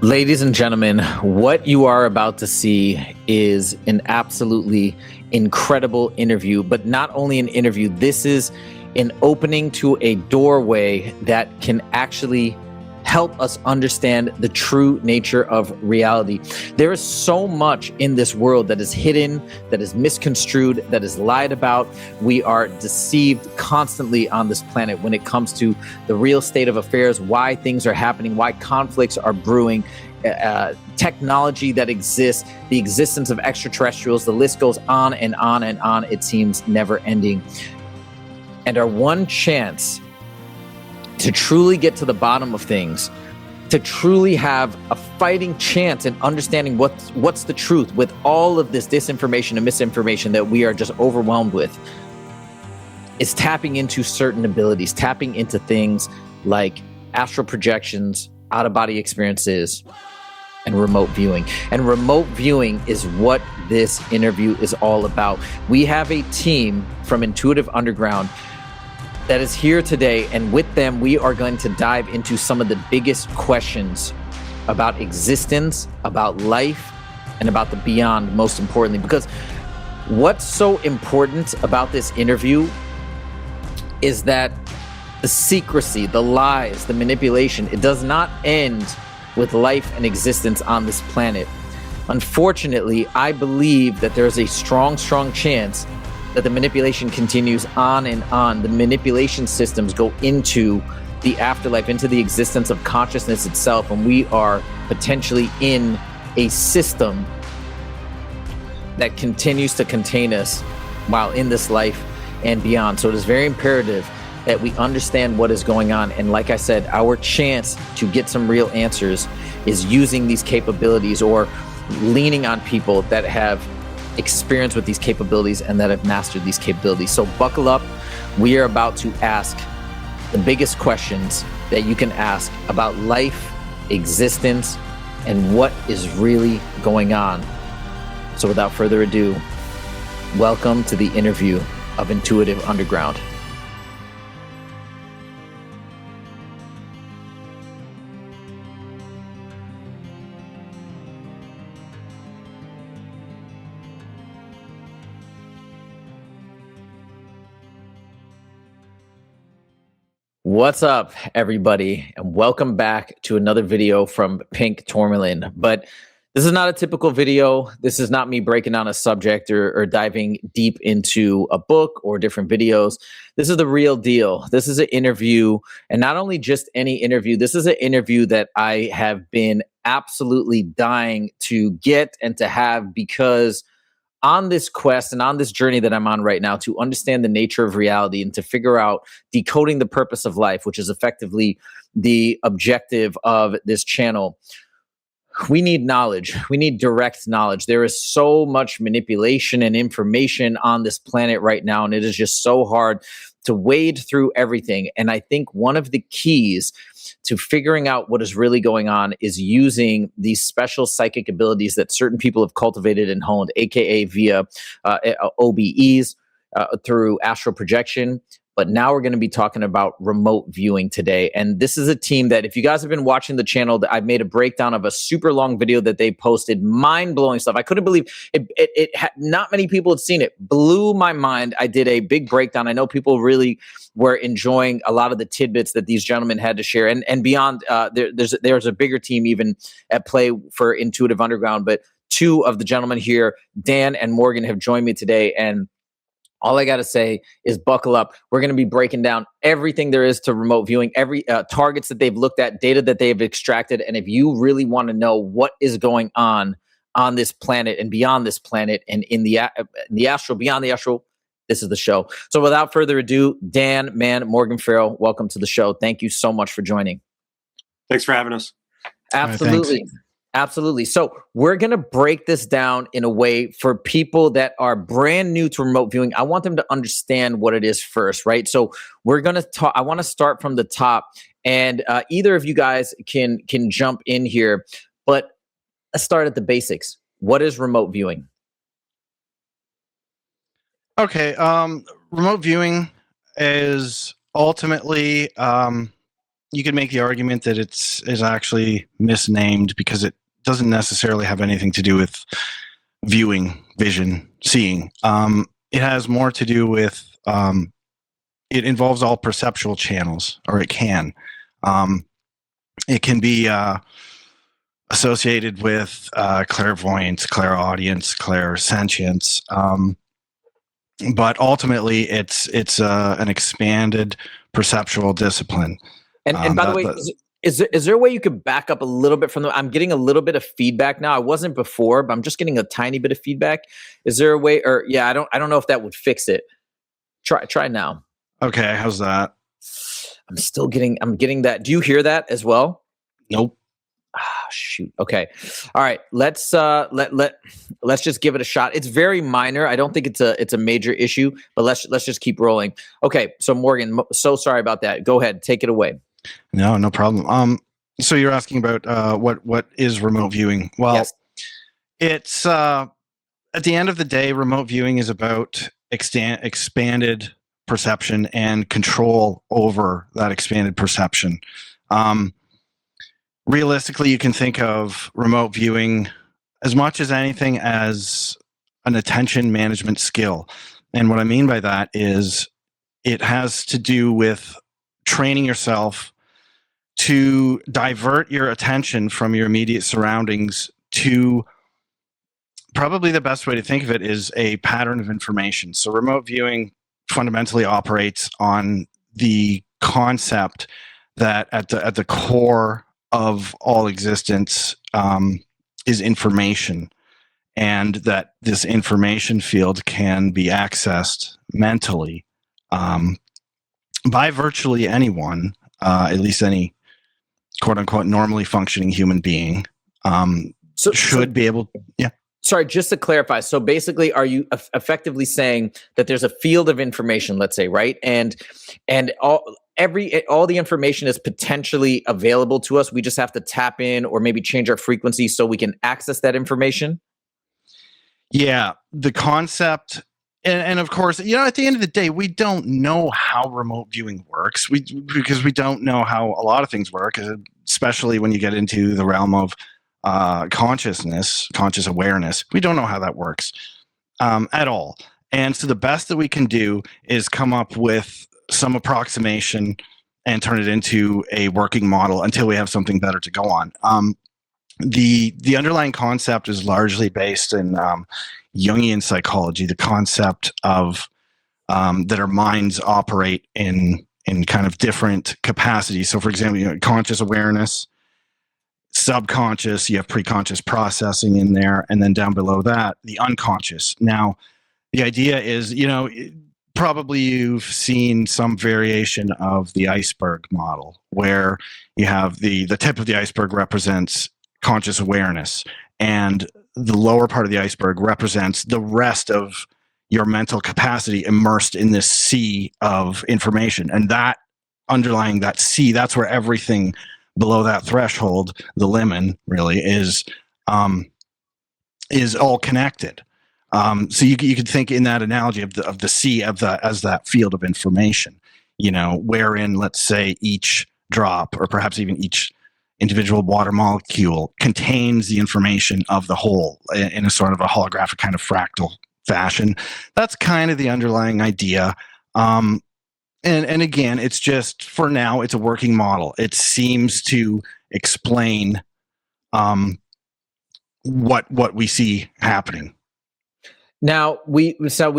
Ladies and gentlemen, what you are about to see is an absolutely incredible interview, but not only an interview, this is an opening to a doorway that can actually help us understand the true nature of reality. There is so much in this world that is hidden, that is misconstrued, that is lied about. We are deceived constantly on this planet when it comes to the real state of affairs, why things are happening, why conflicts are brewing, technology that exists, the existence of extraterrestrials. The list goes on and on and on. It seems never ending. And our one chance to truly get to the bottom of things, to truly have a fighting chance in understanding what's the truth with all of this disinformation and misinformation that we are just overwhelmed with, is tapping into certain abilities, tapping into things like astral projections, out-of-body experiences, and remote viewing. And remote viewing is what this interview is all about. We have a team from Intuitive Underground that is here today, and with them, we are going to dive into some of the biggest questions about existence, about life, and about the beyond, most importantly. Because what's so important about this interview is that the secrecy, the lies, the manipulation, it does not end with life and existence on this planet. Unfortunately, I believe that there's a strong chance that the manipulation continues on and on. The manipulation systems go into the afterlife, into the existence of consciousness itself, and we are potentially in a system that continues to contain us while in this life and beyond. So it is very imperative that we understand what is going on. And like I said, our chance to get some real answers is using these capabilities or leaning on people that have experience with these capabilities and that have mastered these capabilities. So buckle up. We are about to ask the biggest questions that you can ask about life, existence, and what is really going on. So without further ado, welcome to the interview of Intuitive Underground. What's up, everybody, and welcome back to another video from Pink Tourmaline. But this is not a typical video. This is not me breaking down a subject or diving deep into a book or different videos. This is the real deal. This is an interview, and not only just any interview, this is an interview that I have been absolutely dying to get and to have, because on this quest and on this journey that I'm on right now to understand the nature of reality and to figure out decoding the purpose of life, which is effectively the objective of this channel, we need knowledge. We need direct knowledge. There is so much manipulation and information on this planet right now, and it is just so hard to wade through everything. And I think one of the keys to figuring out what is really going on is using these special psychic abilities that certain people have cultivated and honed, aka via OBEs, through astral projection. But now we're going to be talking about remote viewing today. And this is a team that, if you guys have been watching the channel, I've made a breakdown of a super long video that they posted, mind-blowing stuff. I couldn't believe it not many people had seen it. Blew my mind. I did a big breakdown. I know people really were enjoying a lot of the tidbits that these gentlemen had to share. And beyond, there's a bigger team even at play for Intuitive Underground. But two of the gentlemen here, Dan and Morgan, have joined me today. And all I got to say is buckle up. We're going to be breaking down everything there is to remote viewing, every targets that they've looked at, data that they've extracted. And if you really want to know what is going on this planet and beyond this planet and in the astral, beyond the astral, this is the show. So without further ado, Dan, Morgan Farrell, welcome to the show. Thank you so much for joining. Thanks for having us. Absolutely. Absolutely. So we're going to break this down in a way for people that are brand new to remote viewing. I want them to understand what it is first, right? So we're going to talk. I want to start from the top, and either of you guys can jump in here, but let's start at the basics. What is remote viewing? Okay. Remote viewing is ultimately you could make the argument that is actually misnamed because it doesn't necessarily have anything to do with viewing, vision, seeing. It has more to do with it involves all perceptual channels, or it can. It can be associated with clairvoyance, clairaudience, clairsentience. But ultimately, it's an expanded perceptual discipline. And by the way, is there a way you could back up a little bit from the? I'm getting a little bit of feedback now. I wasn't before, but I'm just getting a tiny bit of feedback. Is there a way? Or yeah, I don't know if that would fix it. Try now. Okay, how's that? I'm getting that. Do you hear that as well? Nope. Shoot. Okay. All right. Let's just give it a shot. It's very minor. I don't think it's a major issue, but let's just keep rolling. Okay. So Morgan, so sorry about that. Go ahead. Take it away. No problem. So you're asking about what is remote viewing? Well, yes. It's at the end of the day, remote viewing is about expanded perception and control over that expanded perception. Realistically, you can think of remote viewing as much as anything as an attention management skill. And what I mean by that is it has to do with training yourself to divert your attention from your immediate surroundings to, probably the best way to think of it is a pattern of information. So remote viewing fundamentally operates on the concept that at the core of all existence is information, and that this information field can be accessed mentally by virtually anyone, at least any quote-unquote normally functioning human being should be able. Yeah. Sorry, just to clarify. So basically, are you effectively saying that there's a field of information, let's say, right? And all the information is potentially available to us. We just have to tap in or maybe change our frequency so we can access that information? Yeah, the concept, and of course, at the end of the day, we don't know how remote viewing works. Because we don't know how a lot of things work, especially when you get into the realm of consciousness, conscious awareness. We don't know how that works at all. And so the best that we can do is come up with some approximation and turn it into a working model until we have something better to go on. The underlying concept is largely based in Jungian psychology, the concept of that our minds operate in kind of different capacities. So for example, conscious awareness, subconscious, you have preconscious processing in there, and then down below that, the unconscious. Now, the idea is, probably you've seen some variation of the iceberg model, where you have the tip of the iceberg represents conscious awareness, and the lower part of the iceberg represents the rest of your mental capacity immersed in this sea of information. And that underlying that sea, that's where everything below that threshold, the lemon, really is all connected. So you could think in that analogy of the sea as that field of information, wherein, let's say, each drop, or perhaps even each individual water molecule, contains the information of the whole in a sort of a holographic kind of fractal fashion. That's kind of the underlying idea. And again, it's just, for now, it's a working model. It seems to explain what we see happening. Now we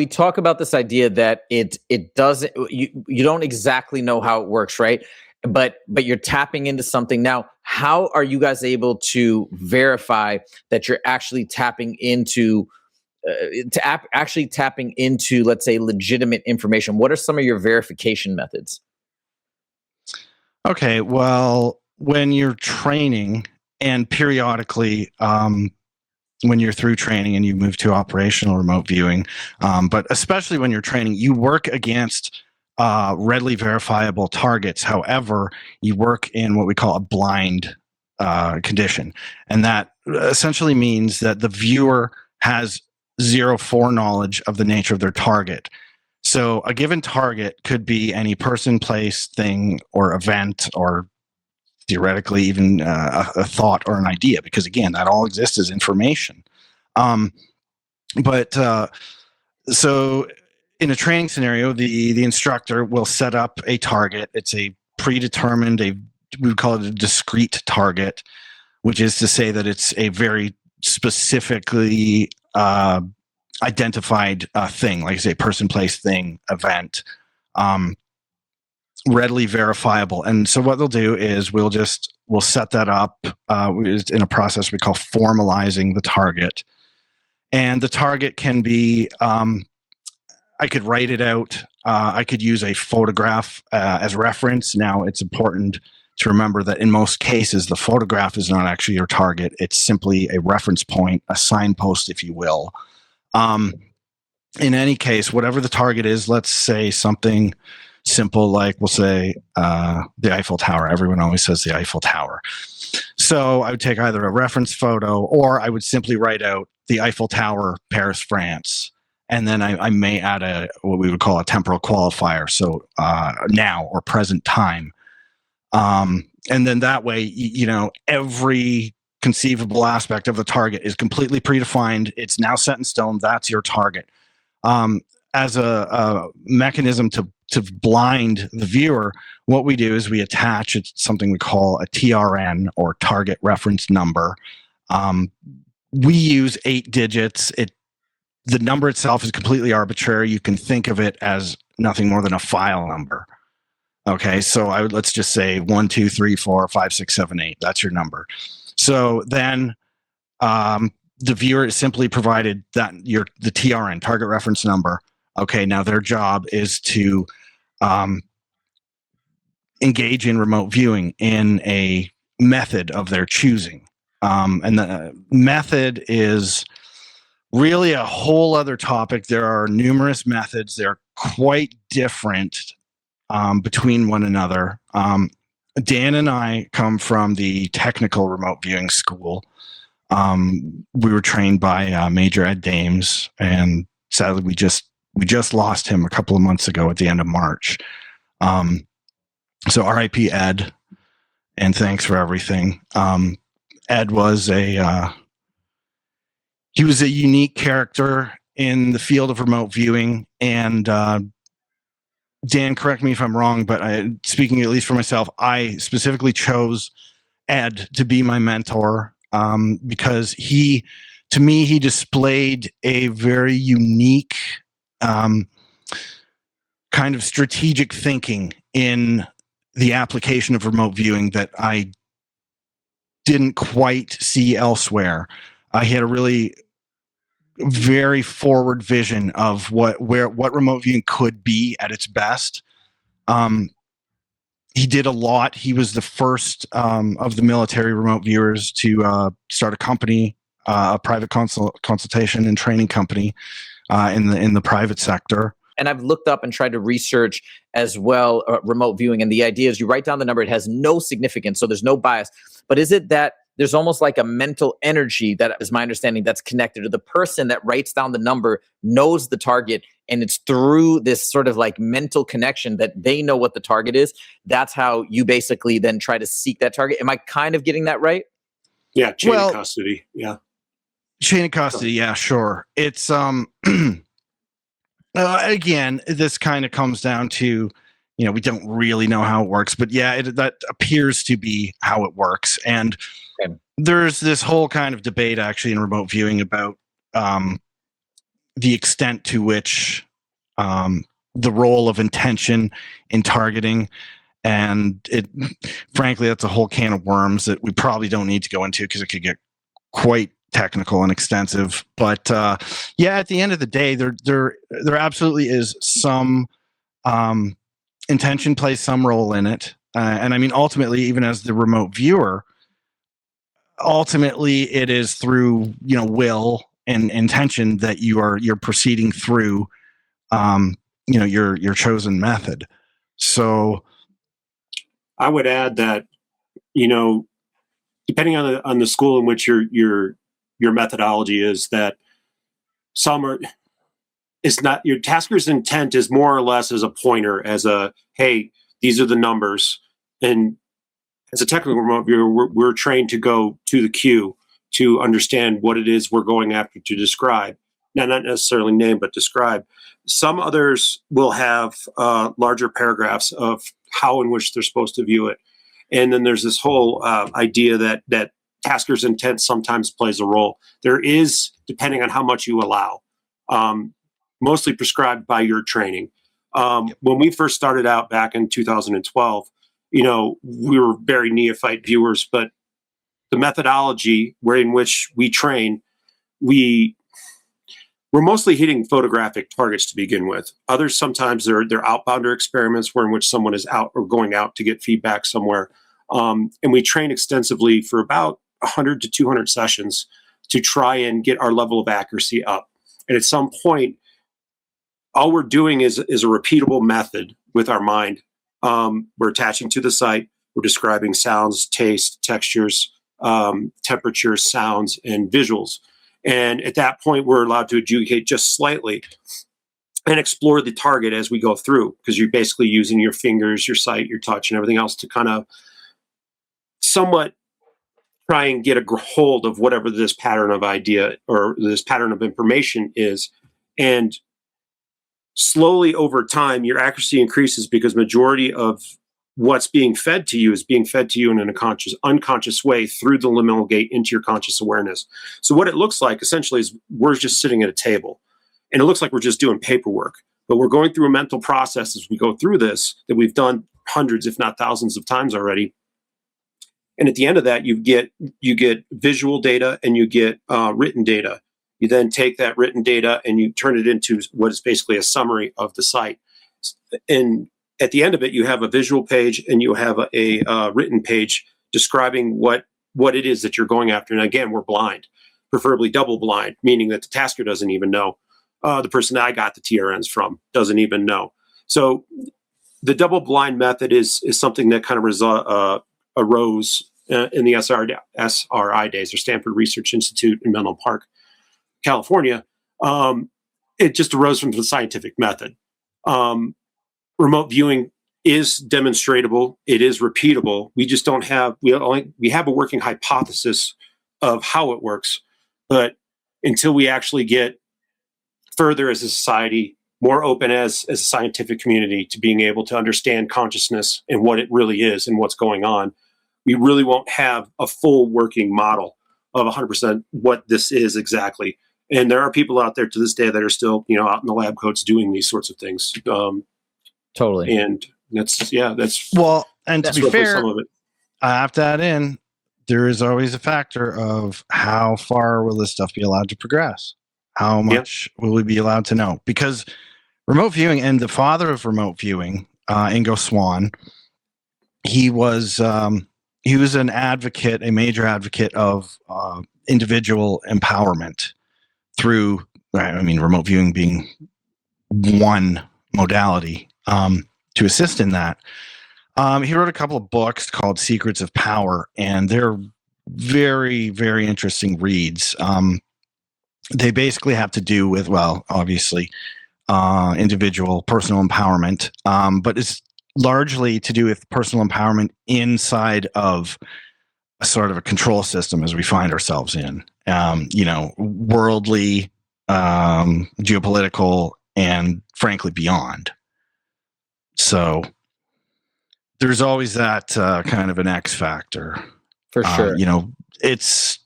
talk about this idea that it doesn't, you don't exactly know how it works, right? But you're tapping into something. Now, how are you guys able to verify that you're actually tapping into let's say, legitimate information? What are some of your verification methods? Okay, well, when you're training, and periodically, when you're through training and you move to operational remote viewing, but especially when you're training, you work against readily verifiable targets. However, you work in what we call a blind condition. And that essentially means that the viewer has zero foreknowledge of the nature of their target. So a given target could be any person, place, thing, or event, or theoretically even a thought or an idea, because again, that all exists as information. So in a training scenario, the instructor will set up a target. It's a predetermined, we would call it a discrete target, which is to say that it's a very specifically identified thing, like I say, person, place, thing, event, readily verifiable. And so what they'll do is we'll set that up in a process we call formalizing the target. And the target can be, I could write it out. I could use a photograph as reference. Now, it's important to remember that in most cases, the photograph is not actually your target. It's simply a reference point, a signpost, if you will. In any case, whatever the target is, let's say something simple like we'll say the Eiffel Tower. Everyone always says the Eiffel Tower. So I would take either a reference photo, or I would simply write out the Eiffel Tower, Paris, France. And then I may add what we would call a temporal qualifier. So now or present time. And then that way, every conceivable aspect of the target is completely predefined. It's now set in stone. That's your target. As a mechanism to blind the viewer, what we do is we attach something we call a TRN, or target reference number. We use 8 digits. The number itself is completely arbitrary. You can think of it as nothing more than a file number. Okay, so let's just say 1, 2, 3, 4, 5, 6, 7, 8. That's your number. So then the viewer is simply provided that the TRN, target reference number. Okay, now their job is to engage in remote viewing in a method of their choosing. And the method is really a whole other topic. There are numerous methods. They're quite different between one another. Dan and I come from the technical remote viewing school. We were trained by Major Ed Dames, and sadly we just lost him a couple of months ago at the end of March. So RIP Ed, and thanks for everything. Ed was he was a unique character in the field of remote viewing, and Dan, correct me if I'm wrong, but speaking at least for myself, I specifically chose Ed to be my mentor because he displayed a very unique kind of strategic thinking in the application of remote viewing that I didn't quite see elsewhere. He had a really very forward vision of what remote viewing could be at its best. He did a lot. He was the first of the military remote viewers to start a company, a private consultation and training company in the private sector. And I've looked up and tried to research as well remote viewing. And the idea is you write down the number. It has no significance, so there's no bias. But is it that there's almost like a mental energy, that is my understanding, that's connected to the person that writes down the number, knows the target, and it's through this sort of like mental connection that they know what the target is. That's how you basically then try to seek that target. Am I kind of getting that right? Yeah, chain of custody. Yeah. Chain of custody, yeah, sure. It's again, this kind of comes down to, we don't really know how it works, but yeah, that appears to be how it works. And there's this whole kind of debate actually in remote viewing about the extent to which the role of intention in targeting, and frankly, that's a whole can of worms that we probably don't need to go into because it could get quite technical and extensive. But yeah, at the end of the day, there absolutely is some intention plays some role in it. And I mean, ultimately, even as the remote viewer, ultimately it is through, will and intention that you're proceeding through, your chosen method. So I would add that, depending on the school in which your methodology is, that it's not, your tasker's intent is more or less as a pointer, as a, hey, these are the numbers. And as a technical remote viewer, we're trained to go to the cue to understand what it is we're going after to describe. Now, not necessarily name, but describe. Some others will have larger paragraphs of how in which they're supposed to view it. And then there's this whole idea that tasker's intent sometimes plays a role. There is, depending on how much you allow, mostly prescribed by your training. When we first started out back in 2012, we were very neophyte viewers, but the methodology in which we train, we're mostly hitting photographic targets to begin with. Others, sometimes they're outbounder experiments in which someone is out or going out to get feedback somewhere. And we train extensively for about 100 to 200 sessions to try and get our level of accuracy up. And at some point, all we're doing is a repeatable method with our mind. We're attaching to the site. We're describing sounds, taste, textures, temperatures, sounds, and visuals. And at that point, we're allowed to adjudicate just slightly and explore the target as we go through, because you're basically using your fingers, your sight, your touch, and everything else to kind of somewhat try and get a hold of whatever this pattern of idea or this pattern of information is. And slowly over time, your accuracy increases because majority of what's being fed to you is being fed to you in an unconscious way through the liminal gate into your conscious awareness. So what it looks like essentially is we're just sitting at a table, and it looks like we're just doing paperwork, but we're going through a mental process as we go through this that we've done hundreds, if not thousands of times already. And at the end of that, you get visual data and you get written data. You then take that written data and you turn it into what is basically a summary of the site. And at the end of it, you have a visual page and you have a written page describing what it is that you're going after. And again, we're blind, preferably double blind, meaning that the tasker doesn't even know. The person that I got the TRNs from doesn't even know. So the double blind method is something that kind of arose in the SRI days, or Stanford Research Institute in Menlo Park, California. It just arose from the scientific method. Remote viewing is demonstratable. It is repeatable. We just don't have, we have a working hypothesis of how it works, but until we actually get further as a society, more open as a scientific community to being able to understand consciousness and what it really is and what's going on, we really won't have a full working model of 100% what this is exactly. And there are people out there to this day that are still, out in the lab coats doing these sorts of things. Totally. And that's well, and to be fair, some of it. I have to add in, there is always a factor of how far will this stuff be allowed to progress? How much will we be allowed to know? Because remote viewing, and the father of remote viewing, Ingo Swann, he was an advocate, a major advocate of individual empowerment through, remote viewing being one modality to assist in that. He wrote a couple of books called Secrets of Power, and they're very, very interesting reads. They basically have to do with, obviously, individual personal empowerment, but it's largely to do with personal empowerment inside of a sort of a control system as we find ourselves in, worldly, geopolitical, and frankly beyond. So there's always that kind of an X factor. For sure. It's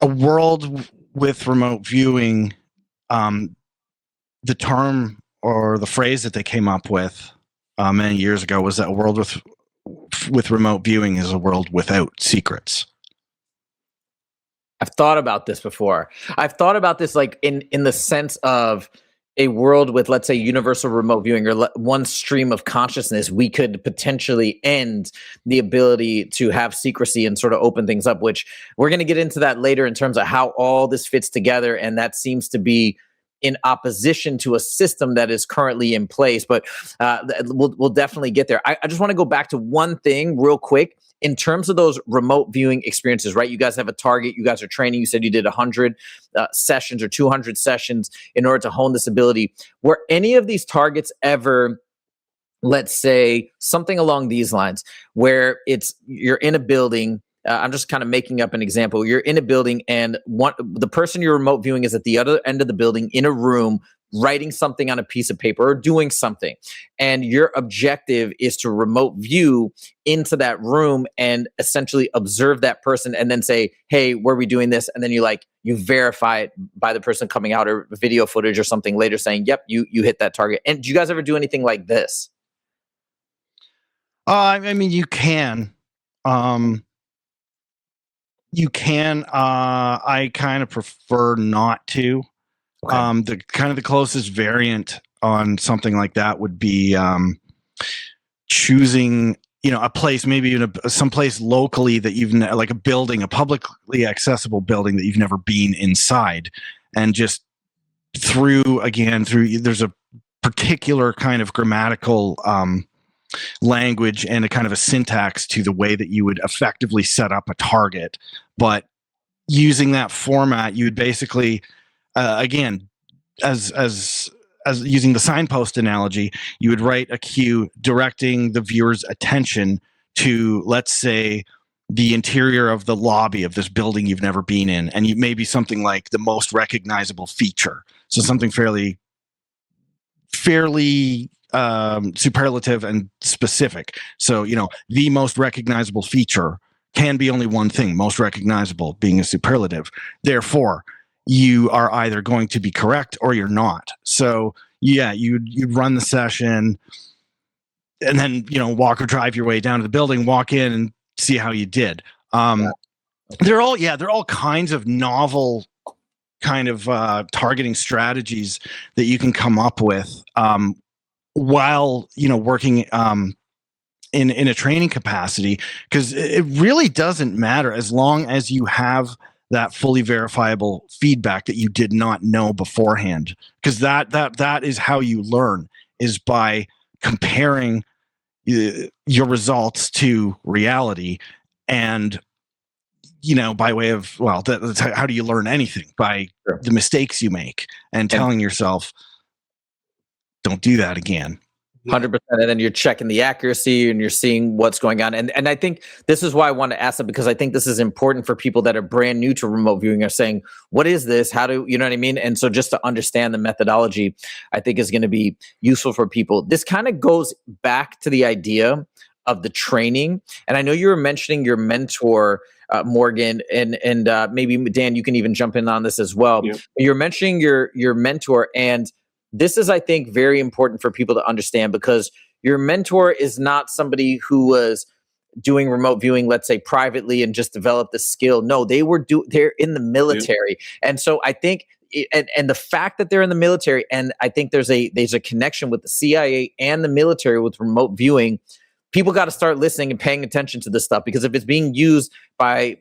a world with remote viewing. The term or the phrase that they came up with many years ago was that a world with remote viewing is a world without secrets. I've thought about this before. I've thought about this like in the sense of a world with, let's say, universal remote viewing, or one stream of consciousness. We could potentially end the ability to have secrecy and sort of open things up, which we're going to get into that later in terms of how all this fits together. And that seems to be in opposition to a system that is currently in place. But we'll definitely get there. I just want to go back to one thing real quick. In terms of those remote viewing experiences, right? You guys have a target. You guys are training. You said you did 100 sessions or 200 sessions in order to hone this ability. Were any of these targets ever let's say something along these lines, where you're in a building. I'm just kind of making up an example. You're in a building, and the person you're remote viewing is at the other end of the building in a room, writing something on a piece of paper or doing something. And your objective is to remote view into that room and essentially observe that person and then say, hey, were we doing this? And then you verify it by the person coming out, or video footage or something later saying, yep, you hit that target. And do you guys ever do anything like this? I mean, you can. I kind of prefer not to. Okay. The closest variant on something like that would be choosing, a place, maybe even some place locally that like a building, a publicly accessible building that you've never been inside, and just there's a particular kind of grammatical language and a kind of a syntax to the way that you would effectively set up a target. But using that format, you would basically, again, as using the signpost analogy, you would write a cue directing the viewer's attention to, let's say, the interior of the lobby of this building you've never been in, and maybe something like the most recognizable feature. So something fairly superlative and specific. So, the most recognizable feature can be only one thing, most recognizable being a superlative. Therefore, you are either going to be correct or you're not. So, yeah, you'd run the session and then, walk or drive your way down to the building, walk in and see how you did. They're all kinds of novel kind of targeting strategies that you can come up with while working in a training capacity, because it really doesn't matter as long as you have that fully verifiable feedback that you did not know beforehand, because that is how you learn, is by comparing your results to reality. And by way of, that's how do you learn anything? By the mistakes you make and telling yourself, don't do that again. 100%. And then you're checking the accuracy and you're seeing what's going on. And I think this is why I want to ask that, because I think this is important for people that are brand new to remote viewing, are saying, what is this? How do you know what I mean? And so just to understand the methodology, I think is going to be useful for people. This kind of goes back to the idea of the training. And I know you were mentioning your mentor, Morgan, and maybe Dan, you can even jump in on this as well. Yeah. You're mentioning your mentor, and this is, I think, very important for people to understand, because your mentor is not somebody who was doing remote viewing, let's say privately, and just developed the skill. No, they're in the military. Yeah. And so I think, and the fact that they're in the military, and I think there's a connection with the CIA and the military with remote viewing. People got to start listening and paying attention to this stuff, because if it's being used by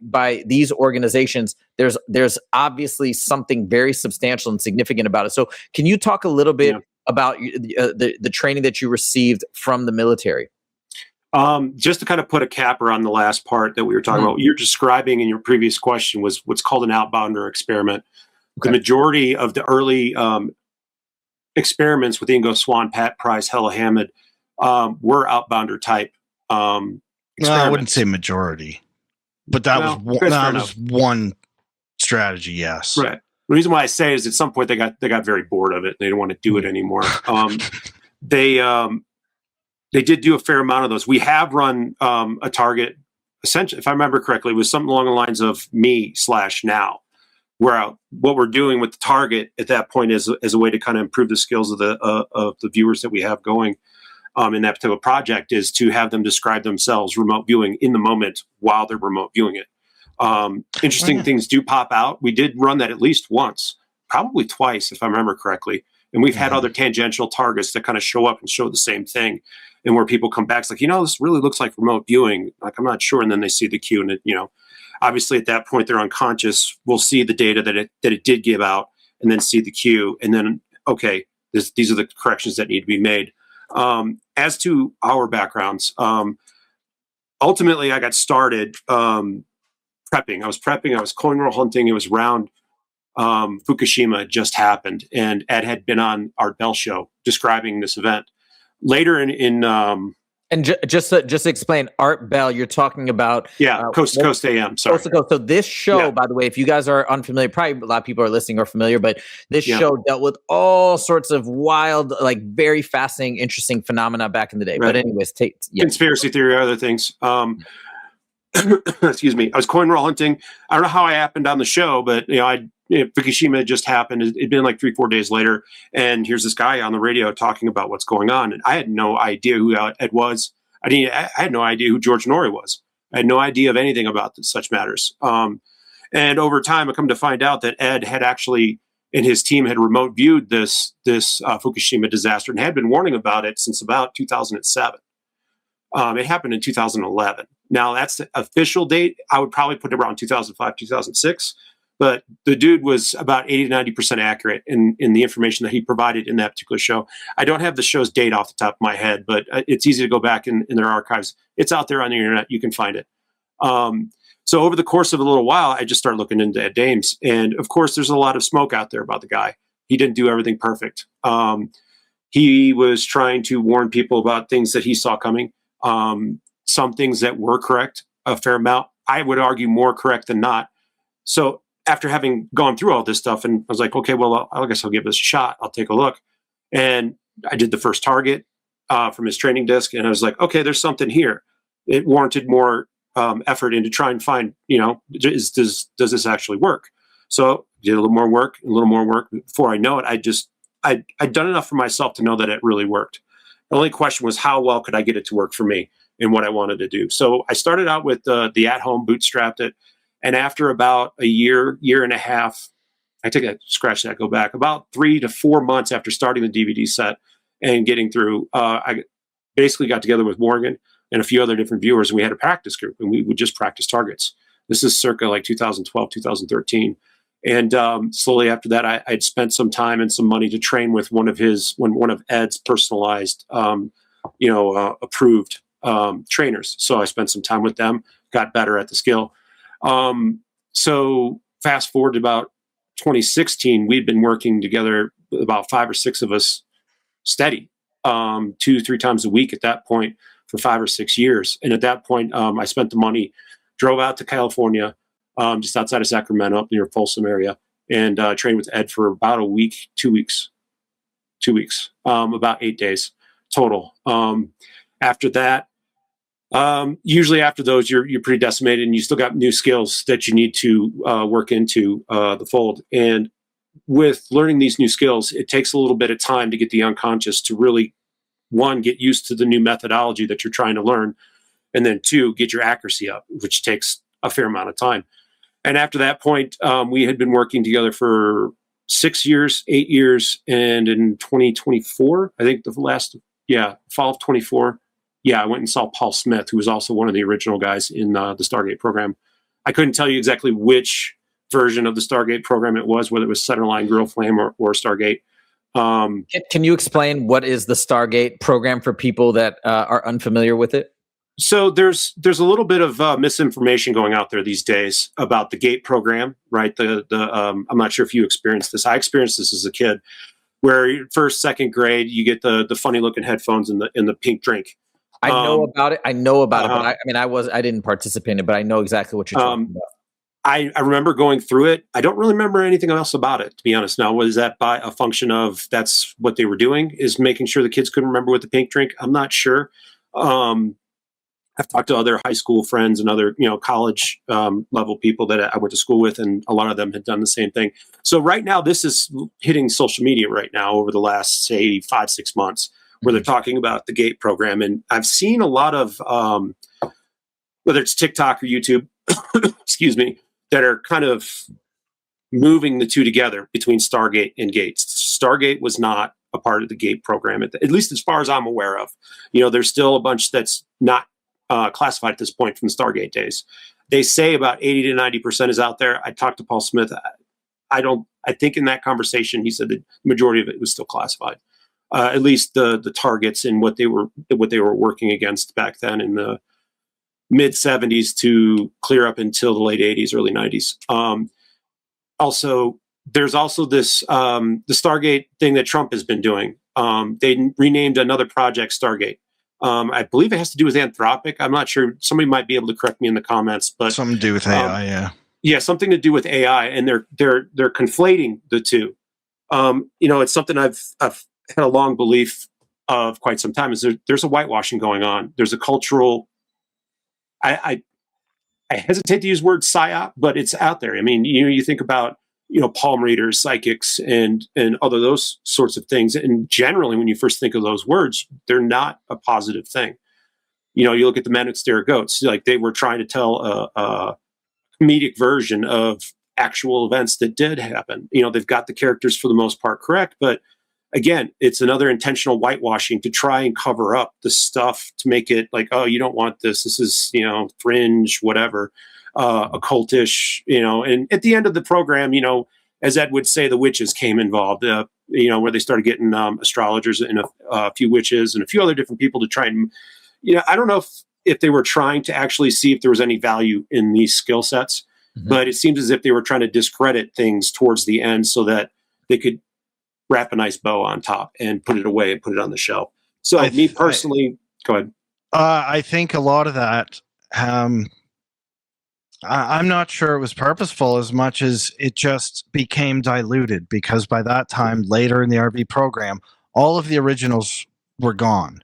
these organizations, there's obviously something very substantial and significant about it. So can you talk a little bit about the training that you received from the military? Just to kind of put a capper on the last part that we were talking about, what you're describing in your previous question was what's called an outbounder experiment. Okay. The majority of the early experiments with Ingo Swann, Pat Price, Hella Hammond, were outbounder type experiments. I wouldn't say majority, but that was one strategy. Yes, right. The reason why I say is at some point they got very bored of it. They didn't want to do it anymore. They did do a fair amount of those. We have run a target, essentially, if I remember correctly, it was something along the lines of me/now, where what we're doing with the target at that point is a way to kind of improve the skills of the viewers that we have going in that particular project, is to have them describe themselves remote viewing in the moment while they're remote viewing it. Interesting things do pop out. We did run that at least once, probably twice, if I remember correctly. And we've had other tangential targets that kind of show up and show the same thing. And where people come back, it's like, this really looks like remote viewing. Like, I'm not sure. And then they see the cue, and obviously at that point, they're unconscious. We'll see the data that it did give out, and then see the cue. And then, okay, these are the corrections that need to be made. As to our backgrounds, ultimately I got started prepping. I was coin roll hunting. It was around Fukushima had just happened, and Ed had been on Art Bell show describing this event. later in And just to explain, Art Bell, you're talking about Coast to Coast AM. Sorry. Coast to Coast. So this show, by the way, if you guys are unfamiliar, probably a lot of people are listening or familiar, but this show dealt with all sorts of wild, like very fascinating, interesting phenomena back in the day. Right. But anyways, conspiracy theory, other things. Excuse me. I was coin roll hunting. I don't know how I happened on the show, but Fukushima had just happened. It'd been like 3-4 days later, and here's this guy on the radio talking about what's going on, and I had no idea who Ed was. I had no idea who George Norrie was. I had no idea of anything about such matters. And over time, I come to find out that Ed had actually, and his team had remote viewed this Fukushima disaster and had been warning about it since about 2007. It happened in 2011. Now, that's the official date. I would probably put it around 2005, 2006. But the dude was about 80 to 90% accurate in the information that he provided in that particular show. I don't have the show's date off the top of my head, but it's easy to go back in their archives. It's out there on the internet. You can find it. So over the course of a little while, I just started looking into Ed Dames. And of course, there's a lot of smoke out there about the guy. He didn't do everything perfect. He was trying to warn people about things that he saw coming. Some things that were correct, a fair amount. I would argue more correct than not. So after having gone through all this stuff, and I was like, okay, well, I guess I'll give this a shot. I'll take a look. And I did the first target from his training disc, and I was like, okay, there's something here. It warranted more effort into try and find, does this actually work? So did a little more work. Before I know it, I'd done enough for myself to know that it really worked. The only question was, how well could I get it to work for me and what I wanted to do? So I started out with the at-home, bootstrapped it. And after about a year and a half, I take a scratch that, go back, about 3 to 4 months after starting the DVD set and getting through, I basically got together with Morgan and a few other different viewers, and we had a practice group, and we would just practice targets. This is circa like 2012, 2013. And slowly after that, I'd spent some time and some money to train with one of Ed's personalized, approved trainers. So I spent some time with them, got better at the skill. So fast forward to about 2016, we'd been working together, about 5 or 6 of us steady, 2-3 times a week at that point for 5 or 6 years. And at that point, I spent the money, drove out to California, just outside of Sacramento, up near Folsom area, and trained with Ed for about a week, 2 weeks, about 8 days total. After that, usually after those, you're pretty decimated, and you still got new skills that you need to work into the fold. And with learning these new skills, it takes a little bit of time to get the unconscious to really, 1, get used to the new methodology that you're trying to learn, and then 2, get your accuracy up, which takes a fair amount of time. And after that point, we had been working together for 8 years, and in 2024, I think fall of 24, I went and saw Paul Smith, who was also one of the original guys in the Stargate program. I couldn't tell you exactly which version of the Stargate program it was, whether it was Centerline, Grill Flame, or Stargate. Can you explain what is the Stargate program for people that are unfamiliar with it? So there's a little bit of misinformation going out there these days about the GATE program, right? I'm not sure if you experienced this. I experienced this as a kid, where first, second grade, you get the funny looking headphones and the pink drink. I know about it. But I didn't participate in it, but I know exactly what you're talking about. I remember going through it. I don't really remember anything else about it, to be honest. Now, was that by a function of that's what they were doing, is making sure the kids couldn't remember what the pink drink? I'm not sure. I've talked to other high school friends and other, college level people that I went to school with, and a lot of them had done the same thing. So right now, this is hitting social media right now over the last, say, 5-6 months, where they're talking about the GATE program. And I've seen a lot of, whether it's TikTok or YouTube, excuse me, that are kind of moving the two together between Stargate and GATE. Stargate was not a part of the GATE program, at least as far as I'm aware of. There's still a bunch that's not classified at this point from the Stargate days. They say about 80 to 90% is out there. I talked to Paul Smith. I think in that conversation, he said that the majority of it was still classified. At least the targets and what they were working against back then in the mid 70s to clear up until the late 80s, early 90s. Also, there's also this the Stargate thing that Trump has been doing. They renamed another project Stargate. I believe it has to do with Anthropic. I'm not sure. Somebody might be able to correct me in the comments, but something to do with AI. Yeah. Yeah, something to do with AI, and they're conflating the two. It's something I've had a long belief of quite some time. Is there's a whitewashing going on? There's a cultural. I hesitate to use the word psyop, but it's out there. I mean, you think about palm readers, psychics, and other those sorts of things. And generally, when you first think of those words, they're not a positive thing. You look at the men at Stare Goats, like they were trying to tell a comedic version of actual events that did happen. They've got the characters for the most part correct, but again, it's another intentional whitewashing to try and cover up the stuff to make it like, oh, you don't want this. This is, fringe, whatever, occultish, and at the end of the program, as Ed would say, the witches came involved, where they started getting astrologers and a few witches and a few other different people to try and, I don't know if they were trying to actually see if there was any value in these skill sets, but it seems as if they were trying to discredit things towards the end so that they could wrap a nice bow on top and put it away and put it on the shelf. So me personally, go ahead. I think a lot of that, I'm not sure it was purposeful as much as it just became diluted, because by that time, later in the RV program, all of the originals were gone.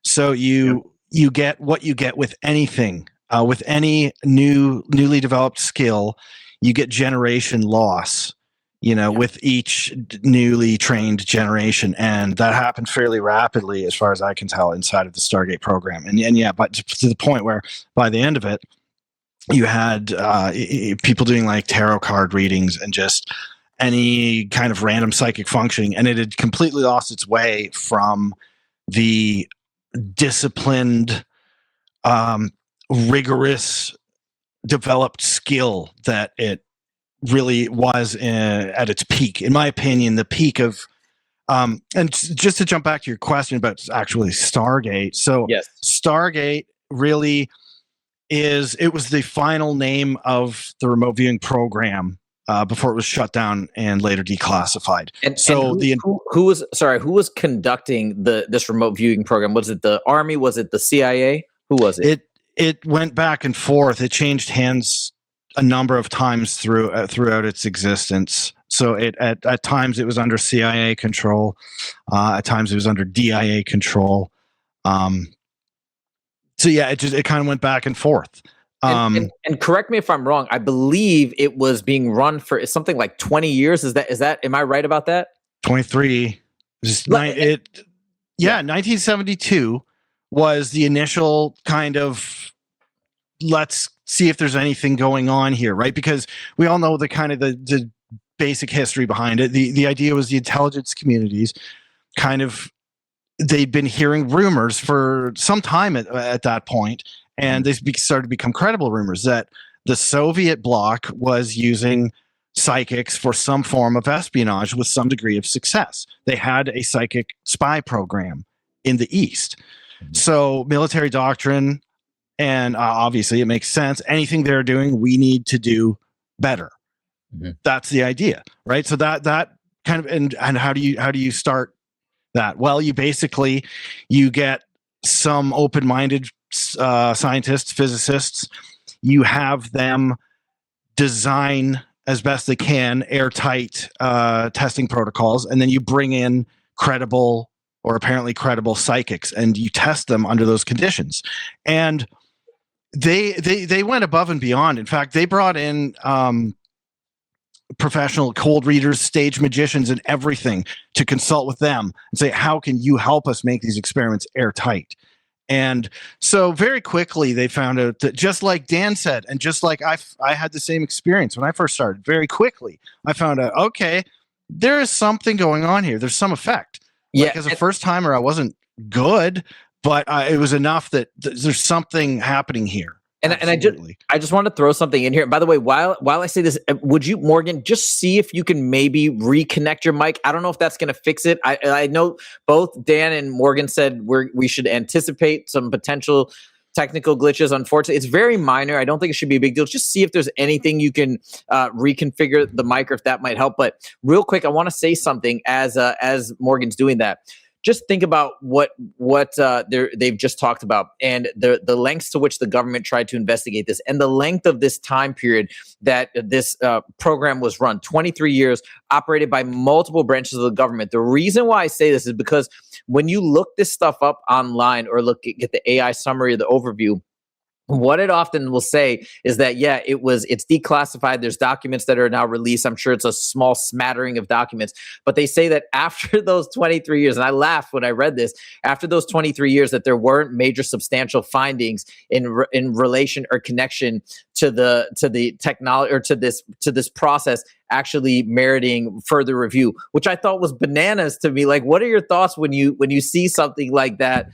So you get what you get with anything, with any newly developed skill, you get generation loss, with each newly trained generation. And that happened fairly rapidly, as far as I can tell, inside of the Stargate program. And yeah, but to the point where by the end of it, you had people doing like tarot card readings and just any kind of random psychic functioning. And it had completely lost its way from the disciplined, rigorous, developed skill that it really was at its peak. In my opinion, the peak of, and just to jump back to your question about actually Stargate. So yes. Stargate really it was the final name of the remote viewing program before it was shut down and later declassified. And so who was conducting this remote viewing program? Was it the Army? Was it the CIA? Who was it? It went back and forth. It changed hands a number of times throughout its existence. So at times it was under CIA control. At times it was under DIA control. So yeah, it kind of went back and forth. And correct me if I'm wrong. I believe it was being run for something like 20 years. Is that? Am I right about that? 23. 1972 was the initial kind of, let's see if there's anything going on here, right? Because we all know the kind of the basic history behind it. The idea was the intelligence communities kind of, they'd been hearing rumors for some time at that point, and they started to become credible rumors that the Soviet bloc was using psychics for some form of espionage with some degree of success. They had a psychic spy program in the East. So military doctrine, and obviously it makes sense. Anything they're doing, we need to do better. That's the idea, right? So that kind of, and how do you start that? Well, you get some open-minded scientists, physicists. You have them design as best they can airtight testing protocols, and then you bring in credible or apparently credible psychics, and you test them under those conditions. And they went above and beyond. In fact, they brought in professional cold readers, stage magicians, and everything to consult with them and say, how can you help us make these experiments airtight? And so very quickly they found out that, just like Dan said, and just like I had the same experience when I first started, very quickly I found out, okay, there is something going on here. There's some effect. Yeah. Like, as a first timer, I wasn't good, but it was enough that there's something happening here. And I just want to throw something in here. By the way, while I say this, would you, Morgan, just see if you can maybe reconnect your mic? I don't know if that's going to fix it. I know both Dan and Morgan said we should anticipate some potential technical glitches. Unfortunately, it's very minor. I don't think it should be a big deal. Just see if there's anything you can reconfigure the mic, or if that might help. But real quick, I want to say something as Morgan's doing that. just think about what they've just talked about, and the lengths to which the government tried to investigate this, and the length of this time period that this program was run. 23 years, operated by multiple branches of the government. The reason why I say this is because when you look this stuff up online or get the AI summary or the overview, what it often will say is that, yeah, it's declassified. There's documents that are now released. I'm sure it's a small smattering of documents, but they say that after those 23 years, and I laughed when I read this, after those 23 years, that there weren't major substantial findings in relation or connection to the technology or to this process actually meriting further review, which I thought was bananas to me. Like, what are your thoughts when you see something like that,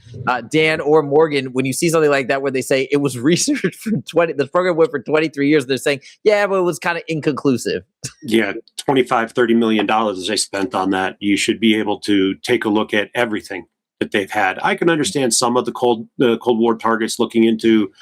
Dan or Morgan, when you see something like that where they say it was researched for the program went for 23 years, they're saying, yeah, but it was kind of inconclusive. Yeah, $25-30 million they spent on that. You should be able to take a look at everything that they've had. I can understand some of the Cold War targets looking into,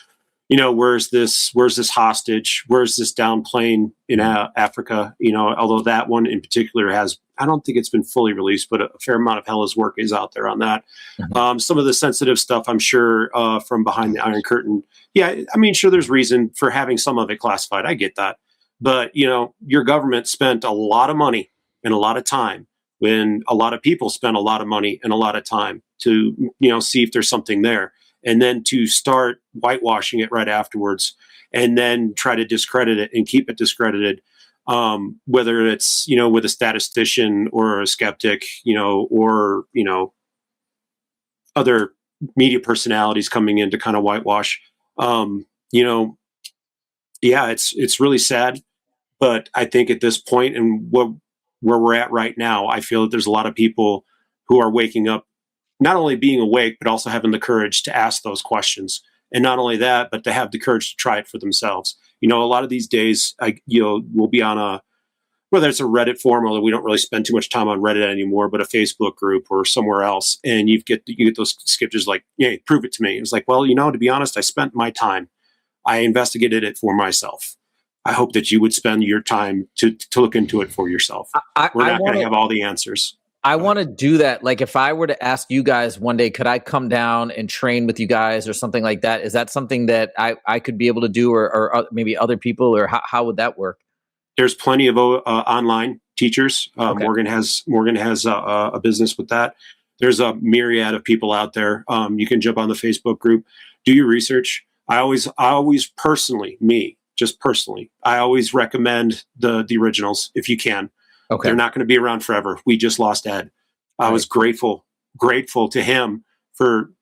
where's this hostage? Where's this down plane in Africa? Although that one in particular I don't think it's been fully released, but a fair amount of Hella's work is out there on that. Mm-hmm. Some of the sensitive stuff, I'm sure, from behind the Iron Curtain. Yeah, I mean, sure, there's reason for having some of it classified. I get that. But, your government spent a lot of money and a lot of time when a lot of people spent a lot of money and a lot of time to, see if there's something there. And then to start whitewashing it right afterwards and then try to discredit it and keep it discredited, whether it's, with a statistician or a skeptic, or, other media personalities coming in to kind of whitewash, yeah, it's really sad. But I think at this point and where we're at right now, I feel that there's a lot of people who are waking up, not only being awake, but also having the courage to ask those questions. And not only that, but to have the courage to try it for themselves. A lot of these days, we'll be on whether it's a Reddit forum, although we don't really spend too much time on Reddit anymore, but a Facebook group or somewhere else. And you get those skeptics like, yeah, prove it to me. It's like, well, to be honest, I spent my time. I investigated it for myself. I hope that you would spend your time to look into it for yourself. We're not going to have all the answers. I want to do that. Like, if I were to ask you guys one day, could I come down and train with you guys or something like that? Is that something that I could be able to do, or maybe other people, or how would that work? There's plenty of online teachers. Okay. Morgan has a business with that. There's a myriad of people out there. You can jump on the Facebook group, do your research. I always personally, I always recommend the originals if you can. Okay. They're not going to be around forever. We just lost Ed. I was grateful to him for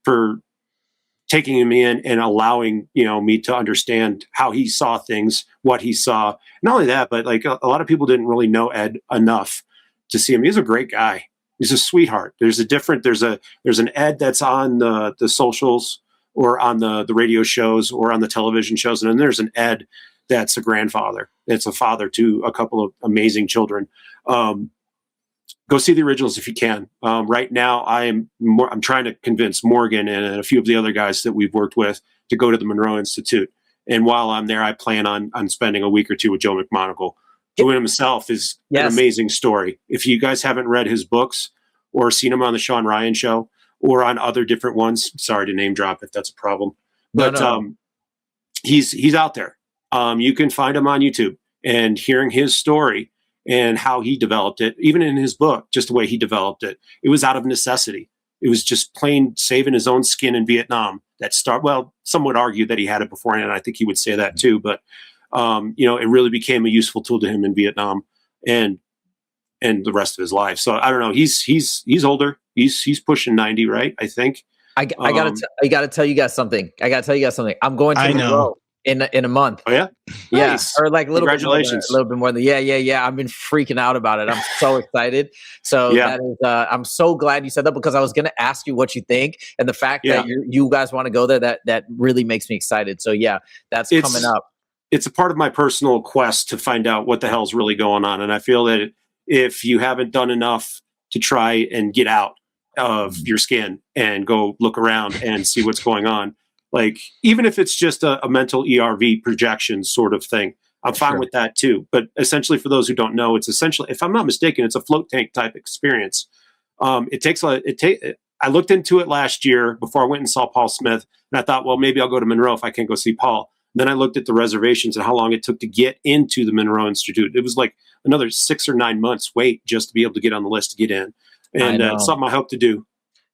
taking him in and allowing, me to understand how he saw things, what he saw. Not only that, but like a lot of people didn't really know Ed enough to see him. He's a great guy. He's a sweetheart. There's an Ed that's on the socials or on the radio shows or on the television shows. And then there's an Ed that's a grandfather. It's a father to a couple of amazing children. Go see the originals if you can. Right now, I'm trying to convince Morgan and a few of the other guys that we've worked with to go to the Monroe Institute. And while I'm there, I plan on spending a week or two with Joe McMonagle, who in himself is an amazing story. If you guys haven't read his books or seen him on the Sean Ryan show or on other different ones, sorry to name drop if that's a problem, but no. He's out there. You can find him on YouTube, and hearing his story and how he developed it, even in his book, just the way he developed it, it was out of necessity. It was just plain saving his own skin in Vietnam. Some would argue that he had it beforehand, and I think he would say that too. But it really became a useful tool to him in Vietnam and the rest of his life. So I don't know. He's older. He's pushing 90, right? I think. I gotta tell you guys something. I'm going to Monroe in a month. Oh yeah, yeah, nice. Or like Congratulations. a little bit more than yeah. I've been freaking out about it. I'm so excited. So that is, I'm so glad you said that, because I was going to ask you what you think, and the fact that you guys want to go there, that really makes me excited. So yeah, that's coming up. It's a part of my personal quest to find out what the hell's really going on, and I feel that if you haven't done enough to try and get out of your skin and go look around and see what's going on, like even if it's just a mental ERV projection sort of thing, I'm fine with that too. But essentially, for those who don't know, it's essentially, if I'm not mistaken, it's a float tank type experience. I looked into it last year before I went and saw Paul Smith, and I thought, well, maybe I'll go to Monroe if I can't go see Paul. Then I looked at the reservations and how long it took to get into the Monroe Institute. It was like another 6 or 9 months wait just to be able to get on the list to get in. And it's something I hope to do.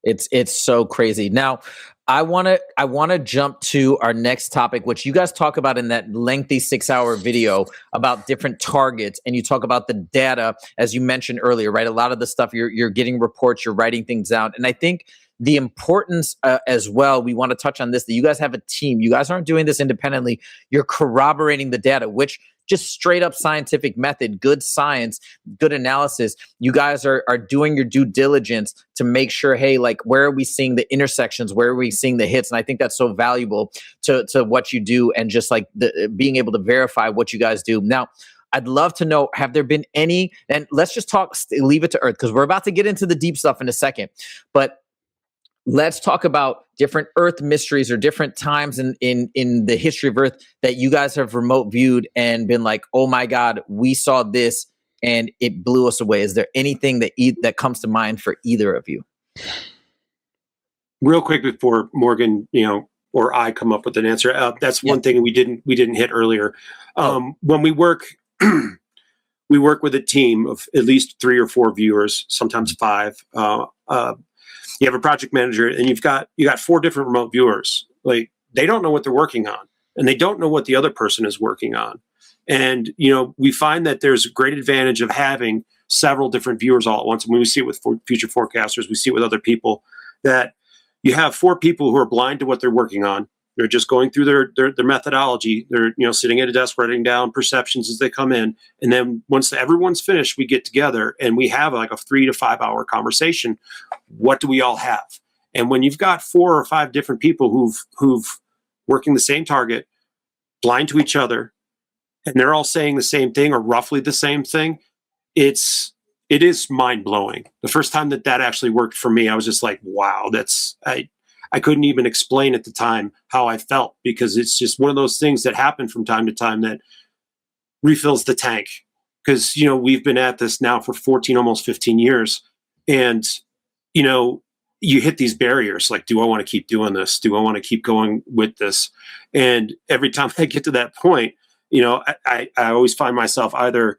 It's so crazy. Now, I want to jump to our next topic, which you guys talk about in that lengthy 6-hour video about different targets, and you talk about the data, as you mentioned earlier, right? A lot of the stuff you're getting reports, you're writing things out, and I think the importance as well. We want to touch on this, that you guys have a team. You guys aren't doing this independently. You're corroborating the data, which just straight up scientific method, good science, good analysis. You guys are doing your due diligence to make sure, hey, like, where are we seeing the intersections? Where are we seeing the hits? And I think that's so valuable to what you do, and just like being able to verify what you guys do. Now, I'd love to know, have there been any, and let's just leave it to Earth, because we're about to get into the deep stuff in a second, but let's talk about different Earth mysteries or different times in the history of Earth that you guys have remote viewed and been like, oh my God, we saw this and it blew us away. Is there anything that comes to mind for either of you? Real quick before Morgan, or I come up with an answer. That's one thing we didn't hit earlier. When we work, we work with a team of at least 3 or 4 viewers, sometimes 5. You have a project manager, and you got 4 different remote viewers. Like, they don't know what they're working on, and they don't know what the other person is working on. And we find that there's a great advantage of having several different viewers all at once. And when we see it with future forecasters, we see it with other people, that you have 4 people who are blind to what they're working on. They're just going through their methodology. They're sitting at a desk writing down perceptions as they come in, and then once everyone's finished, we get together and we have like a 3 to 5 hour conversation. What do we all have? And when you've got 4 or 5 different people who've working the same target, blind to each other, and they're all saying the same thing or roughly the same thing, it is mind blowing. The first time that actually worked for me, I was just like, wow, I couldn't even explain at the time how I felt, because it's just one of those things that happen from time to time that refills the tank. Because, we've been at this now for 14, almost 15 years. And, you hit these barriers. Like, do I want to keep doing this? Do I want to keep going with this? And every time I get to that point, I always find myself either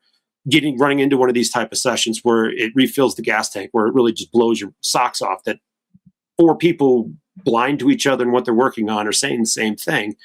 running into one of these type of sessions where it refills the gas tank, where it really just blows your socks off, that 4 people blind to each other and what they're working on are saying the same thing.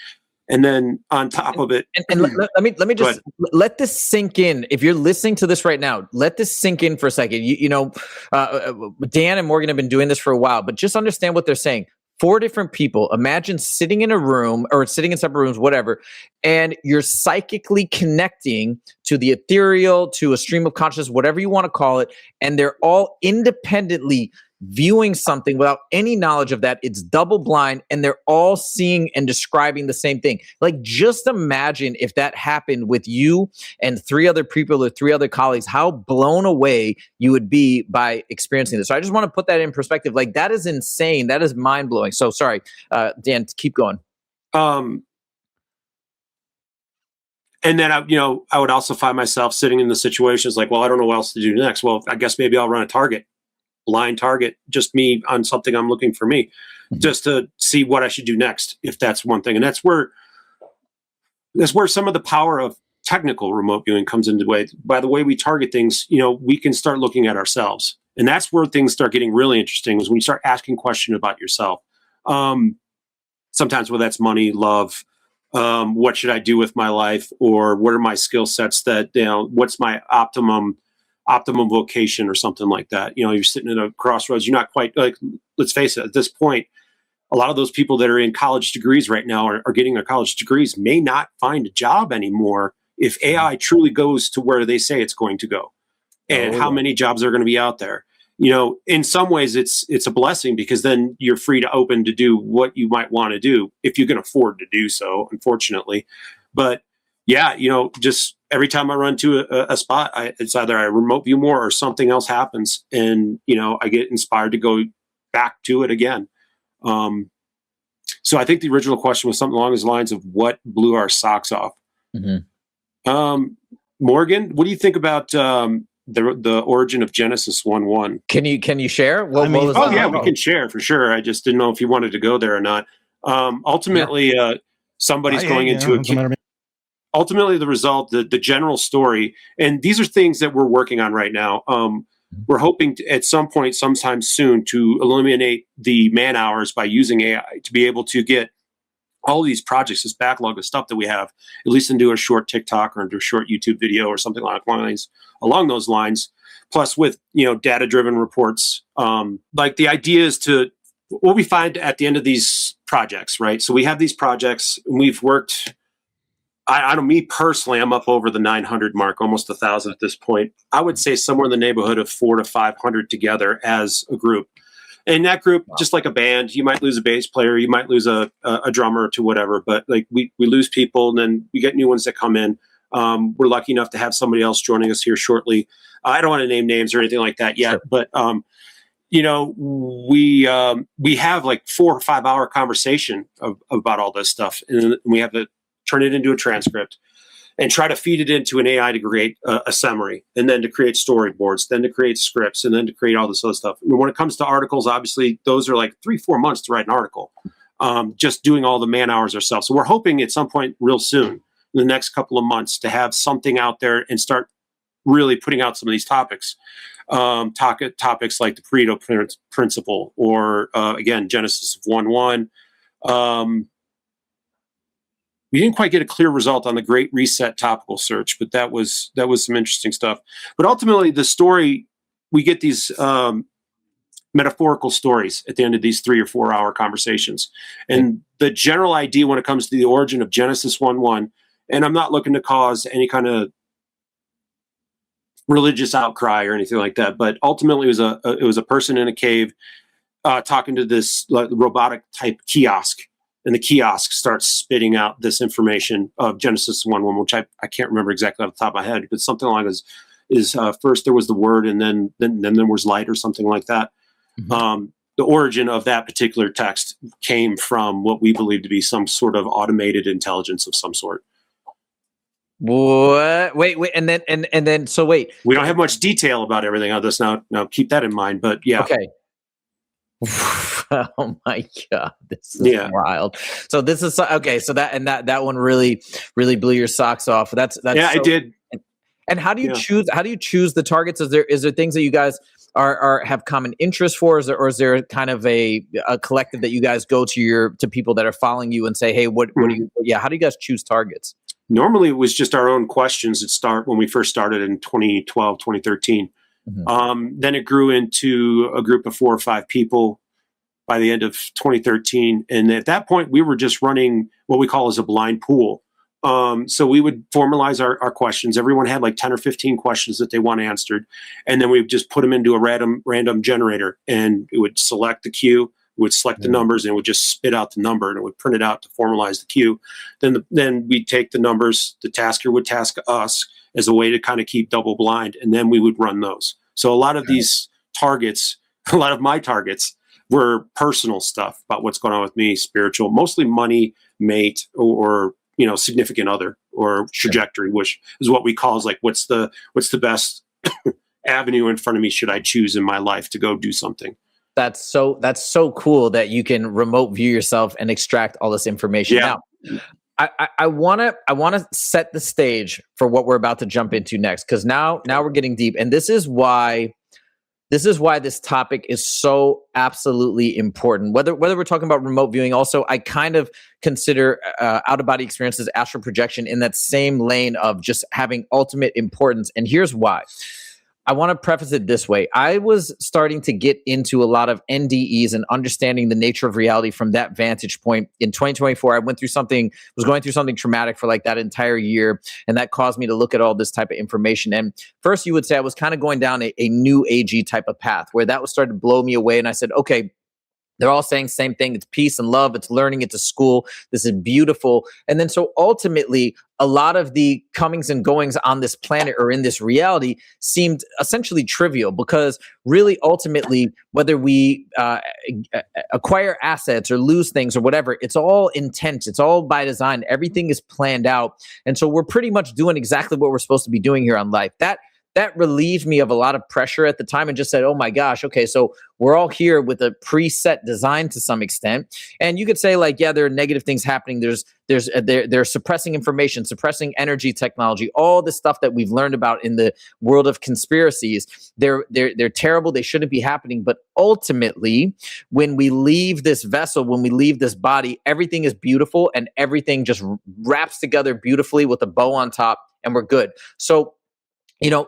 And then on top of it, and let me just let this sink in. If you're listening to this right now, let this sink in for a second. Dan and Morgan have been doing this for a while, but just understand what they're saying. 4 different people. Imagine sitting in a room or sitting in separate rooms, whatever, and you're psychically connecting to the ethereal, to a stream of consciousness, whatever you want to call it, and they're all independently viewing something without any knowledge of that. It's double blind, and they're all seeing and describing the same thing. Like, just imagine if that happened with you and 3 other people or 3 other colleagues, how blown away you would be by experiencing this. So I just want to put that in perspective. Like, that is insane. That is mind blowing. So sorry, Dan, keep going. And then I would also find myself sitting in the situations like, well, I don't know what else to do next. Well, I guess maybe I'll run a target. Blind target, just me on something I'm looking for me, just to see what I should do next, if that's one thing. And that's where some of the power of technical remote viewing comes into play. By the way we target things, we can start looking at ourselves. And that's where things start getting really interesting, is when you start asking questions about yourself. Sometimes, whether that's money, love, what should I do with my life, or what are my skill sets that, what's my optimum vocation or something like that. You're sitting at a crossroads. You're not quite, like, let's face it, at this point, a lot of those people that are in college degrees right now are getting their college degrees may not find a job anymore if AI truly goes to where they say it's going to go. And how many jobs are going to be out there? In some ways it's a blessing, because then you're free to open to do what you might want to do if you can afford to do so, unfortunately. But yeah, just every time I run to a spot, it's either I remote view more or something else happens, and I get inspired to go back to it again. So I think the original question was something along the lines of what blew our socks off. Mm-hmm. Morgan, what do you think about the origin of Genesis 1:1. Can you share? What was Oh yeah, we can share for sure. I just didn't know if you wanted to go there or not. Ultimately, somebody's going into a. Ultimately, the result, the general story, and these are things that we're working on right now. We're hoping to, at some point, sometime soon, to eliminate the man hours by using AI to be able to get all these projects, this backlog of stuff that we have, at least into a short TikTok or into a short YouTube video or something along those lines. Plus, with data-driven reports, like the idea is to what we find at the end of these projects, right? So we have these projects, and we've worked. I don't, me personally, I'm up over the 900 mark, almost 1,000 at this point. I would say somewhere in the neighborhood of 400 to 500 together as a group. And that group, just like a band, you might lose a bass player, you might lose a drummer to whatever, but like we lose people and then we get new ones that come in. We're lucky enough to have somebody else joining us here shortly. I don't want to name names or anything like that yet, sure. But we have like 4 or 5 hour conversation about all this stuff, and we have to turn it into a transcript and try to feed it into an AI to create a summary, and then to create storyboards, then to create scripts, and then to create all this other stuff. And when it comes to articles, obviously, those are like 3-4 months to write an article, just doing all the man hours ourselves. So we're hoping at some point real soon, in the next couple of months, to have something out there and start really putting out some of these topics. Topics like the Pareto principle, or again, Genesis 1:1. We didn't quite get a clear result on the Great Reset topical search, but that was some interesting stuff. But ultimately, the story, we get these metaphorical stories at the end of these 3 or 4 hour conversations. And the general idea when it comes to the origin of Genesis 1:1, and I'm not looking to cause any kind of religious outcry or anything like that, but ultimately it was a person in a cave talking to this robotic type kiosk. And the kiosk starts spitting out this information of Genesis 1:1, which I can't remember exactly off the top of my head, but something like is first there was the word, and then there was light, or something like that. Mm-hmm. The origin of that particular text came from what we believe to be some sort of automated intelligence of some sort. What? Wait, and then so wait. We don't have much detail about everything on this now. Now keep that in mind. But yeah. Okay. Oh my God, this is wild. So this is okay. So that one really blew your socks off. That's yeah, I did. And how do you choose? How do you choose the targets? Is there things that you guys are have common interests for, or is there kind of a collective that you guys go to people that are following you and say, hey, what do you? Yeah, how do you guys choose targets? Normally, it was just our own questions that start when we first started in 2012, 2013. Mm-hmm. Then it grew into a group of 4 or 5 people by the end of 2013. And at that point, we were just running what we call as a blind pool. So we would formalize our questions. Everyone had like 10 or 15 questions that they want answered. And then we would just put them into a random generator, and it would select the queue. It would select the numbers, and it would just spit out the number, and it would print it out to formalize the queue. Then we'd take the numbers, the tasker would task us as a way to kind of keep double blind, and then we would run those. So a lot of these targets, a lot of my targets were personal stuff about what's going on with me, spiritual, mostly money, mate, or significant other, or trajectory, which is what we call is like, what's the best avenue in front of me should I choose in my life to go do something. That's so cool that you can remote view yourself and extract all this information. Yeah. Now, I want to set the stage for what we're about to jump into next, because now we're getting deep, and this is why this topic is so absolutely important. Whether we're talking about remote viewing, also I kind of consider out of body experiences, astral projection, in that same lane of just having ultimate importance. And here's why. I want to preface it this way. I was starting to get into a lot of NDEs and understanding the nature of reality from that vantage point. In 2024, I was going through something traumatic for like that entire year. And that caused me to look at all this type of information. And first, you would say I was kind of going down a new agey type of path, where that was starting to blow me away. And I said, okay, they're all saying the same thing. It's peace and love. It's learning. It's a school. This is beautiful. And then so ultimately, a lot of the comings and goings on this planet or in this reality seemed essentially trivial, because really, ultimately, whether we acquire assets or lose things or whatever, it's all intent. It's all by design. Everything is planned out. And so we're pretty much doing exactly what we're supposed to be doing here on life. that relieved me of a lot of pressure at the time and just said, oh my gosh, okay, so we're all here with a preset design to some extent. And you could say like, yeah, there are negative things happening. They're suppressing information, suppressing energy technology, all the stuff that we've learned about in the world of conspiracies. They're terrible. They shouldn't be happening. But ultimately, when we leave this vessel, when we leave this body, everything is beautiful and everything just wraps together beautifully with a bow on top, and we're good. So,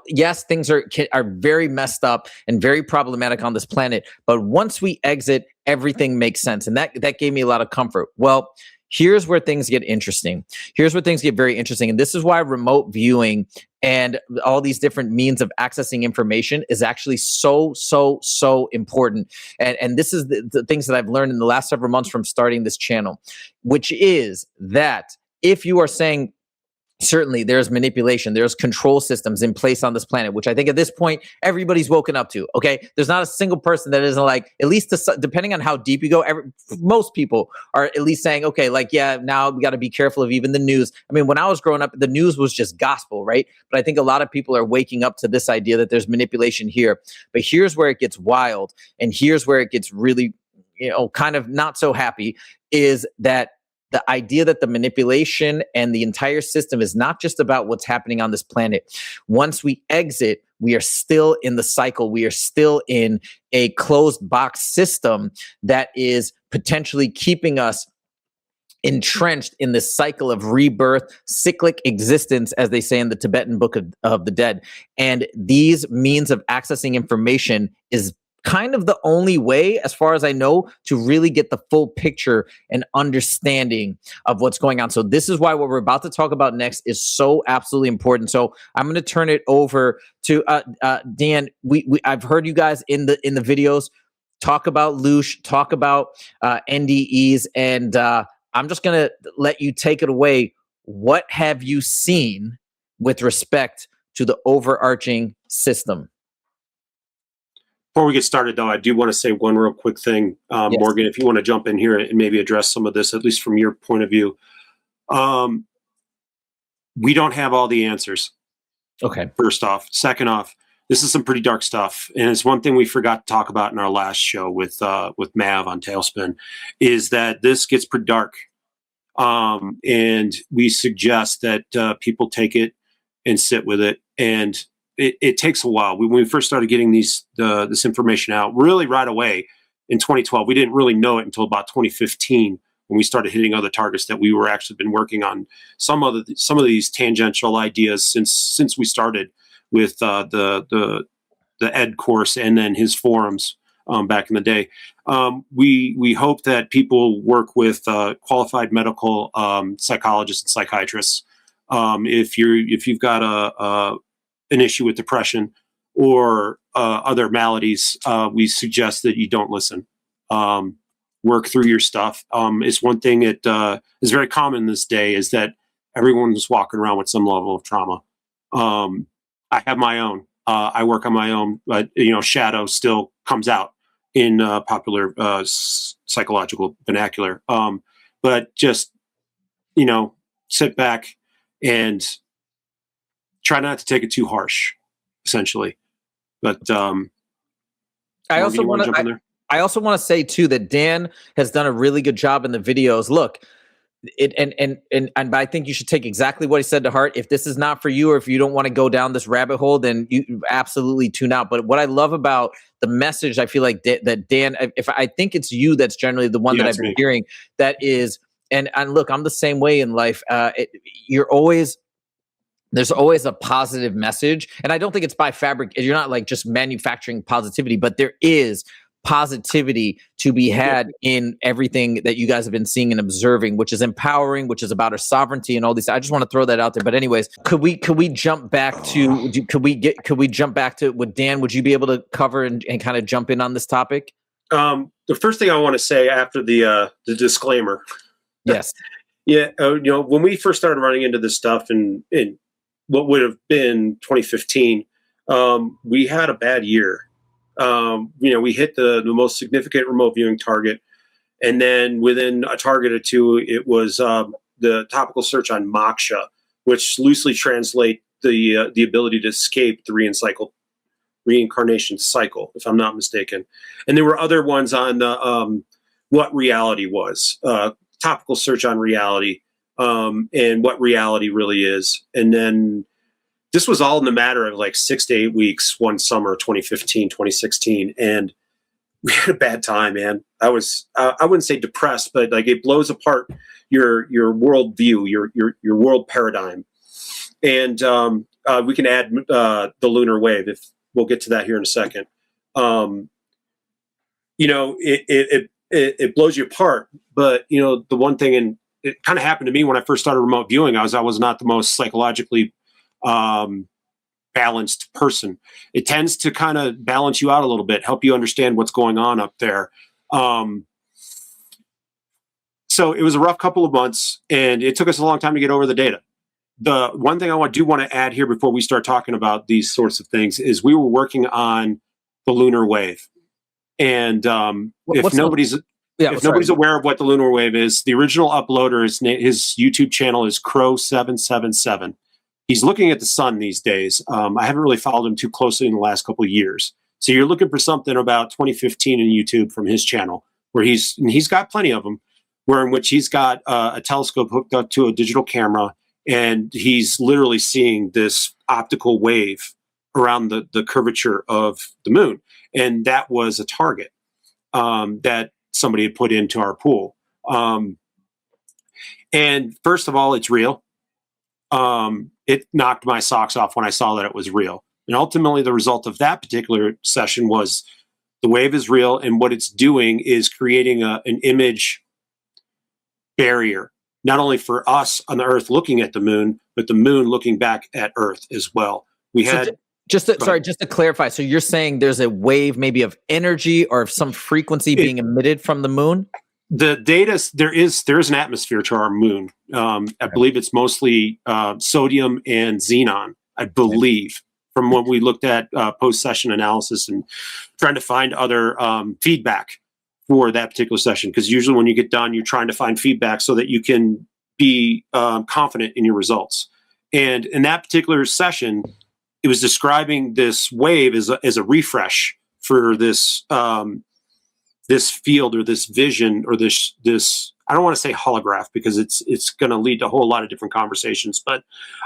yes, things are very messed up and very problematic on this planet. But once we exit, everything makes sense. And that gave me a lot of comfort. Well, here's where things get interesting. Here's where things get very interesting. And this is why remote viewing and all these different means of accessing information is actually so, so, so important. And this is the things that I've learned in the last several months from starting this channel, which is that if you are saying, certainly there's manipulation, there's control systems in place on this planet, which I think at this point, everybody's woken up to, okay? There's not a single person that isn't like, at least depending on how deep you go, most people are at least saying, okay, like, yeah, now we got to be careful of even the news. I mean, when I was growing up, the news was just gospel, right? But I think a lot of people are waking up to this idea that there's manipulation here. But here's where it gets wild, and here's where it gets really, kind of not so happy, is that the idea that the manipulation and the entire system is not just about what's happening on this planet. Once we exit, we are still in the cycle. We are still in a closed box system that is potentially keeping us entrenched in this cycle of rebirth, cyclic existence, as they say in the Tibetan Book of the Dead. And these means of accessing information is kind of the only way, as far as I know, to really get the full picture and understanding of what's going on. So this is why what we're about to talk about next is so absolutely important. So I'm going to turn it over to Dan. I've heard you guys in the videos talk about Loosh, talk about NDEs, and I'm just going to let you take it away. What have you seen with respect to the overarching system? Before we get started, though, I do want to say one real quick thing. Yes. Morgan, if you want to jump in here and maybe address some of this, at least from your point of view. We don't have all the answers. Okay. First off. Second off, this is some pretty dark stuff. And it's one thing we forgot to talk about in our last show with Mav on Tailspin, is that this gets pretty dark. And we suggest that people take it and sit with it. And it takes a while. When we first started getting this information out, really right away in 2012, we didn't really know it until about 2015 when we started hitting other targets that we were actually been working on some of these tangential ideas since we started with the Ed course and then his forums back in the day. We hope that people work with qualified medical psychologists and psychiatrists. If you've got an issue with depression or other maladies, we suggest that you don't listen. Work through your stuff. It's one thing that is very common this day is that everyone's walking around with some level of trauma. I have my own. I work on my own, but shadow still comes out in popular psychological vernacular. But just sit back and try not to take it too harsh, essentially. But I also want to say too that Dan has done a really good job in the videos. Look, but I think you should take exactly what he said to heart. If this is not for you, or if you don't want to go down this rabbit hole, then you absolutely tune out. But what I love about the message, I feel like that Dan, if I think it's you that's generally the one that I've been hearing, that is, and look, I'm the same way in life. There's always a positive message. And I don't think it's by fabric. You're not like just manufacturing positivity, but there is positivity to be had in everything that you guys have been seeing and observing, which is empowering, which is about our sovereignty and all these. I just want to throw that out there. But anyways, could we jump back to, could we jump back to what Dan, would you be able to cover and kind of jump in on this topic? The first thing I want to say after the disclaimer. Yes. Yeah. When we first started running into this stuff in what would have been 2015, we had a bad year. We hit the most significant remote viewing target. And then within a target or two, it was the topical search on MOKSHA, which loosely translate the ability to escape the reincarnation cycle, if I'm not mistaken. And there were other ones on what reality was, topical search on reality, and what reality really is. And then this was all in the matter of like 6 to 8 weeks, one summer, 2015, 2016. And we had a bad time, man. I wouldn't say depressed, but like it blows apart your worldview, your world paradigm. And we can add the lunar wave, if we'll get to that here in a second. It blows you apart. But the one thing, and it kind of happened to me when I first started remote viewing, I was not the most psychologically balanced person. It tends to kind of balance you out a little bit, help you understand what's going on up there. So it was a rough couple of months, and it took us a long time to get over the data. The one thing I do want to add here before we start talking about these sorts of things is we were working on the lunar wave. And if nobody's aware of what the lunar wave is, the original uploader, his YouTube channel is Crow777. He's looking at the sun these days. I haven't really followed him too closely in the last couple of years. So you're looking for something about 2015 in YouTube from his channel, where he's got plenty of them, in which he's got a telescope hooked up to a digital camera, and he's literally seeing this optical wave around the curvature of the moon. And that was a target that somebody had put into our pool. And first of all, it's real. It knocked my socks off when I saw that it was real. And ultimately, the result of that particular session was the wave is real, and what it's doing is creating an image barrier, not only for us on the Earth looking at the moon, but the moon looking back at Earth as well. We had... Just to clarify, so you're saying there's a wave maybe of energy or of some frequency being emitted from the moon? The data, there is an atmosphere to our moon. I believe it's mostly sodium and xenon, I believe, from what we looked at post-session analysis and trying to find other feedback for that particular session. Because usually when you get done, you're trying to find feedback so that you can be confident in your results. And in that particular session, it was describing this wave as a refresh for this this field or this vision or this I don't want to say holograph, because it's going to lead to a whole lot of different conversations, but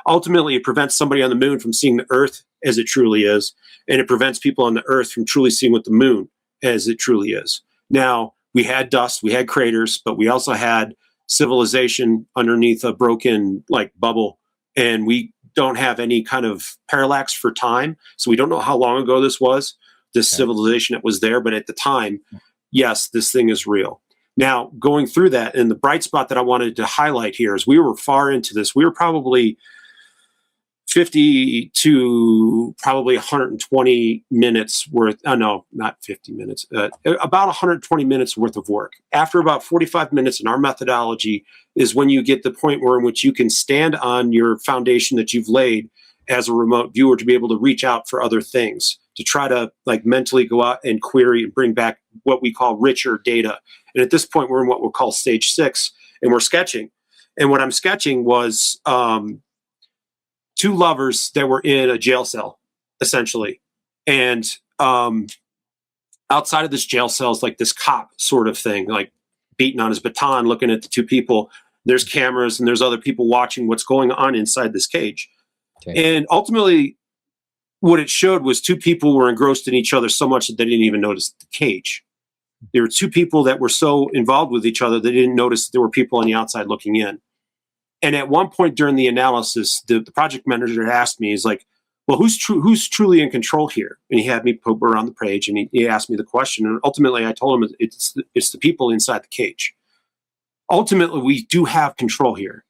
ultimately it prevents somebody on the moon from seeing the Earth as it truly is, and it prevents people on the Earth from truly seeing what the moon as it truly is. Now, we had dust, we had craters, but we also had civilization underneath a broken bubble, and we don't have any kind of parallax for time, so we don't know how long ago this civilization that was there, but at the time, yes, this thing is real. Now, going through that, and the bright spot that I wanted to highlight here is we were far into this. We were probably 50 to probably 120 minutes worth. No, not 50 minutes. About 120 minutes worth of work. After about 45 minutes in our methodology is when you get the point in which you can stand on your foundation that you've laid as a remote viewer to be able to reach out for other things, to try to mentally go out and query and bring back what we call richer data. And at this point, we're in what we'll call stage 6, and we're sketching. And what I'm sketching was two lovers that were in a jail cell, essentially. And outside of this jail cell is this cop sort of thing, beating on his baton, looking at the two people. There's cameras and there's other people watching what's going on inside this cage. Okay. And ultimately, what it showed was two people were engrossed in each other so much that they didn't even notice the cage. There were two people that were so involved with each other they didn't notice that there were people on the outside looking in. And at one point during the analysis, the project manager asked me, he's like, well, who's truly in control here? And he had me poke around the page, and he asked me the question. And ultimately, I told him it's the people inside the cage. Ultimately, we do have control here.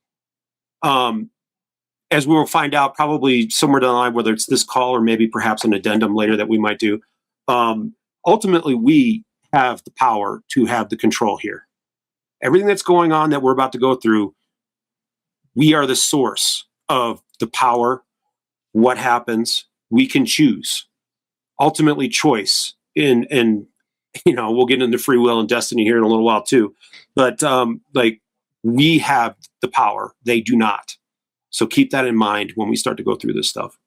As we will find out probably somewhere down the line, whether it's this call or maybe perhaps an addendum later that we might do, ultimately, we have the power to have the control here. Everything that's going on that we're about to go through, we are the source of the power. What happens, we can choose. Ultimately, choice. And we'll get into free will and destiny here in a little while too. But we have the power. They do not. So keep that in mind when we start to go through this stuff.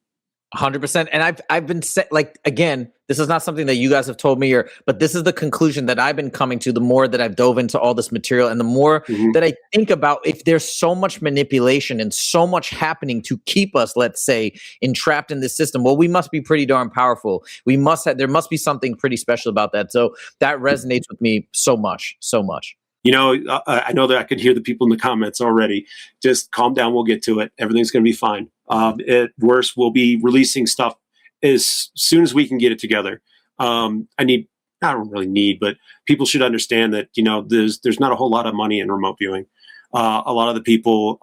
100%. And I've been like, again, this is not something that you guys have told me, but this is the conclusion that I've been coming to the more that I've dove into all this material, and the more that I think about, if there's so much manipulation and so much happening to keep us, let's say, entrapped in this system, well, we must be pretty darn powerful. There must be something pretty special about that. So that resonates with me so much, so much. You know, I know that I can hear the people in the comments already. Just calm down. We'll get to it. Everything's going to be fine. At worst, we'll be releasing stuff as soon as we can get it together. I don't really need, but people should understand that, you know, there's not a whole lot of money in remote viewing. A lot of the people,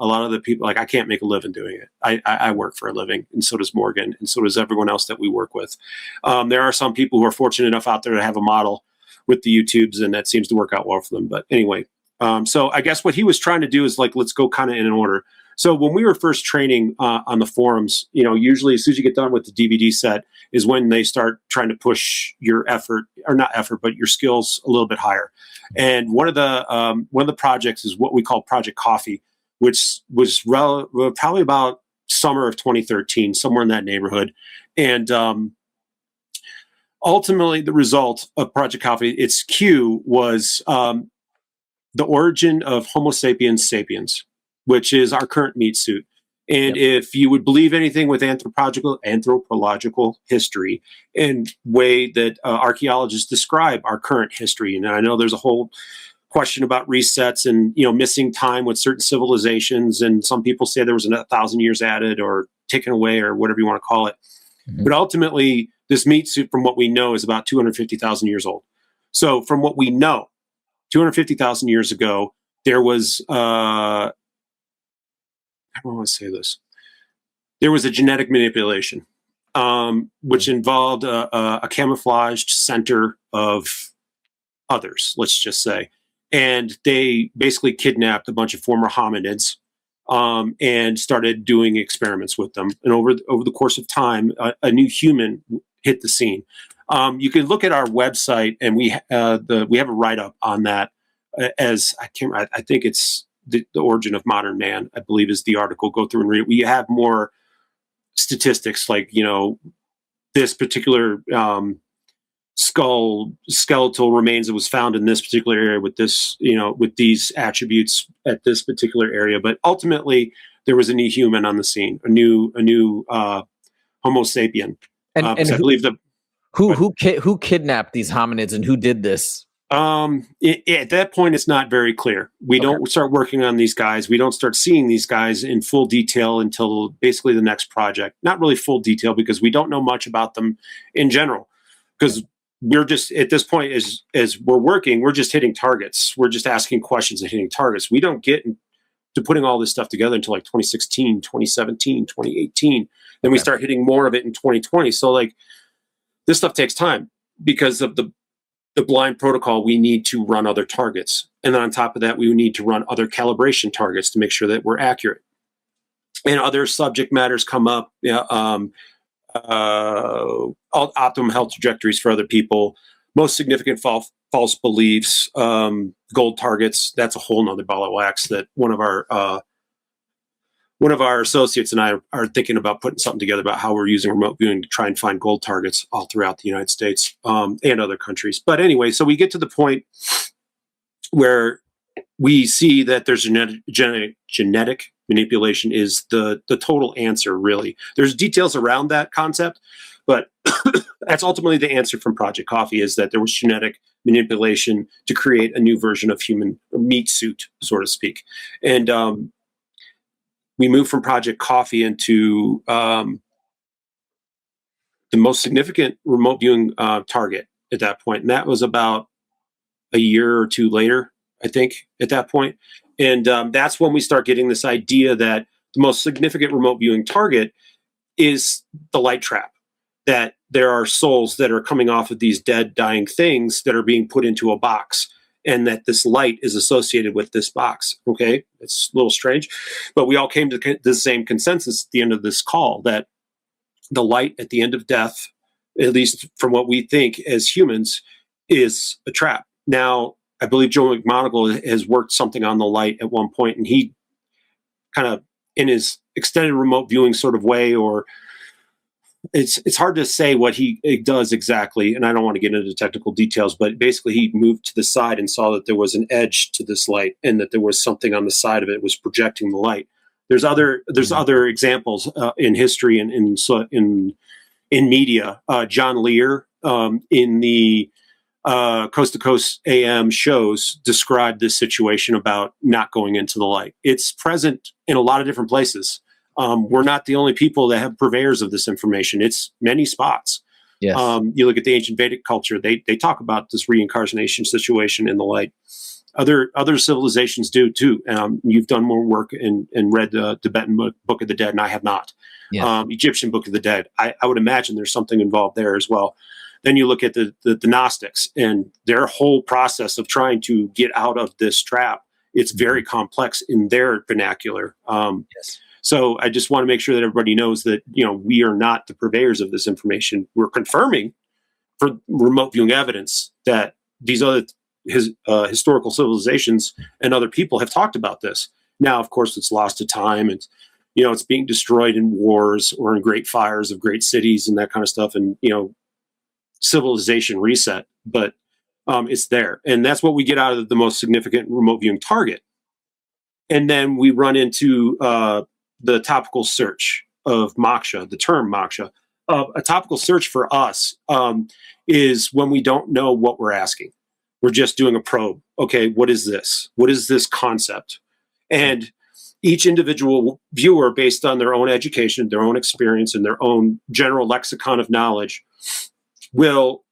like, I can't make a living doing it. I work for a living, and so does Morgan, and so does everyone else that we work with. There are some people who are fortunate enough out there to have a model with the YouTubes, and that seems to work out well for them. But anyway, so I guess what he was trying to do is, like, let's go kind of in an order. So when we were first training on the forums, you know, usually as soon as you get done with the DVD set is when they start trying to push your effort, or not effort, but your skills a little bit higher. And one of the projects is what we call Project Coffee, which was probably about summer of 2013, somewhere in that neighborhood. And ultimately, the result of Project Coffee, its Q, was the origin of Homo sapiens sapiens, which is our current meat suit. And if you would believe anything with anthropological history and way that archaeologists describe our current history, and I know there's a whole question about resets and, you know, missing time with certain civilizations, and some people say there was 1,000 years added or taken away or whatever you want to call it. But ultimately, this meat suit, from what we know, is about 250,000 years old. So from what we know, 250,000 years ago, there was, I don't want to say this, there was a genetic manipulation, which involved a camouflaged center of others, let's just say. And they basically kidnapped a bunch of former hominids and started doing experiments with them. And over the course of time, a new human hit the scene. You can look at our website, and we have a write-up on that. I think it's the Origin of Modern Man, I believe, is the article. Go through and read it. We have more statistics, like, you know, this particular skeletal remains that was found in this particular area with this, you know, with these attributes at this particular area. But ultimately, there was a new human on the scene, a new Homo sapien. And I believe who kidnapped these hominids, and who did this? At that point, it's not very clear. We don't start working on these guys. We don't start seeing these guys in full detail until basically the next project. Not really full detail, because we don't know much about them in general, because we're just, at this point, as we're working, we're just hitting targets. We're just asking questions and hitting targets. We don't get to putting all this stuff together until like 2016, 2017, 2018. Then we start hitting more of it in 2020. So, like, this stuff takes time because of the blind protocol. We need to run other targets. And then on top of that, we need to run other calibration targets to make sure that we're accurate. And other subject matters come up, optimum health trajectories for other people, most significant false beliefs, gold targets. That's a whole nother ball of wax that one of our associates and I are thinking about putting something together about how we're using remote viewing to try and find gold targets all throughout the United States and other countries. But anyway, so we get to the point where we see that there's genetic manipulation is the total answer, really. There's details around that concept, but that's ultimately the answer from Project Coffee, is that there was genetic manipulation to create a new version of human meat suit, so to speak. And we moved from Project Coffee into the most significant remote viewing target at that point. And that was about a year or two later, I think, at that point. And that's when we start getting this idea that the most significant remote viewing target is the light trap, that there are souls that are coming off of these dead, dying things that are being put into a box, and that this light is associated with this box. Okay, it's a little strange, but we all came to the same consensus at the end of this call, that the light at the end of death, at least from what we think as humans, is a trap. Now, I believe Joe McMonagle has worked something on the light at one point, and he kind of, in his extended remote viewing sort of way, or it's hard to say what he does exactly, and I don't want to get into technical details, but basically he moved to the side and saw that there was an edge to this light and that there was something on the side of it was projecting the light. There's other examples in history and in media. John Lear in the Coast to Coast AM shows described this situation about not going into the light. It's present in a lot of different places. We're not the only people that have purveyors of this information. It's many spots. Yes. You look at the ancient Vedic culture, they talk about this reincarnation situation in the light. Other civilizations do too. You've done more work and read the Tibetan Book of the Dead, and I have not. Yes. Egyptian Book of the Dead. I would imagine there's something involved there as well. Then you look at the Gnostics and their whole process of trying to get out of this trap. It's very complex in their vernacular. Yes. So I just want to make sure that everybody knows that, we are not the purveyors of this information. We're confirming for remote viewing evidence that these other historical civilizations and other people have talked about this. Now, of course, it's lost to time, and it's being destroyed in wars or in great fires of great cities and that kind of stuff, and civilization reset. But it's there, and that's what we get out of the most significant remote viewing target. And then we run into the topical search of MOKSHA, the term MOKSHA. A topical search for us is when we don't know what we're asking. We're just doing a probe. Okay, what is this? What is this concept? And each individual viewer, based on their own education, their own experience, and their own general lexicon of knowledge, will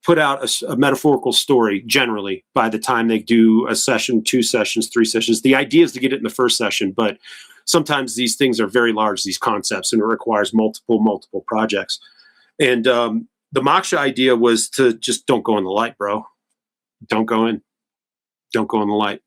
put out a metaphorical story generally by the time they do a session, 2 sessions, 3 sessions. The idea is to get it in the first session, but sometimes these things are very large, these concepts, and it requires multiple projects. And the MOKSHA idea was to just don't go in the light, bro. Don't go in the light.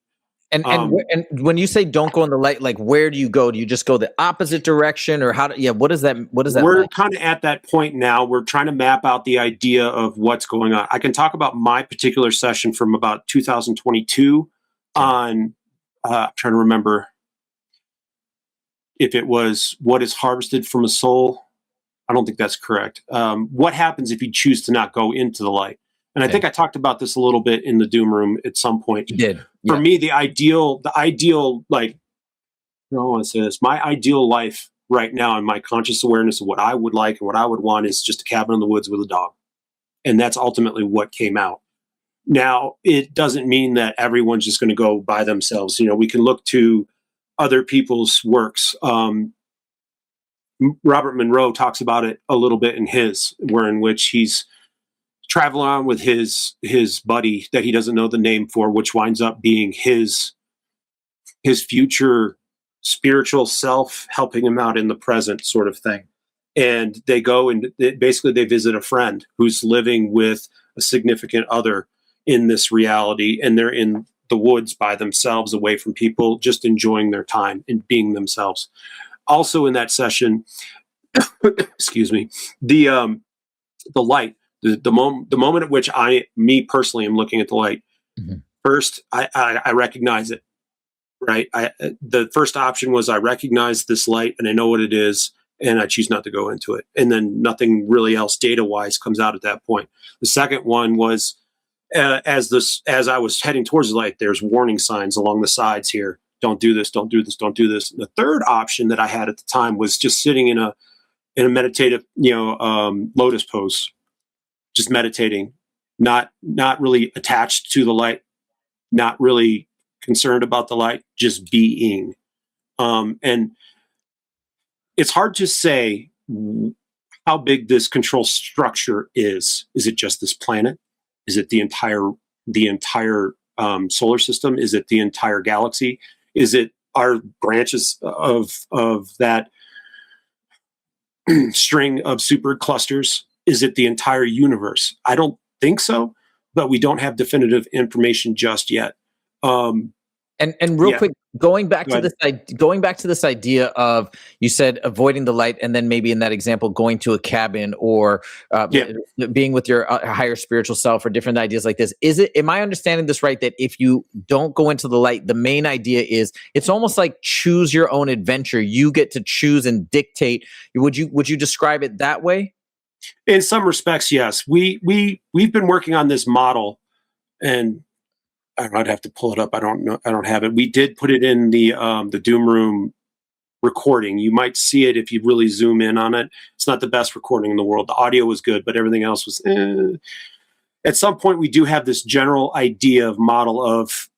And when you say don't go in the light, like where do you go? Do you just go the opposite direction, or what does that We're mean? kind of at that point now. We're trying to map out the idea of what's going on. I can talk about my particular session from about 2022 on, I'm trying to remember if it was what is harvested from a soul. I don't think that's correct. What happens if you choose to not go into the light? And I think I talked about this a little bit in the Doom Room at some point. You did. For me, the ideal, like, I don't want to say this, my ideal life right now and my conscious awareness of what I would like and what I would want is just a cabin in the woods with a dog. And that's ultimately what came out. Now, it doesn't mean that everyone's just going to go by themselves. We can look to other people's works. Robert Monroe talks about it a little bit in which he's traveling on with his buddy that he doesn't know the name for, which winds up being his future spiritual self helping him out in the present sort of thing. And they go and basically they visit a friend who's living with a significant other in this reality, and they're in the woods by themselves, away from people, just enjoying their time and being themselves. Also in that session, excuse me, the light, the moment at which me personally am looking at the light, first I recognize it, right? The first option was I recognize this light and I know what it is, and I choose not to go into it. And then nothing really else data-wise comes out at that point. The second one was as I was heading towards the light, there's warning signs along the sides here. Don't do this, don't do this, don't do this. And the third option that I had at the time was just sitting in a meditative, lotus pose, just meditating, not really attached to the light, not really concerned about the light, just being. And it's hard to say how big this control structure is. Is it just this planet? Is it the entire solar system? Is it the entire galaxy? Is it our branches of that string of super clusters? Is it the entire universe? I don't think so, but we don't have definitive information just yet. And real quick, going back Go to this idea of, you said avoiding the light, and then maybe in that example going to a cabin or being with your higher spiritual self, or different ideas like this. Am I understanding this right, that if you don't go into the light, the main idea is it's almost like choose your own adventure. You get to choose and dictate. Would you describe it that way? In some respects, yes. We've been working on this model, and I'd have to pull it up. I don't know. I don't have it. We did put it in the Doom Room recording. You might see it if you really zoom in on it. It's not the best recording in the world. The audio was good, but everything else was. At some point, we do have this general idea of model of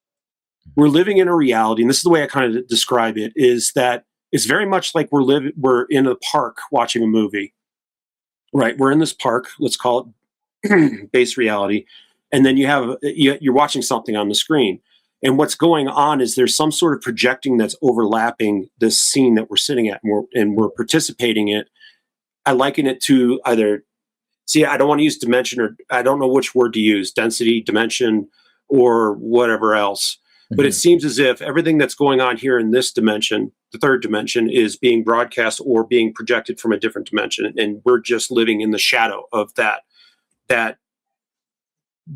we're living in a reality, and this is the way I kind of describe it: is that it's very much like we're in a park watching a movie, right? We're in this park. Let's call it base reality. And then you're watching something on the screen. And what's going on is there's some sort of projecting that's overlapping this scene that we're sitting at, and we're participating in it. I liken it to I don't want to use dimension, or I don't know which word to use, density, dimension, or whatever else. Mm-hmm. But it seems as if everything that's going on here in this dimension, the third dimension, is being broadcast or being projected from a different dimension. And we're just living in the shadow of that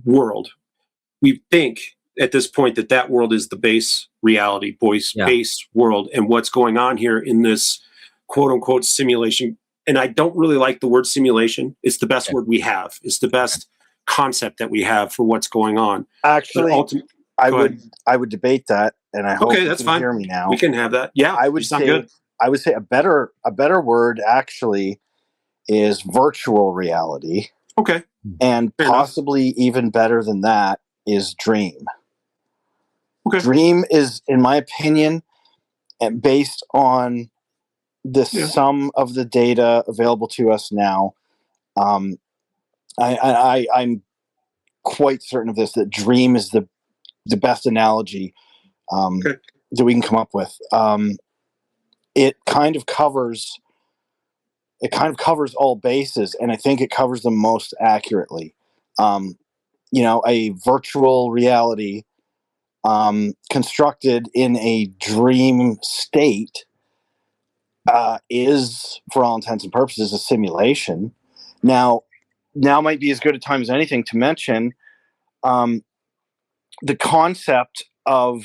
world. We think at this point that world is the base reality, base world, and what's going on here in this quote unquote simulation. And I don't really like the word simulation. It's the best word we have. It's the best concept that we have for what's going on. Actually, I would debate that, and I hope that's you can fine. hear me now. We can have that. Yeah, I would say good. I would say a better word actually is virtual reality. Okay. And fair possibly enough. Even better than that is dream. Okay. Dream is, in my opinion, and based on the sum of the data available to us now, I'm quite certain of this, that dream is the best analogy that we can come up with. It kind of covers all bases, and I think it covers them most accurately. A virtual reality constructed in a dream state is, for all intents and purposes, a simulation. Now might be as good a time as anything to mention the concept of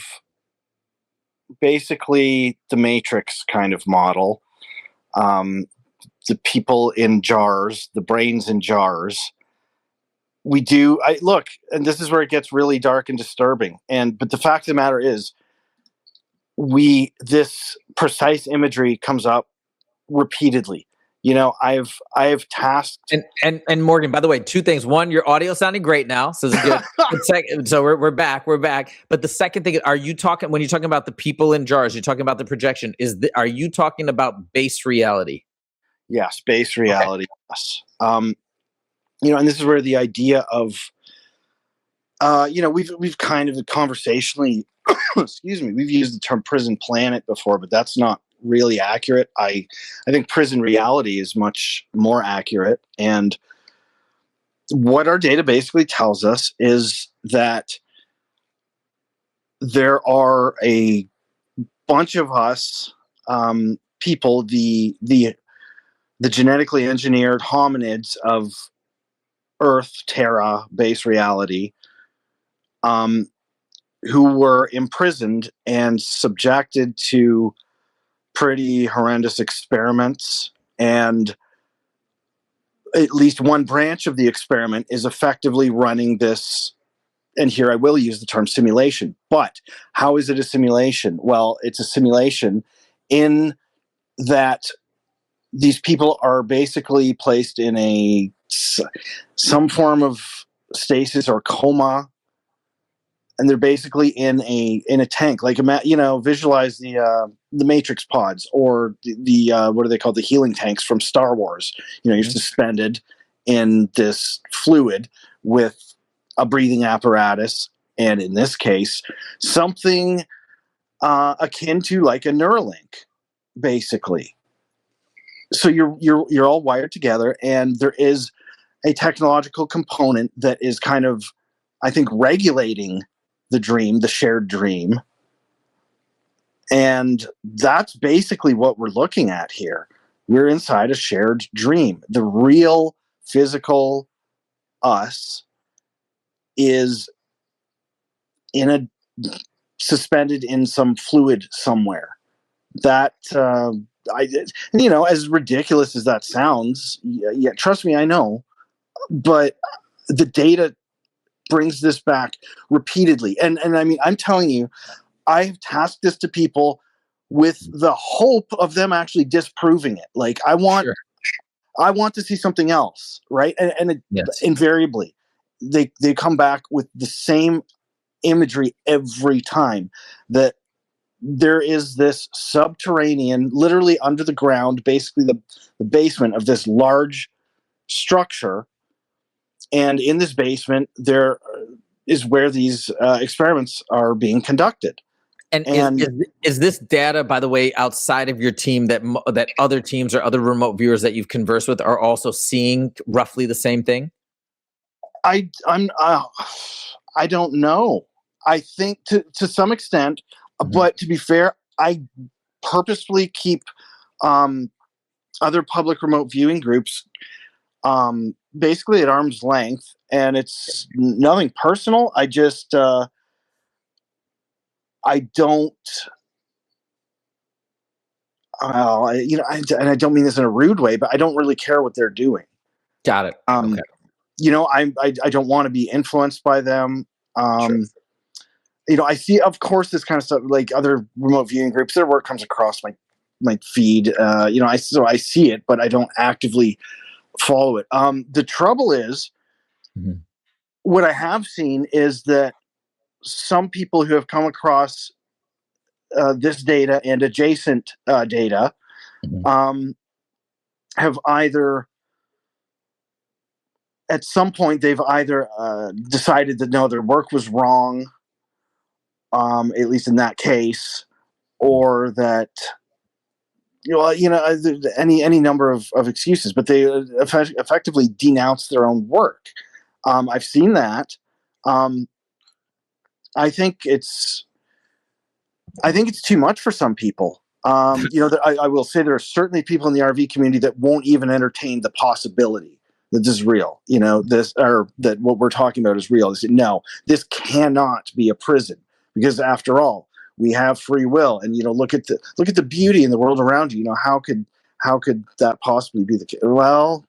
basically the Matrix kind of model. The people in jars, the brains in jars. Look, and this is where it gets really dark and disturbing. But the fact of the matter is, this precise imagery comes up repeatedly. I've tasked and Morgan, by the way, two things. One, your audio sounding great now, so it's good. Second, so we're back. But the second thing, when you're talking about the people in jars, you're talking about the projection. Are you talking about base reality? Yes, base reality. Okay. Yes. And this is where the idea of, we've kind of conversationally, excuse me, we've used the term prison planet before, but that's not really accurate. I think prison reality is much more accurate. And what our data basically tells us is that there are a bunch of us, people, the genetically engineered hominids of Earth, Terra, base reality, who were imprisoned and subjected to pretty horrendous experiments, and at least one branch of the experiment is effectively running this, and here I will use the term simulation. But how is it a simulation? Well, it's a simulation in that these people are basically placed in some form of stasis or coma, and they're basically in a tank. Like, visualize the Matrix pods, or the what are they called? The healing tanks from Star Wars. You're suspended in this fluid with a breathing apparatus, and in this case, something akin to like a Neuralink, basically. So you're all wired together, and there is a technological component that is kind of, I think, regulating the dream, the shared dream. And that's basically what we're looking at here. We're inside a shared dream. The real physical us is in a suspended in some fluid somewhere. That as ridiculous as that sounds, yeah, trust me, I know, but the data brings this back repeatedly. And I mean, I'm telling you, I've tasked this to people with the hope of them actually disproving it. Like, I want to see something else, right? And Yes. invariably, they come back with the same imagery every time, that there is this subterranean, literally under the ground, basically the basement of this large structure. And in this basement, there is where these experiments are being conducted. And And is this data, by the way, outside of your team, that other teams or other remote viewers that you've conversed with are also seeing roughly the same thing? I don't know. I think to some extent, but to be fair, I purposefully keep other public remote viewing groups basically at arm's length, and it's nothing personal. I just I don't. And I don't mean this in a rude way, but I don't really care what they're doing. Got it. Okay. I don't want to be influenced by them. Sure. I see, of course, this kind of stuff, like other remote viewing groups, their work comes across my feed. I see it, but I don't actively follow it. The trouble is, what I have seen is that some people who have come across this data and adjacent data have either, at some point, they've either decided that no, their work was wrong, at least in that case, or that any number of excuses, but they effectively denounce their own work. I've seen that. I think it's too much for some people. I will say there are certainly people in the RV community that won't even entertain the possibility that this is real. That what we're talking about is real. They say, no, this cannot be a prison, because after all, we have free will, and look at the beauty in the world around you. How could that possibly be the case? Well,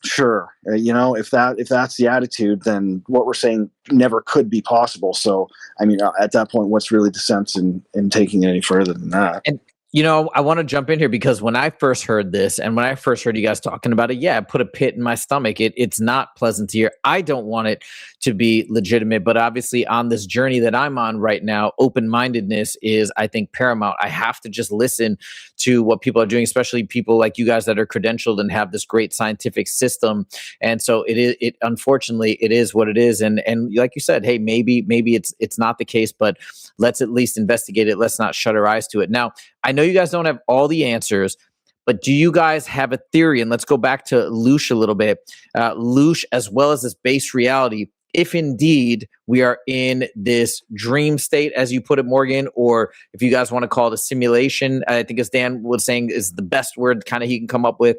sure. If that's the attitude, then what we're saying never could be possible. So, I mean, at that point, what's really the sense in taking it any further than that? And I want to jump in here, because when I first heard this, and when I first heard you guys talking about it, it put a pit in my stomach. It's not pleasant to hear. I don't want it to be legitimate, but obviously on this journey that I'm on right now, open-mindedness is, I think, paramount. I have to just listen to what people are doing, especially people like you guys that are credentialed and have this great scientific system. And so it unfortunately, it is what it is. And like you said, hey, maybe it's not the case, but let's at least investigate it. Let's not shut our eyes to it. Now, I know you guys don't have all the answers, but do you guys have a theory? And let's go back to Loosh a little bit. Loosh, as well as this base reality, if indeed we are in this dream state, as you put it, Morgan, or if you guys want to call it a simulation, I think as Dan was saying is the best word kind of he can come up with.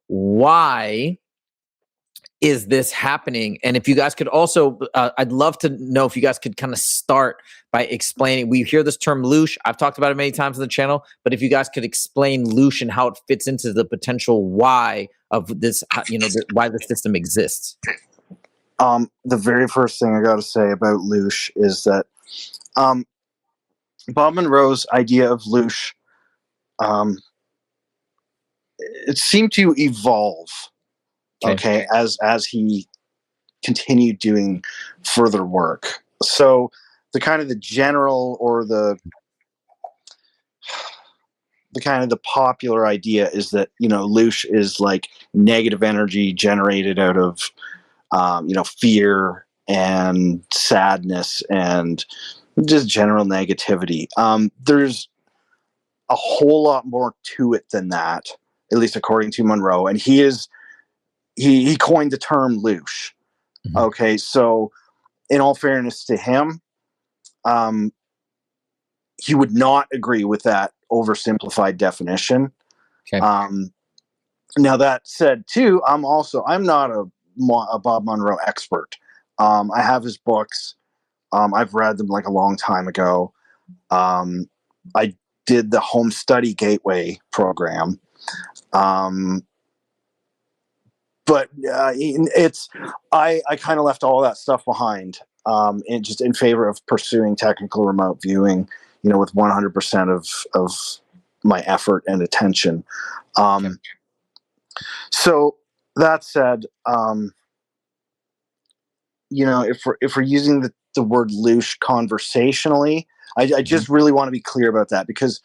Why is this happening? And if you guys could also, I'd love to know if you guys could kind of start by explaining. We hear this term Loosh. I've talked about it many times on the channel, but if you guys could explain Loosh and how it fits into the potential why of this, why the system exists. The very first thing I got to say about Loosh is that Bob Monroe's idea of Loosh, it seemed to evolve. Okay, as he continued doing further work. So the kind of the general, or the kind of the popular idea is that Loosh is like negative energy generated out of fear and sadness and just general negativity. There's a whole lot more to it than that, at least according to Monroe, and he coined the term Loosh. Okay, so in all fairness to him, he would not agree with that oversimplified definition. Okay. Now that said, too, I'm not a Bob Monroe expert. I have his books. I've read them like a long time ago. I did the Home Study Gateway program. But I kind of left all that stuff behind, and just in favor of pursuing technical remote viewing, with 100% of my effort and attention. So that said, if we're using the word loosh conversationally, I just really want to be clear about that, because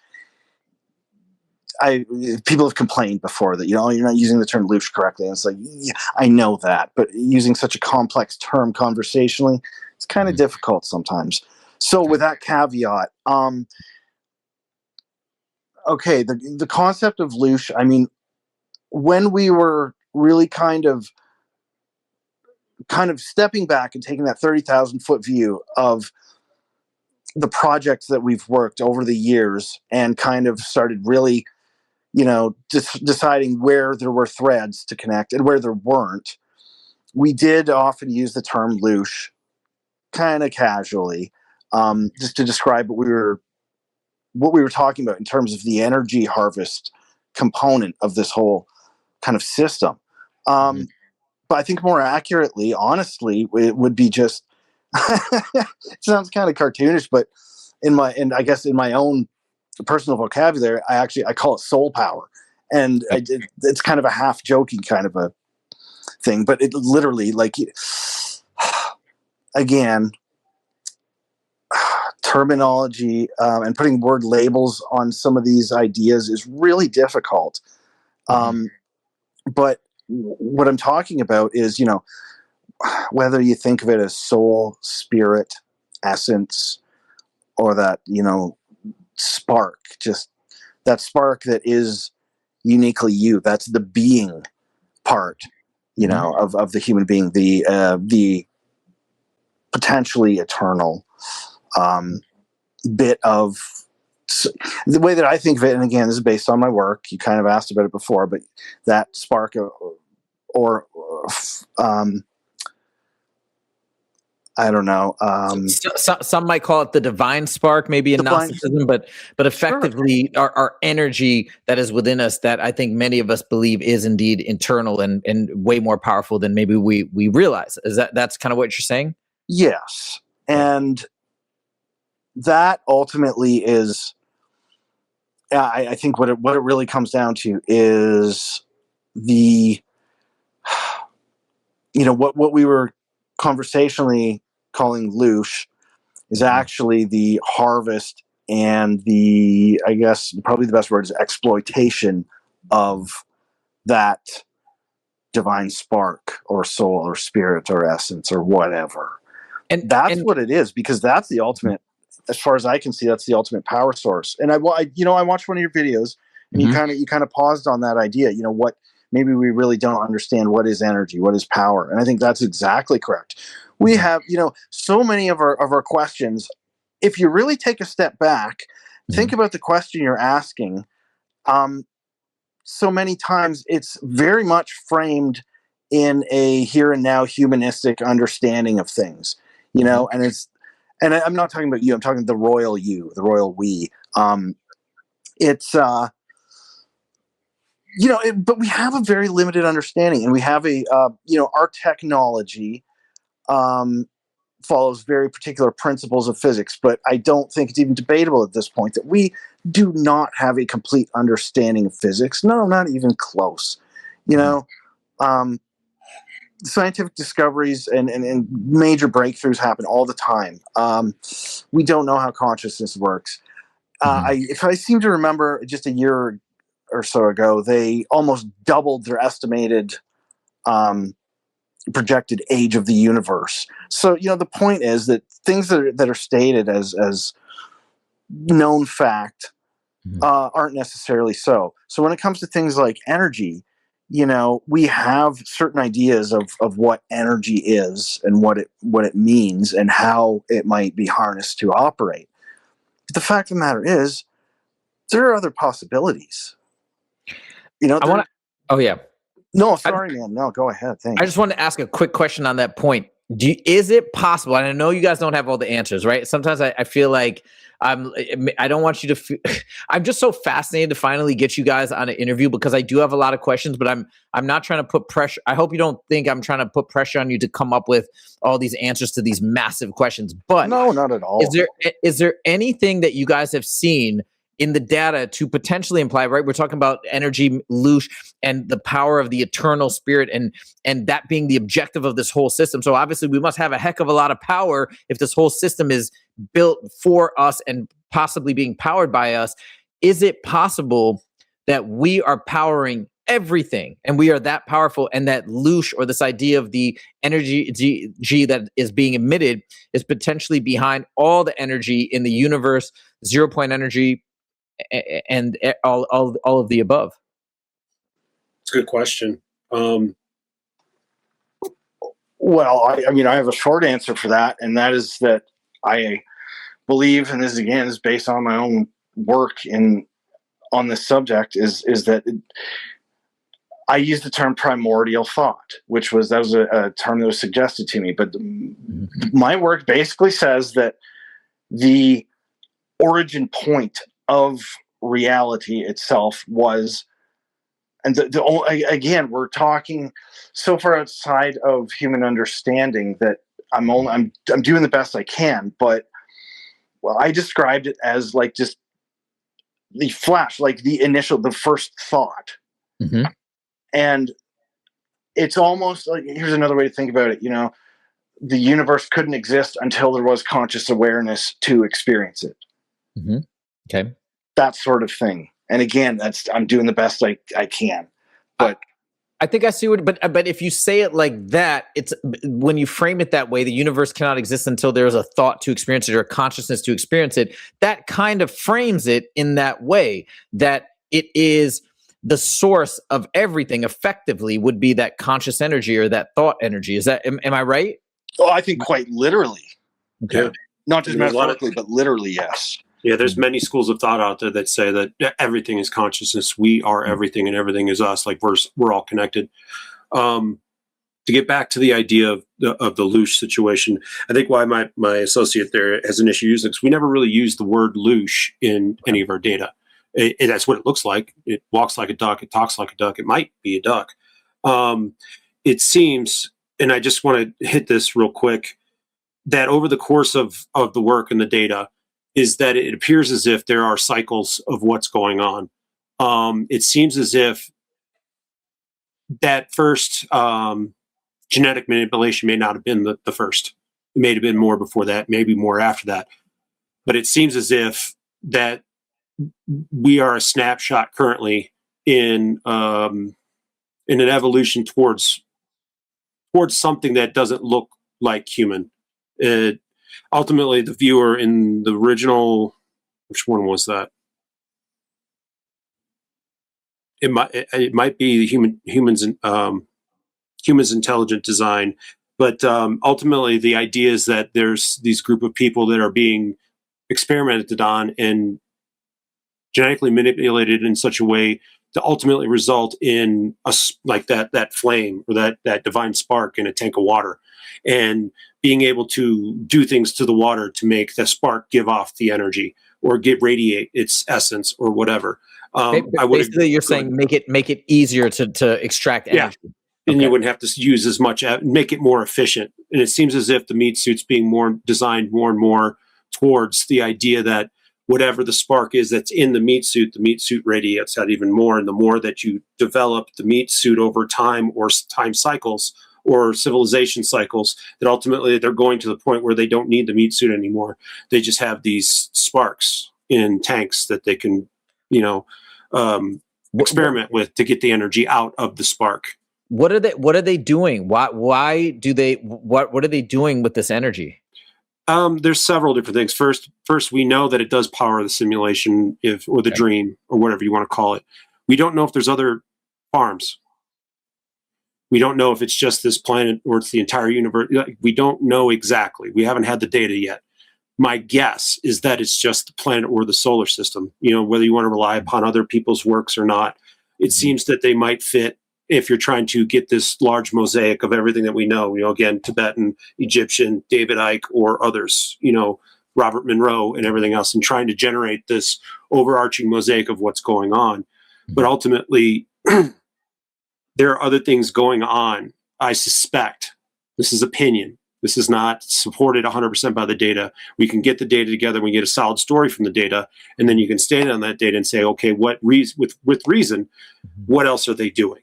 people have complained before that, you're not using the term loosh correctly. And it's like, yeah, I know that, but using such a complex term conversationally, it's kind of difficult sometimes. So with that caveat, okay, the concept of loosh, I mean, when we were really kind of stepping back and taking that 30,000 foot view of the projects that we've worked over the years, and kind of started really, deciding where there were threads to connect and where there weren't, we did often use the term loosh kind of casually, just to describe what we were talking about in terms of the energy harvest component of this whole kind of system. But I think more accurately, honestly, it would be just, it sounds kind of cartoonish, but I guess in my own personal vocabulary, I call it soul power. And it's kind of a half joking kind of a thing, but it literally, like, again, terminology, and putting word labels on some of these ideas is really difficult. But what I'm talking about is, whether you think of it as soul, spirit, essence, or that, spark, just that spark that is uniquely you. That's the being part, of the human being, the potentially eternal bit of the way that I think of it. And again, this is based on my work. You kind of asked about it before, but that spark or I don't know. Some might call it the divine spark, maybe in Gnosticism, but effectively, sure, our energy that is within us, that I think many of us believe is indeed internal and way more powerful than maybe we realize. That's kind of what you're saying? Yes, and that ultimately is, I think what it really comes down to is the, what we were conversationally calling loosh is actually the harvest and the, I guess probably the best word is exploitation of that divine spark or soul or spirit or essence or whatever. And that's what it is, because that's the ultimate, as far as I can see, that's the ultimate power source. And I watched one of your videos, and you kind of paused on that idea, what maybe we really don't understand what is energy, what is power. And I think that's exactly correct. We have, so many of our questions, if you really take a step back, think about the question you're asking. So many times it's very much framed in a here and now humanistic understanding of things, and I'm not talking about you, I'm talking the royal you, the royal we. But we have a very limited understanding, and we have our technology follows very particular principles of physics, but I don't think it's even debatable at this point that we do not have a complete understanding of physics. No, not even close. Scientific discoveries and major breakthroughs happen all the time. We don't know how consciousness works. If I seem to remember, just a year or so ago, they almost doubled their estimated projected age of the universe. So, the point is that things that are stated as known fact aren't necessarily so. So when it comes to things like energy, we have certain ideas of what energy is and what it means and how it might be harnessed to operate. But the fact of the matter is, there are other possibilities. You know, I want to. Oh yeah. no, sorry, man. No, go ahead. Thanks. I just wanted to ask a quick question on that point. Is it possible? And I know you guys don't have all the answers, right? Sometimes I feel like I don't want you to. I'm just so fascinated to finally get you guys on an interview because I do have a lot of questions, but I'm not trying to put pressure. I hope you don't think I'm trying to put pressure on you to come up with all these answers to these massive questions. But no, not at all. Is there anything that you guys have seen in the data to potentially imply, right? We're talking about energy, Loosh, and the power of the eternal spirit, and that being the objective of this whole system. So obviously we must have a heck of a lot of power if this whole system is built for us and possibly being powered by us. Is it possible that we are powering everything and we are that powerful, and that Loosh, or this idea of the energy G that is being emitted, is potentially behind all the energy in the universe, 0 point energy, and all of the above? It's a good question. Well, I mean, I have a short answer for that, and that is that I believe, and this again is based on my own work on this subject, is that I use the term primordial thought, that was a term that was suggested to me. But my work basically says that the origin point of reality itself was, and again, we're talking so far outside of human understanding that I'm doing the best I can. But well, I described it as like just the flash, like the first thought. Mm-hmm. And it's almost like, here's another way to think about it. You know, the universe couldn't exist until there was conscious awareness to experience it. Mm-hmm. Okay. That sort of thing. And again, I'm doing the best I can. But I think I see what, but if you say it like that, it's when you frame it that way, the universe cannot exist until there is a thought to experience it or a consciousness to experience it. That kind of frames it in that way, that it is the source of everything. Effectively, would be that conscious energy or that thought energy. Is that am I right? Oh, I think quite literally. Okay. Not just metaphorically, but literally, yes. Yeah, there's many schools of thought out there that say that everything is consciousness. We are everything, and everything is us. Like we're all connected. To get back to the idea of the Loosh situation, I think why my associate there has an issue using it, because we never really use the word Loosh in any of our data. That's what it looks like. It walks like a duck. It talks like a duck. It might be a duck. It seems, and I just want to hit this real quick, that over the course of the work and the data, is that it appears as if there are cycles of what's going on. It seems as if that first genetic manipulation may not have been the first. It may have been more before that, maybe more after that. But it seems as if that we are a snapshot currently in an evolution towards something that doesn't look like human. Ultimately, the viewer in the original, which one was that? It might be the humans intelligent design, but ultimately the idea is that there's these group of people that are being experimented on and genetically manipulated in such a way to ultimately result in like that flame or that divine spark in a tank of water, and being able to do things to the water to make the spark give off the energy or radiate its essence or whatever. Basically, you're saying make it easier to extract energy. Yeah. And you wouldn't have to use as much, make it more efficient. And it seems as if the meat suit's being designed more and more towards the idea that whatever the spark is that's in the meat suit radiates that even more. And the more that you develop the meat suit over time or time cycles or civilization cycles, that ultimately they're going to the point where they don't need the meat suit anymore. They just have these sparks in tanks that they can, experiment with to get the energy out of the spark. What are they doing? What are they doing with this energy? There's several different things. First, we know that it does power the simulation, or the dream, or whatever you want to call it. We don't know if there's other farms. We don't know if it's just this planet or it's the entire universe. We don't know exactly. We haven't had the data yet. my guess is that it's just the planet or the solar system. Whether you want to rely upon other people's works or not, it seems that they might fit if you're trying to get this large mosaic of everything that we know. Again, Tibetan, Egyptian, David Icke, or others. Robert Monroe and everything else, and trying to generate this overarching mosaic of what's going on. But ultimately, there are other things going on. I suspect, this is opinion, this is not supported 100% by the data. We can get the data together, we get a solid story from the data, and then you can stand on that data and say, okay, with reason, what else are they doing?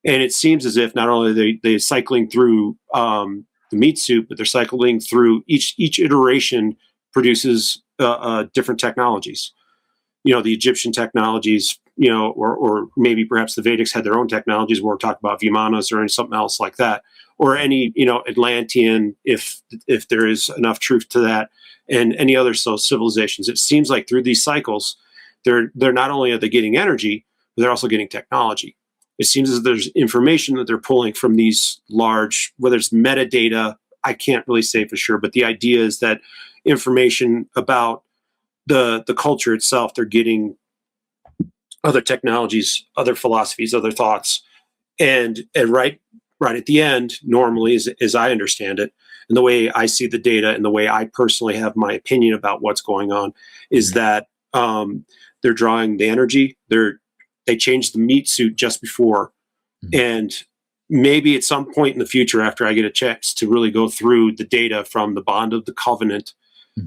And it seems as if not only are they cycling through the meat suit, but they're cycling through each iteration produces different technologies. The Egyptian technologies, or maybe perhaps the Vedics had their own technologies where we're talking about Vimanas or something else like that, or any, Atlantean, if there is enough truth to that, and any other civilizations. It seems like through these cycles, they're not only are they getting energy, but they're also getting technology. It seems as there's information that they're pulling from these large, whether it's metadata, I can't really say for sure, but the idea is that information about the culture itself, they're getting other technologies, other philosophies, other thoughts, and right at the end, normally, as I understand it, and the way I see the data, and the way I personally have my opinion about what's going on, is that they're drawing the energy. They changed the meat suit just before, and maybe at some point in the future, after I get a chance to really go through the data from the Bond of the Covenant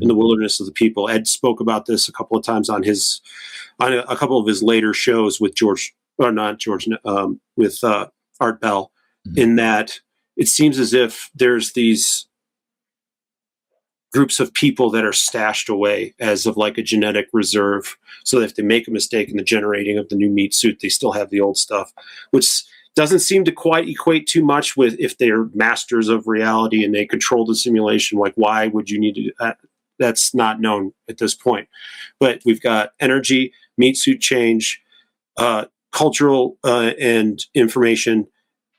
in the Wilderness of the People. Ed spoke about this a couple of times on a couple of his later shows with with Art Bell, in that it seems as if there's these groups of people that are stashed away as of like a genetic reserve. So that if they make a mistake in the generating of the new meat suit, they still have the old stuff, which doesn't seem to quite equate too much with if they're masters of reality and they control the simulation. Like, why would you need to do that? That's not known at this point. But we've got energy, meat suit change, cultural and information,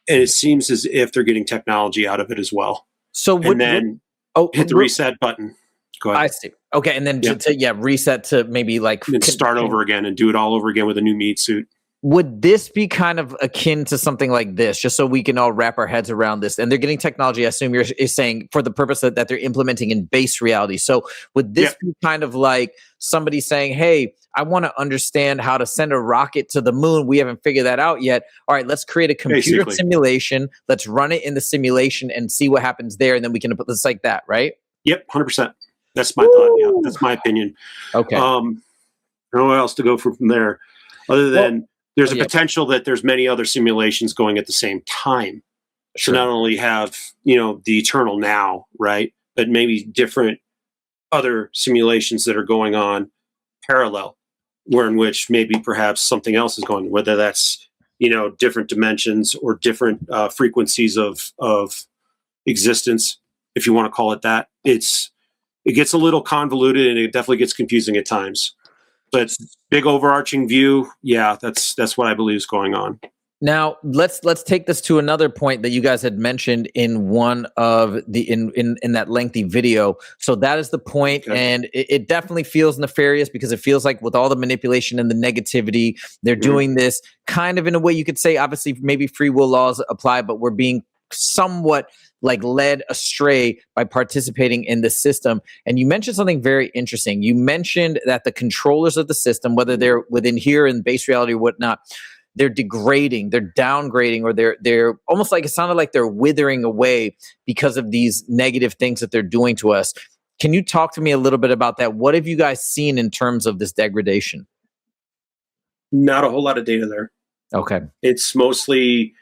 and it seems as if they're getting technology out of it as well. So hit the reset button. Go ahead. I see. Okay, and then to reset to maybe like and start over again and do it all over again with a new meat suit. Would this be kind of akin to something like this, just so we can all wrap our heads around this? And they're getting technology, I assume you're saying, for the purpose that they're implementing in base reality. So would this be kind of like somebody saying, hey, I want to understand how to send a rocket to the moon. We haven't figured that out yet. All right, let's create a computer simulation. Let's run it in the simulation and see what happens there. And then we can put this like that, right? Yep, 100%. That's my thought. Yeah, that's my opinion. Okay. I don't know what else to go from there other than there's a potential that there's many other simulations going at the same time. Sure. So not only have, the eternal now, right, but maybe different other simulations that are going on parallel, where in which maybe perhaps something else is going, whether that's, different dimensions or different frequencies of existence, if you want to call it that. It gets a little convoluted and it definitely gets confusing at times. But big overarching view, that's what I believe is going on. Now let's take this to another point that you guys had mentioned in one of the in that lengthy video. So that is the point, and it definitely feels nefarious because it feels like with all the manipulation and the negativity, they're doing this kind of in a way you could say, obviously maybe free will laws apply, but we're being somewhat like led astray by participating in the system. And you mentioned something very interesting. You mentioned that the controllers of the system, whether they're within here in base reality or whatnot, they're degrading, they're downgrading, or they're almost like, it sounded like they're withering away because of these negative things that they're doing to us. Can you talk to me a little bit about that? What have you guys seen in terms of this degradation? Not a whole lot of data there. Okay. It's mostly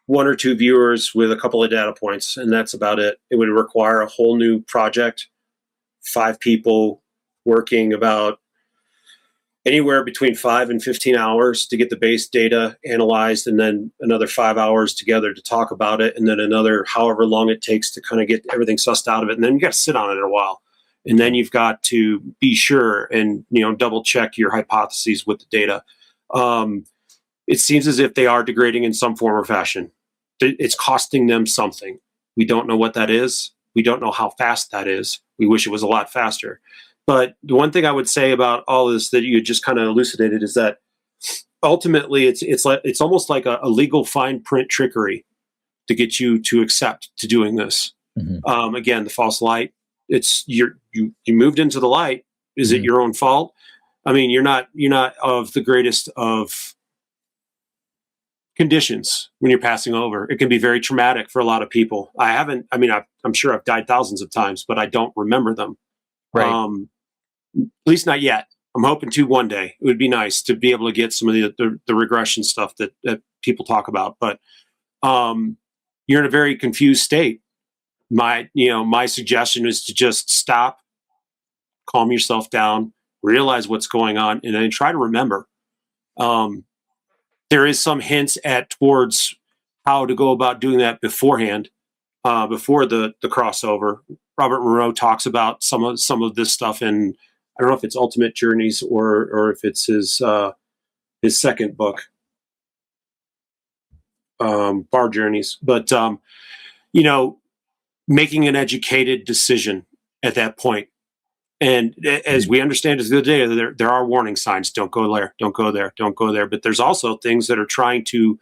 one or two viewers with a couple of data points, and that's about it. It would require a whole new project, 5 people working about anywhere between 5 and 15 hours to get the base data analyzed, and then another 5 hours together to talk about it, and then another however long it takes to kind of get everything sussed out of it. And then you got to sit on it a while. And then you've got to be sure and, double check your hypotheses with the data. It seems as if they are degrading in some form or fashion. It's costing them something. We don't know what that is. We don't know how fast that is. We wish it was a lot faster. But the one thing I would say about all this that you just kind of elucidated is that ultimately it's almost like a legal fine print trickery to get you to accept to doing this. Again, the false light. It's you moved into the light. Is it your own fault? I mean, you're not of the greatest of conditions when you're passing over. It can be very traumatic for a lot of people. I'm sure I've died thousands of times, but I don't remember them. Right. At least not yet. I'm hoping to one day. It would be nice to be able to get some of the regression stuff that people talk about. But you're in a very confused state. My suggestion is to just stop, calm yourself down, realize what's going on, and then try to remember. There is some hints towards how to go about doing that beforehand, before the crossover. Robert Monroe talks about some of this stuff in, I don't know if it's Ultimate Journeys or if it's his second book, Bar Journeys. But making an educated decision at that point. And as we understand as the day, there are warning signs. Don't go there. Don't go there. Don't go there. But there's also things that are trying to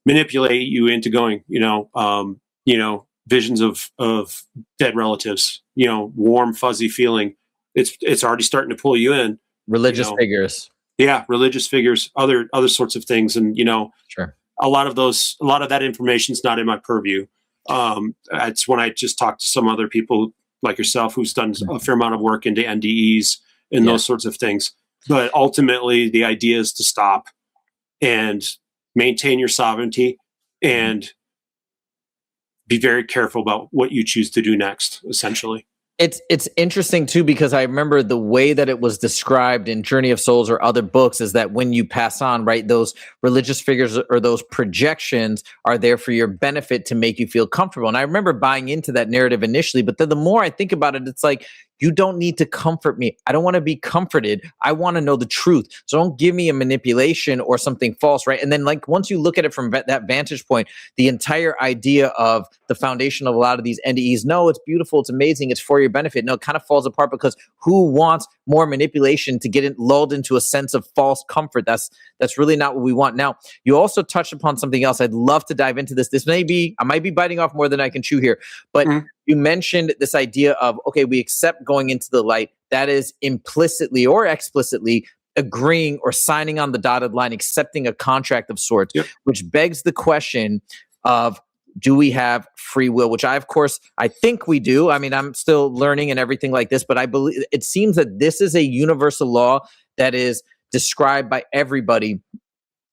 manipulate you into going. Visions of dead relatives. Warm, fuzzy feeling. It's already starting to pull you in. Religious figures. Yeah, religious figures. Other sorts of things, and sure. A lot of that information is not in my purview. It's when I just talked to some other people like yourself who's done a fair amount of work into NDEs and those sorts of things. But ultimately, the idea is to stop and maintain your sovereignty and be very careful about what you choose to do next, essentially. It's interesting too, because I remember the way that it was described in Journey of Souls or other books is that when you pass on, right, those religious figures or those projections are there for your benefit to make you feel comfortable. And I remember buying into that narrative initially, but then the more I think about it, it's like, you don't need to comfort me. I don't want to be comforted. I want to know the truth. So don't give me a manipulation or something false, right? And then once you look at it from that vantage point, the entire idea of the foundation of a lot of these NDEs, no, it's beautiful, it's amazing, it's for your benefit. No, it kind of falls apart because who wants more manipulation to get lulled into a sense of false comfort? That's really not what we want. Now, you also touched upon something else. I'd love to dive into this. I might be biting off more than I can chew here, but you mentioned this idea of, okay, we accept going into the light. That is implicitly or explicitly agreeing or signing on the dotted line, accepting a contract of sorts, which begs the question of, do we have free will? Which I think we do. I mean, I'm still learning and everything like this, but I believe it seems that this is a universal law that is described by everybody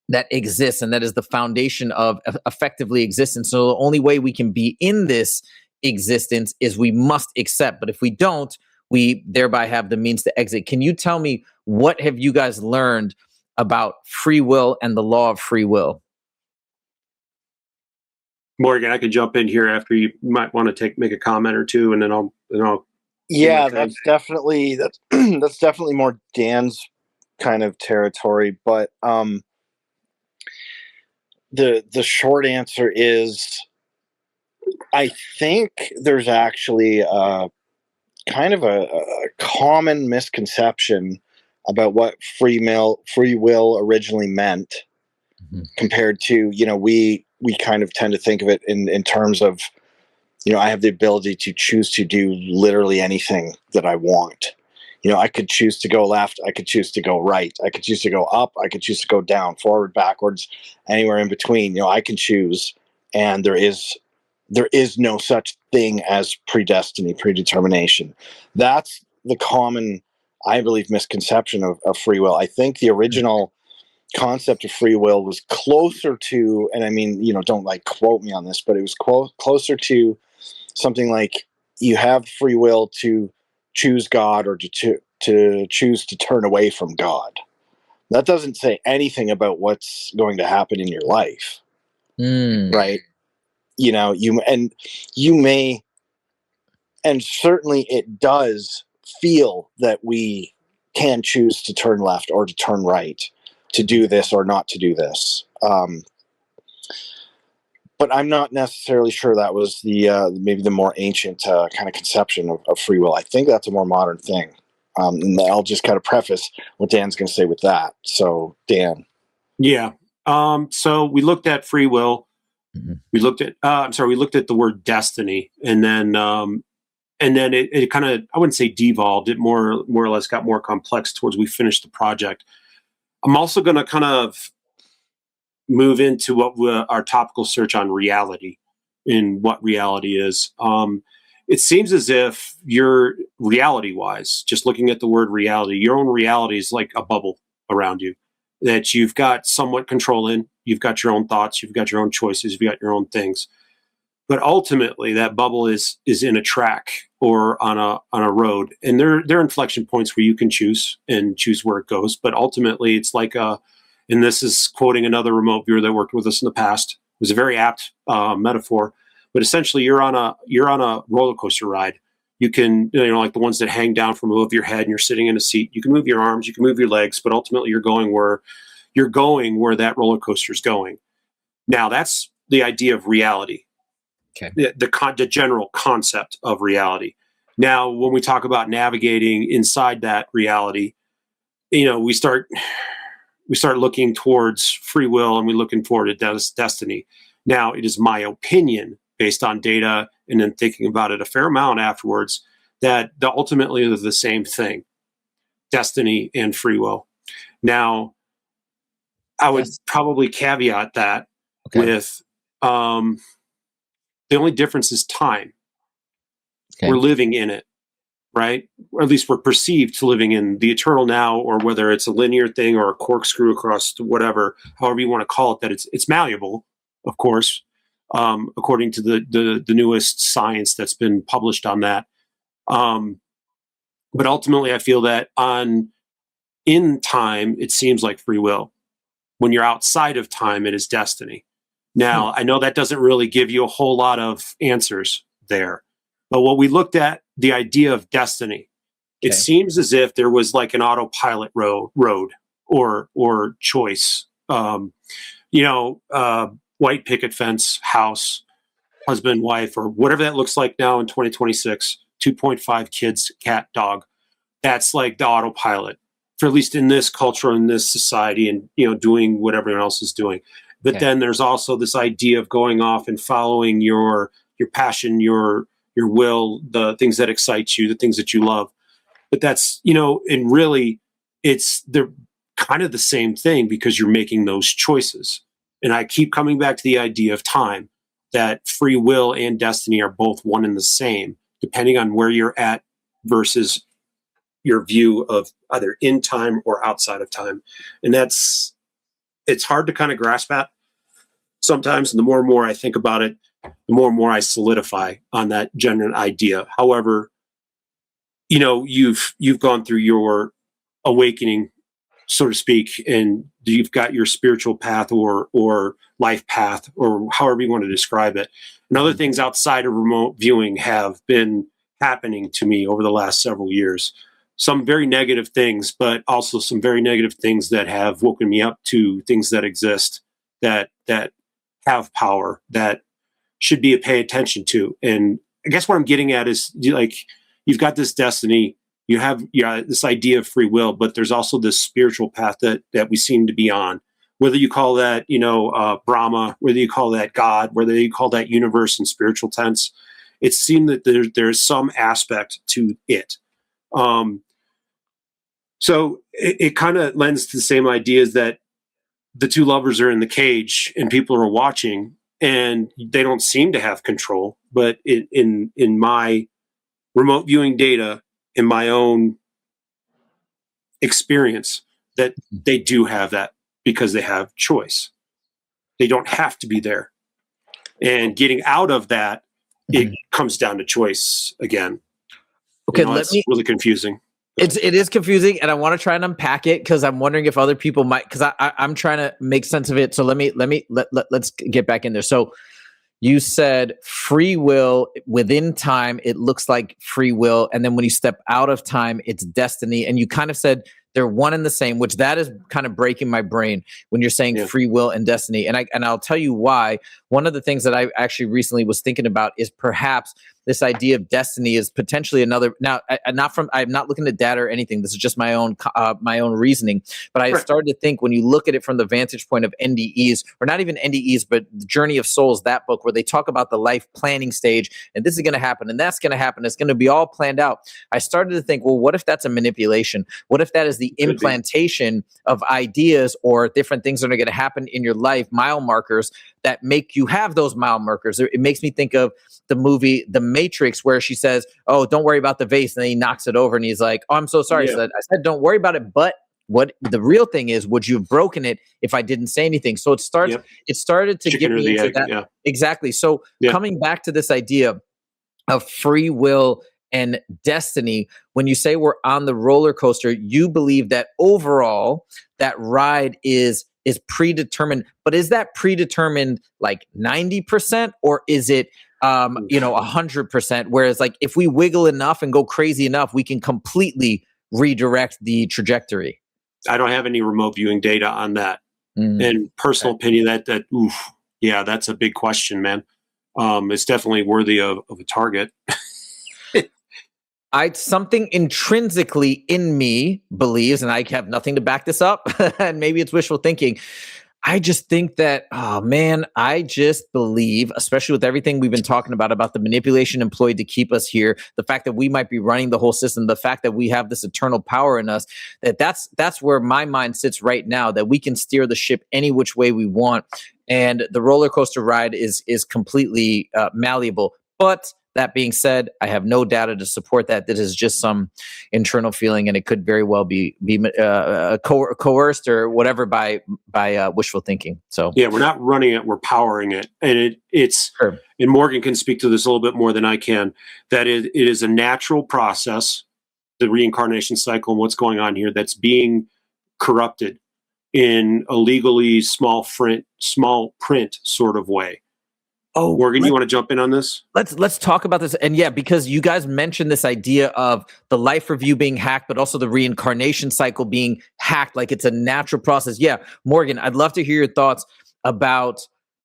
that exists, and that is the foundation of effectively existence. So the only way we can be in this existence is we must accept. But if we don't, we thereby have the means to exit. Can you tell me, what have you guys learned about free will and the law of free will? Morgan, I could jump in here after. You might want to make a comment or two, and then I'll. Yeah, that's definitely that's definitely more Dan's kind of territory. But the short answer is, I think there's actually kind of a common misconception about what free will originally meant, compared to, we kind of tend to think of it in terms of, I have the ability to choose to do literally anything that I want. I could choose to go left, I could choose to go right, I could choose to go up, I could choose to go down, forward, backwards, anywhere in between. I can choose, and there is no such thing as predetermination. That's the common, I believe, misconception of free will. I think the original concept of free will was closer to, and I mean, don't quote me on this, but it was closer to something like, you have free will to choose God or to choose to turn away from God. That doesn't say anything about what's going to happen in your life, right? You may, and certainly it does feel that we can choose to turn left or to turn right, to do this or not to do this. but I'm not necessarily sure that was the maybe the more ancient kind of conception of free will. I think that's a more modern thing. And I'll just kind of preface what Dan's going to say with that. So, Dan. Yeah. So we looked at free will. We looked at we looked at the word destiny, and then it kind of, I wouldn't say devolved. It more or less got more complex towards we finished the project. I'm also going to kind of move into our topical search on reality and what reality is. It seems as if you're reality-wise, just looking at the word reality, your own reality is like a bubble around you that you've got somewhat control in. You've got your own thoughts, you've got your own choices, you've got your own things. But ultimately, that bubble is in a track or on a road, and there are inflection points where you can choose where it goes. But ultimately, it's like and this is quoting another remote viewer that worked with us in the past. It was a very apt metaphor. But essentially, you're on a roller coaster ride. You can, like the ones that hang down from above your head, and you're sitting in a seat. You can move your arms, you can move your legs, but ultimately, you're going where that roller coaster is going. Now, that's the idea of reality. Okay. The general concept of reality. Now, when we talk about navigating inside that reality, we start looking towards free will, and we're looking forward to destiny. Now, it is my opinion, based on data and then thinking about it a fair amount afterwards, that ultimately they're the same thing, destiny and free will. Now, I would probably caveat that with the only difference is time. Okay. We're living in it, right? Or at least we're perceived to living in the eternal now, or whether it's a linear thing or a corkscrew across to whatever, however you want to call it, that it's malleable, of course, according to the newest science that's been published on that. But ultimately, I feel that in time, it seems like free will. When you're outside of time, it is destiny. Now, I know that doesn't really give you a whole lot of answers there. But what we looked at, the idea of destiny, it seems as if there was like an autopilot road or choice. White picket fence, house, husband, wife, or whatever that looks like now in 2026, 2.5 kids, cat, dog. That's like the autopilot, for at least in this culture, in this society, and doing what everyone else is doing. But then there's also this idea of going off and following your passion, your will, the things that excite you, the things that you love. But that's, and really they're kind of the same thing because you're making those choices. And I keep coming back to the idea of time, that free will and destiny are both one and the same, depending on where you're at versus your view of either in time or outside of time. And it's hard to kind of grasp at sometimes. And the more and more I think about it, the more and more I solidify on that general idea. However, you've gone through your awakening, so to speak, and you've got your spiritual path or life path, or however you want to describe it. And other things outside of remote viewing have been happening to me over the last several years. Some very negative things, but also some very negative things that have woken me up to things that exist, that have power, that should be pay attention to. And I guess what I'm getting at is, like, you've got this destiny, you have this idea of free will, but there's also this spiritual path that we seem to be on. Whether you call that, Brahma, whether you call that God, whether you call that universe in spiritual tense, it seemed that there's some aspect to it. So it kind of lends to the same ideas that the two lovers are in the cage and people are watching and they don't seem to have control. But in my remote viewing data, in my own experience, that they do have that because they have choice. They don't have to be there. And getting out of that, it comes down to choice again. Okay, it's really confusing. It is confusing, and I want to try and unpack it because I'm wondering if other people might, because I'm trying to make sense of it. So let's get back in there. So you said free will within time, it looks like free will, and then when you step out of time, it's destiny. And you kind of said they're one and the same, which that is kind of breaking my brain when you're saying free will and destiny. And I'll tell you why. One of the things that I actually recently was thinking about is perhaps this idea of destiny is potentially another. Now, I'm not looking at data or anything. This is just my own reasoning. But I started to think, when you look at it from the vantage point of NDEs, or not even NDEs, but the Journey of Souls, that book where they talk about the life planning stage, and this is going to happen, and that's going to happen. It's going to be all planned out. I started to think, well, what if that's a manipulation? What if that is the implantation of ideas or different things that are going to happen in your life, mile markers that make you have those mile markers? It makes me think of the movie The Matrix, where she says, "Oh, don't worry about the vase," and then he knocks it over, and he's like, "Oh, I'm so sorry." So I said, "Don't worry about it," but what the real thing is, would you have broken it if I didn't say anything? So it started to Chicken get me into that. Yeah. Exactly. So coming back to this idea of free will and destiny, when you say we're on the roller coaster, you believe that overall that ride is predetermined. But is that predetermined like 90%, or is it 100%? Whereas, like, if we wiggle enough and go crazy enough, we can completely redirect the trajectory. I don't have any remote viewing data on that. And personal opinion, that's a big question, man. It's definitely worthy of a target. Something intrinsically in me believes, and I have nothing to back this up, and maybe it's wishful thinking. I just think that, I just believe, especially with everything we've been talking about the manipulation employed to keep us here, the fact that we might be running the whole system, the fact that we have this eternal power in us, that's where my mind sits right now, that we can steer the ship any which way we want. And the roller coaster ride is completely malleable. But that being said, I have no data to support that. That is just some internal feeling, and it could very well be coerced or whatever by wishful thinking. So we're not running it; we're powering it, and it's. Sure. And Morgan can speak to this a little bit more than I can. That it is a natural process, the reincarnation cycle, and what's going on here, that's being corrupted in a legally small print sort of way. Oh, Morgan, you want to jump in on this? Let's talk about this. And because you guys mentioned this idea of the life review being hacked, but also the reincarnation cycle being hacked, like it's a natural process. Yeah, Morgan, I'd love to hear your thoughts about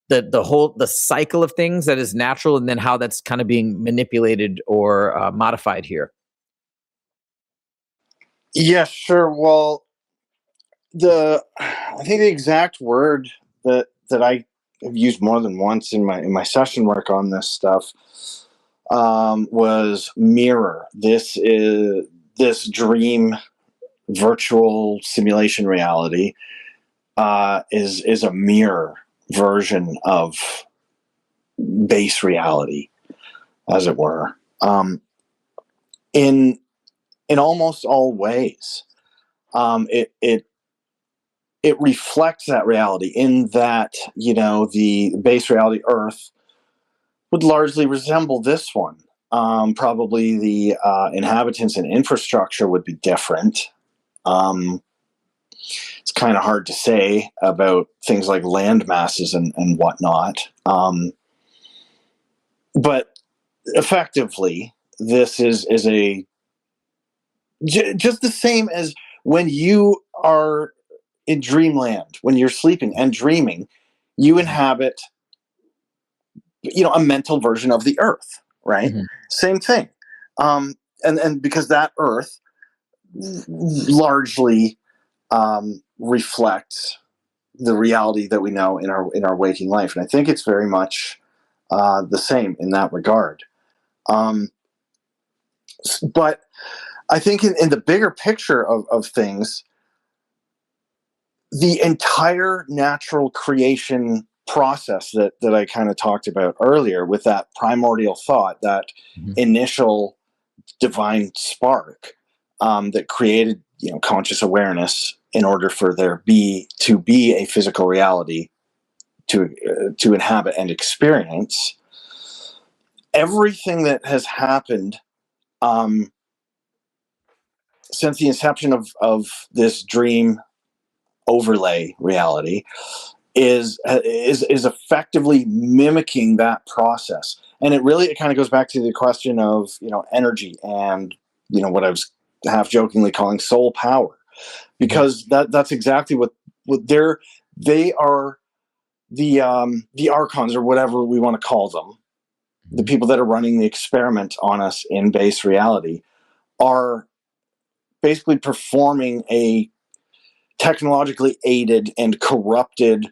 the cycle of things that is natural, and then how that's kind of being manipulated or modified here. Yeah, sure. Well, I think the exact word that I have used more than once in my session work on this stuff was mirror. This dream virtual simulation reality is a mirror version of base reality, as it were, in almost all ways. It reflects that reality, in that, the base reality Earth would largely resemble this one. Probably the inhabitants and infrastructure would be different. It's kind of hard to say about things like land masses and whatnot. But effectively, this is just the same as when you are in dreamland, when you're sleeping and dreaming, you inhabit, a mental version of the Earth, right? Mm-hmm. Same thing. And because that Earth largely reflects the reality that we know in our waking life. And I think it's very much the same in that regard. But I think in the bigger picture of things, the entire natural creation process that I kind of talked about earlier, with that primordial thought, that initial divine spark that created, conscious awareness in order for there to be a physical reality to inhabit and experience. Everything that has happened since the inception of this dream overlay reality is effectively mimicking that process. And it kind of goes back to the question of, energy and, what I was half jokingly calling soul power. because that's exactly what they are, the archons, or whatever we want to call them, the people that are running the experiment on us in base reality, are basically performing a technologically aided and corrupted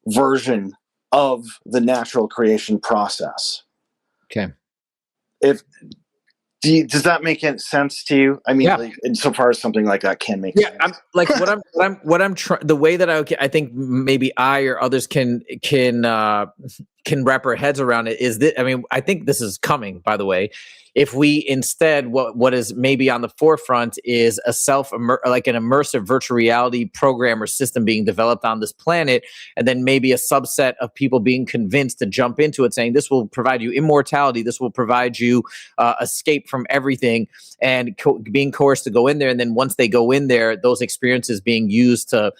version of the natural creation process. Okay. Does that make any sense to you? I mean, Yeah. like, insofar as something like that can make Yeah, sense. I'm like what I'm trying. The way that I think maybe I or others can wrap our heads around it is that, I mean, I think this is coming, by the way. If we instead, what is maybe on the forefront is like an immersive virtual reality program or system being developed on this planet, and then maybe a subset of people being convinced to jump into it, saying this will provide you immortality, this will provide you escape from everything, and being coerced to go in there, and then once they go in there, those experiences being used to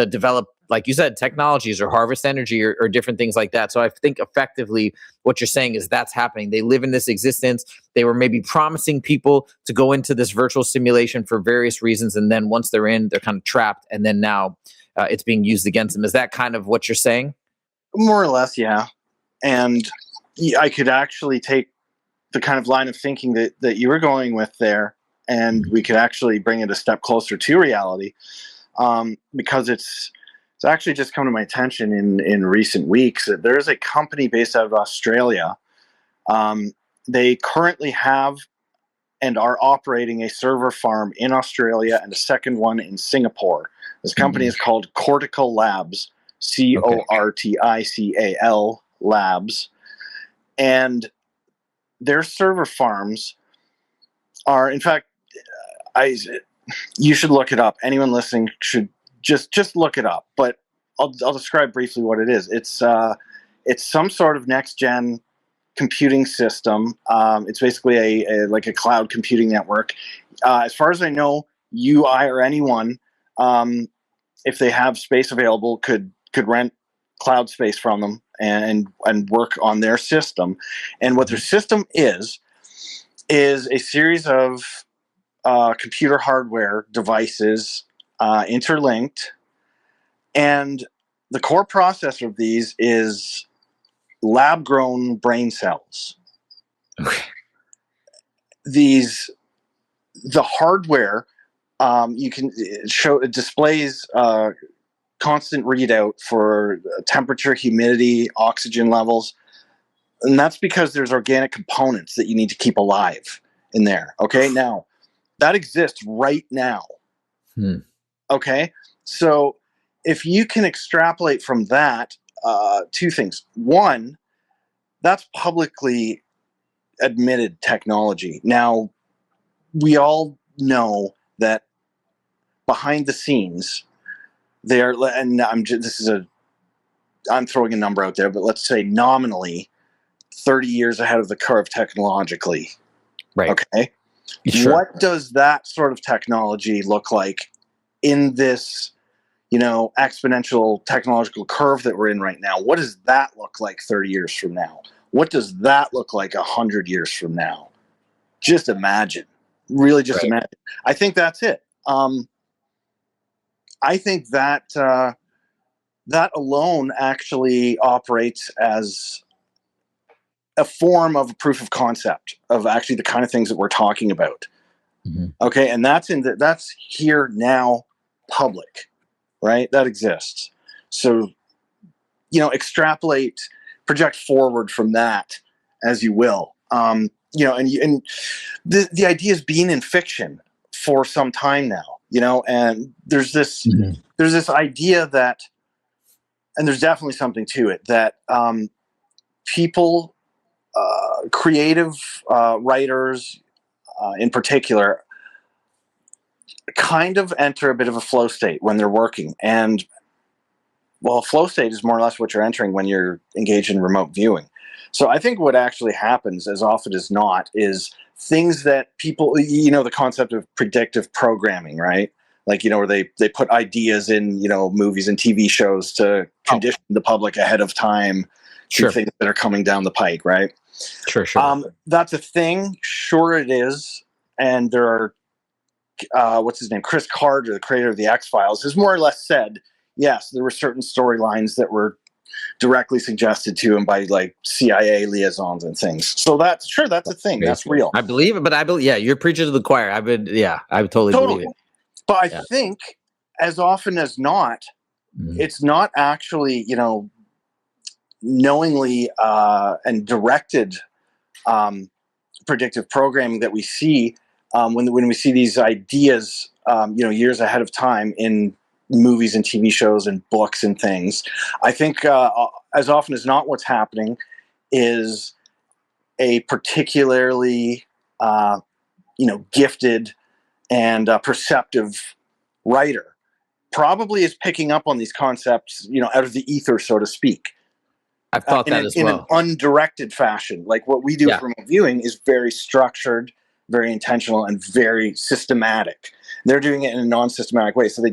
develop, like you said, technologies or harvest energy or different things like that. So I think effectively what you're saying is that's happening. They live in this existence. They were maybe promising people to go into this virtual simulation for various reasons, and then once they're in, they're kind of trapped, and then now it's being used against them. Is that kind of what you're saying? More or less, yeah. And I could actually take the kind of line of thinking that you were going with there, and we could actually bring it a step closer to reality, because it's actually just come to my attention in recent weeks that there is a company based out of Australia. They currently have and are operating a server farm in Australia and a second one in Singapore. This company is called Cortical Labs, Cortical Labs, and their server farms are, in fact, you should look it up. Anyone listening should just look it up. But I'll describe briefly what it is. It's some sort of next gen computing system. It's basically a cloud computing network. As far as I know, you, I, or anyone, if they have space available, could rent cloud space from them and work on their system. And what their system is a series of computer hardware devices interlinked, and the core processor of these is lab-grown brain cells. Okay. The hardware, it displays constant readout for temperature, humidity, oxygen levels, and that's because there's organic components that you need to keep alive in there. Okay, now that exists right now. Okay, so if you can extrapolate from that, two things. One, that's publicly admitted technology. Now, we all know that behind the scenes, I'm throwing a number out there, but let's say nominally 30 years ahead of the curve technologically. Right. Okay. Sure. What does that sort of technology look like in this, exponential technological curve that we're in right now? What does that look like 30 years from now? What does that look like 100 years from now? Just imagine. Really, just imagine. I think that's it. I think that that alone actually operates as a form of a proof of concept of actually the kind of things that we're talking about. Okay, and that's here now, public, right? That exists. So, extrapolate, project forward from that as you will. And the idea has been in fiction for some time now, and there's this idea that, and there's definitely something to it, that people, creative writers in particular, kind of enter a bit of a flow state when they're working. And, well, flow state is more or less what you're entering when you're engaged in remote viewing. So I think what actually happens as often as not is things that people, the concept of predictive programming, right? Like, where they put ideas in, movies and TV shows to condition the public ahead of time to things that are coming down the pike, right? Sure. That's a thing. Sure it is. And there are what's his name, Chris Carter, the creator of the X-Files, has more or less said, yes, there were certain storylines that were directly suggested to him by like CIA liaisons and things. So that's a thing. That's real. I believe it, but I believe, yeah, you're preaching to the choir. I totally believe it. But I think as often as not, it's not actually, knowingly and directed predictive programming that we see when we see these ideas, years ahead of time in movies and TV shows and books and things. I think as often as not, what's happening is a particularly gifted and perceptive writer probably is picking up on these concepts, out of the ether, so to speak. I've thought that as well. In an undirected fashion. Like what we do from viewing is very structured, very intentional, and very systematic. They're doing it in a non-systematic way. So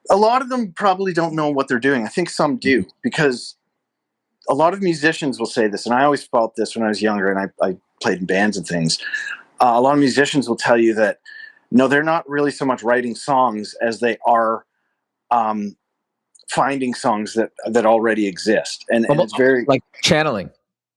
a lot of them probably don't know what they're doing. I think some do, because a lot of musicians will say this, and I always felt this when I was younger and I played in bands and things. A lot of musicians will tell you that, no, they're not really so much writing songs as they are finding songs that already exist. And it's very... like channeling,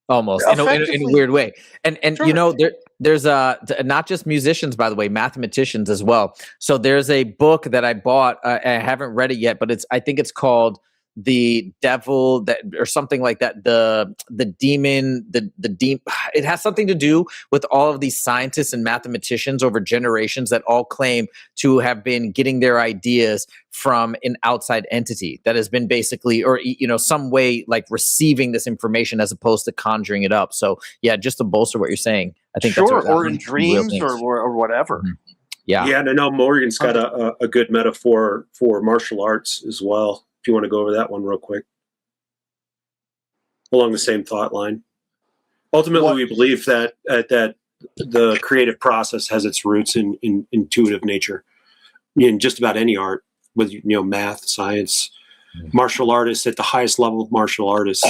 almost, in a weird way. And sure. There's not just musicians, by the way, mathematicians as well. So there's a book that I bought. I haven't read it yet, but I think it's called The Devil, that or something like that. The demon, the demon. It has something to do with all of these scientists and mathematicians over generations that all claim to have been getting their ideas from an outside entity that has been basically, or some way like receiving this information as opposed to conjuring it up. So yeah, just to bolster what you're saying, I think sure, that's or in dreams or whatever. Mm-hmm. Yeah, and I know Morgan's got a good metaphor for martial arts as well. If you want to go over that one real quick, along the same thought line. Ultimately, we believe that the creative process has its roots in intuitive nature, in just about any art, whether math, science, martial artists at the highest level of martial artists.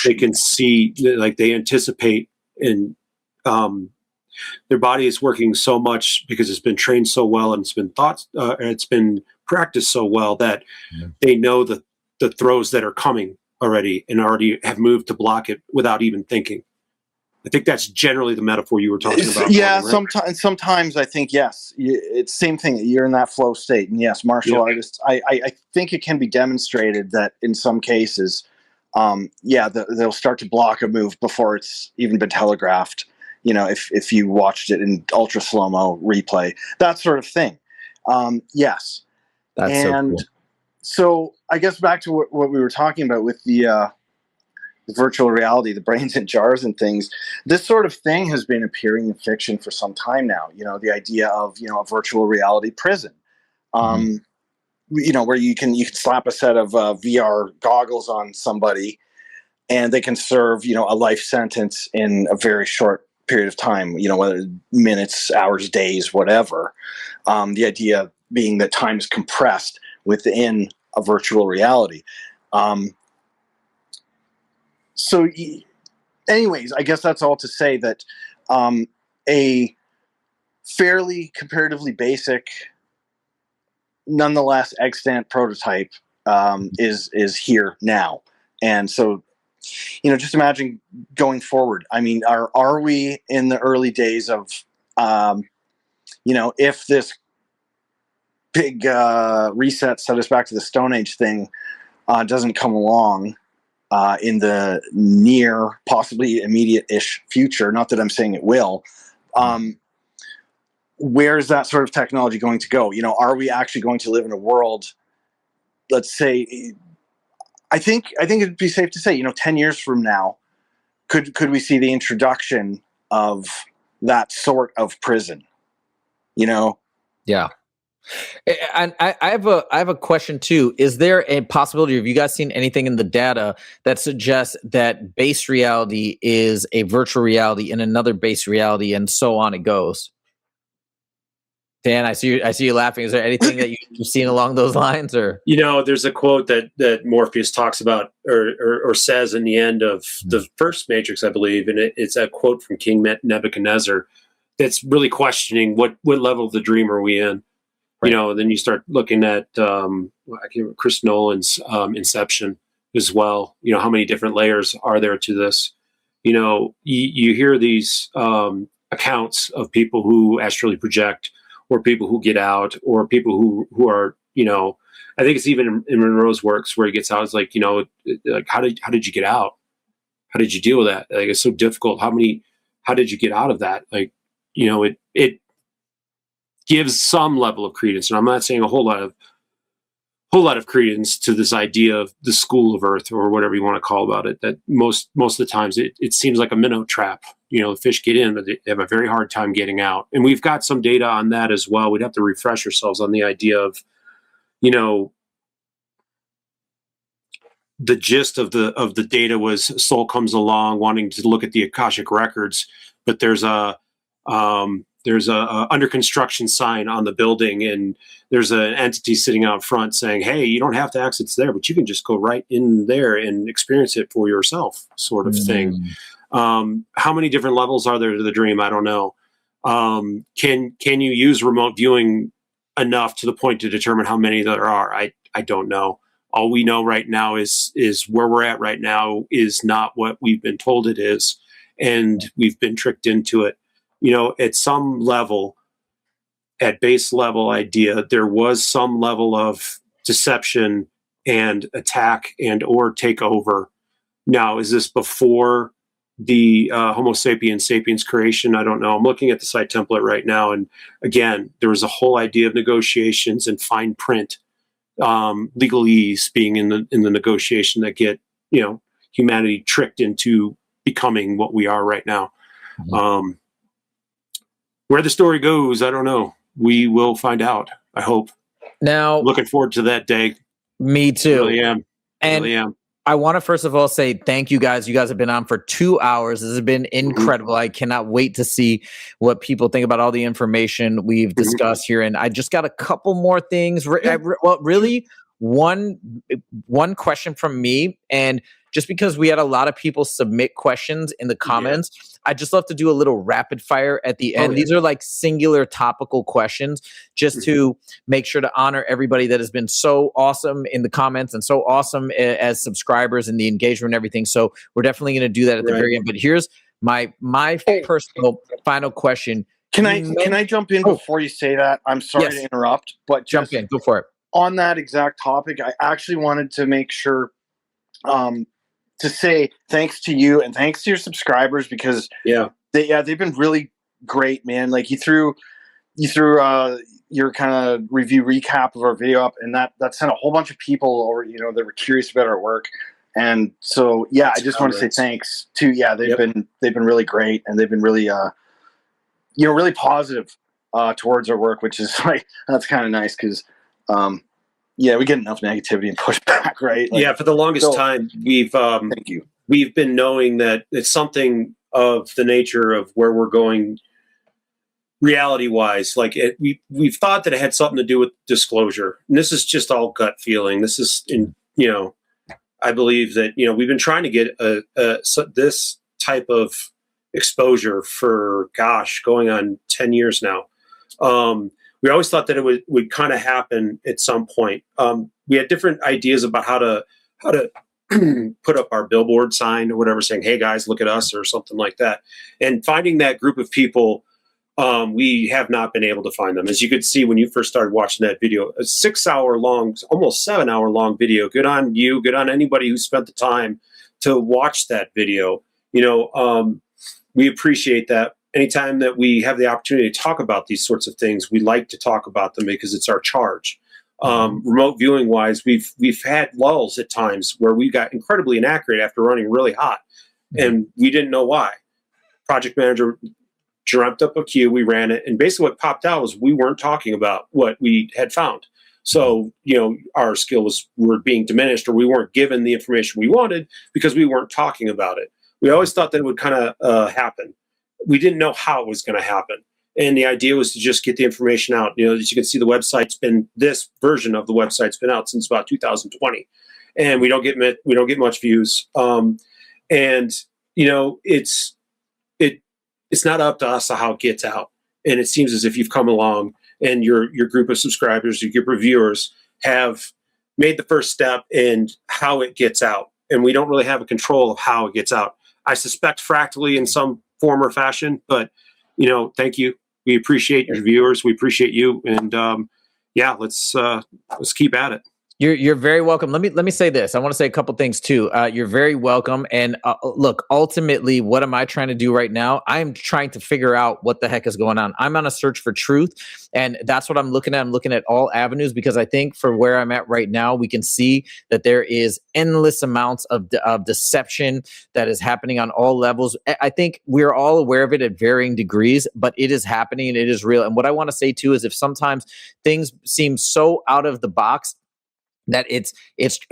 They can see, like they anticipate, and their body is working so much because it's been trained so well and it's been practiced so well that they know the throws that are coming already and already have moved to block it without even thinking. I think that's generally the metaphor you were talking about. Yeah, Morgan, right? Sometimes I think, yes, it's same thing. You're in that flow state. And yes, martial artists, I think it can be demonstrated that in some cases, they'll start to block a move before it's even been telegraphed. If you watched it in ultra slow-mo replay, that sort of thing. Yes. That's and so cool. So I guess back to what we were talking about with the virtual reality, the brains in jars and things. This sort of thing has been appearing in fiction for some time now. The idea of a virtual reality prison, where you can slap a set of VR goggles on somebody, and they can serve a life sentence in a very short period of time. Whether minutes, hours, days, whatever. The idea being that time is compressed within a virtual reality. So anyways, I guess that's all to say that a fairly comparatively basic, nonetheless extant prototype is here now. And so, just imagine going forward. I mean, are we in the early days of, if this big reset, set us back to the Stone Age thing doesn't come along in the near, possibly immediate-ish future, not that I'm saying it will, where is that sort of technology going to go? Are we actually going to live in a world, let's say, I think it'd be safe to say, 10 years from now, could we see the introduction of that sort of prison? Yeah. And I have a question too. Is there a possibility, have you guys seen anything in the data that suggests that base reality is a virtual reality in another base reality, and so on it goes? Dan, I see you laughing. Is there anything that you've seen along those lines, or? There's a quote that Morpheus talks about or says in the end of the first Matrix, I believe, and it's a quote from King Nebuchadnezzar that's really questioning what level of the dream are we in. Right. You know, then you start looking at I can't remember, Chris Nolan's Inception as well. You know, how many different layers are there to this? You know, you hear these accounts of people who astrally project, or people who get out, or people who are, you know, I think it's even in Monroe's works where he gets out. It's like, you know, like how did you get out? How did you deal with that? Like, it's so difficult. How did you get out of that? Like, you know, it gives some level of credence, and I'm not saying a whole lot of credence to this idea of the school of Earth, or whatever you want to call about it. That most of the times it seems like a minnow trap. You know, the fish get in, but they have a very hard time getting out. And we've got some data on that as well. We'd have to refresh ourselves on the idea of, you know, the gist of the data was Soul comes along wanting to look at the Akashic records, but there's a under construction sign on the building, and there's an entity sitting out front saying, hey, you don't have to exit there, but you can just go right in there and experience it for yourself, sort of thing. How many different levels are there to the dream? I don't know. Can you use remote viewing enough to the point to determine how many there are? I don't know. All we know right now is where we're at right now is not what we've been told it is, and we've been tricked into it. You know, at some level, at base level idea, there was some level of deception and attack and or takeover. Now, is this before the Homo sapiens creation? I don't know. I'm looking at the site template right now, and again, there was a whole idea of negotiations and fine print, legalese being in the negotiation that get, you know, humanity tricked into becoming what we are right now. Mm-hmm. Where the story goes, I don't know. We will find out, I hope. Now, looking forward to that day. Me too. I really am. And really am. I want to first of all say thank you guys. You guys have been on for 2 hours. This has been incredible. I cannot wait to see what people think about all the information we've discussed here. And I just got a couple more things. Well, really, one question from me, and just because we had a lot of people submit questions in the comments, I just love to do a little rapid fire at the end. These are like singular topical questions just to make sure to honor everybody that has been so awesome in the comments and so awesome as subscribers and the engagement and everything. So we're definitely going to do that at the very end. But here's my personal final question. Can I jump in before you say that? I'm sorry to interrupt, but jump in. Go for it. On that exact topic, I actually wanted to make sure to say thanks to you and thanks to your subscribers, because they've been really great, man. Like you threw your kind of review recap of our video up, and that sent a whole bunch of people over, you know, that were curious about our work. And so I just want to say thanks to they've been really great, and they've been really really positive towards our work, which is like, that's kind of nice, because we get enough negativity and pushback, right? Like, for the longest time, thank you. We've been knowing that it's something of the nature of where we're going reality-wise. Like we've thought that it had something to do with disclosure, and this is just all gut feeling. This is, I believe that, we've been trying to get this type of exposure for going on 10 years now. We always thought that it would kind of happen at some point. We had different ideas about how to put up our billboard sign or whatever, saying, "Hey guys, look at us," or something like that. And finding that group of people, we have not been able to find them. As you could see when you first started watching that video, a 6-hour long, almost 7-hour long video. Good on you. Good on anybody who spent the time to watch that video. We appreciate that. Anytime that we have the opportunity to talk about these sorts of things, we like to talk about them because it's our charge. Remote viewing wise, we've had lulls at times where we got incredibly inaccurate after running really hot, and we didn't know why. Project manager dreamt up a queue, we ran it, and basically what popped out was we weren't talking about what we had found. So, our skills were being diminished, or we weren't given the information we wanted because we weren't talking about it. We always thought that it would kind of happen. We didn't know how it was going to happen. And the idea was to just get the information out. As you can see, this version of the website's been out since about 2020, and we don't get much views. It it's not up to us how it gets out. And it seems as if you've come along and your group of subscribers, your group of viewers have made the first step in how it gets out. And we don't really have a control of how it gets out. I suspect fractally in some form or fashion, but thank you. We appreciate your viewers. We appreciate you. And let's keep at it. You're very welcome. Let me say this. I want to say a couple things too. You're very welcome. And look, ultimately, what am I trying to do right now? I'm trying to figure out what the heck is going on. I'm on a search for truth, and that's what I'm looking at. I'm looking at all avenues because I think for where I'm at right now, we can see that there is endless amounts of deception that is happening on all levels. I think we're all aware of it at varying degrees, but it is happening and it is real. And what I want to say too is if sometimes things seem so out of the box that it's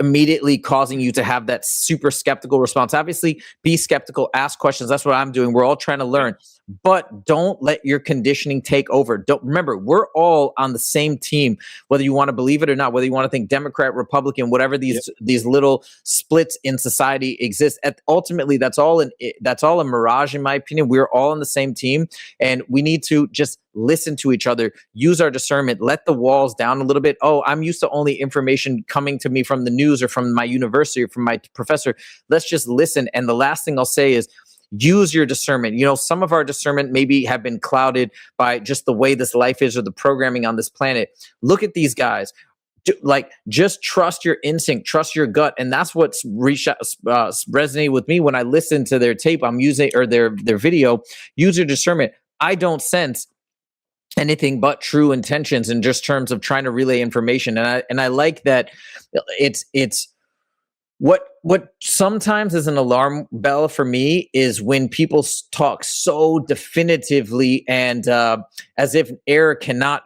immediately causing you to have that super skeptical response. Obviously, be skeptical, ask questions. That's what I'm doing. We're all trying to learn, but don't let your conditioning take over. Don't remember, we're all on the same team, whether you want to believe it or not, whether you want to think Democrat, Republican, whatever these little splits in society exist. Ultimately, that's all a mirage, in my opinion. We're all on the same team, and we need to just listen to each other, use our discernment, let the walls down a little bit. Oh, I'm used to only information coming to me from the news or from my university or from my professor. Let's just listen. And the last thing I'll say is use your discernment. Some of our discernment maybe have been clouded by just the way this life is or the programming on this planet. Look at these guys. Just trust your instinct, trust your gut. And that's what's resonated with me when I listen to their tape. I'm using, or their video, use your discernment. I don't sense anything but true intentions in just terms of trying to relay information. And I like that it's what sometimes is an alarm bell for me is when people talk so definitively and as if error cannot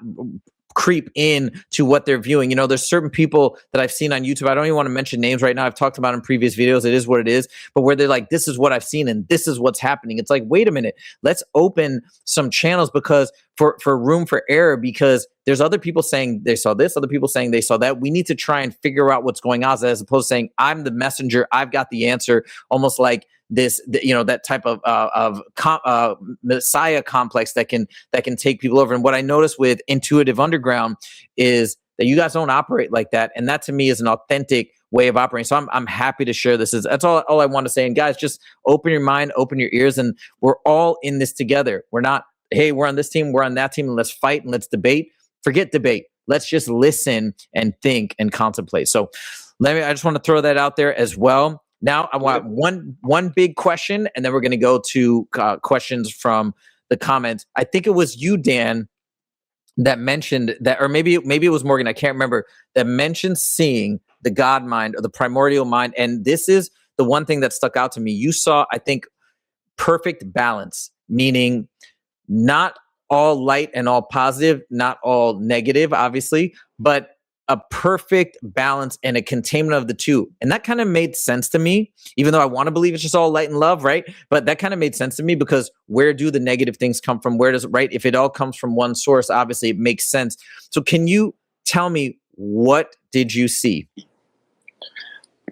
creep in to what they're viewing. There's certain people that I've seen on YouTube. I don't even want to mention names right now. I've talked about in previous videos. It is what it is. But where they're like, this is what I've seen and this is what's happening. It's like, wait a minute. Let's open some channels because for room for error, because there's other people saying they saw this, other people saying they saw that. We need to try and figure out what's going on as opposed to saying, I'm the messenger. I've got the answer. Almost like that type of messiah complex that can take people over. And what I noticed with Intuitive Underground is that you guys don't operate like that, and that to me is an authentic way of operating. So I'm happy to share this. That's all I want to say. And guys, just open your mind, open your ears, and we're all in this together. We're not, hey, we're on this team, we're on that team, and let's fight and let's debate. Forget debate. Let's just listen and think and contemplate. So I just want to throw that out there as well. Now I want one big question, and then we're going to go to questions from the comments. I think it was you, Dan, that mentioned that, or maybe it was Morgan. I can't remember, that mentioned seeing the God mind or the primordial mind. And this is the one thing that stuck out to me. You saw, I think, perfect balance, meaning not all light and all positive, not all negative, obviously, but a perfect balance and a containment of the two. And that kind of made sense to me, even though I want to believe it's just all light and love, right? But that kind of made sense to me because where do the negative things come from? Where does it, right? If it all comes from one source, obviously it makes sense. So can you tell me, what did you see?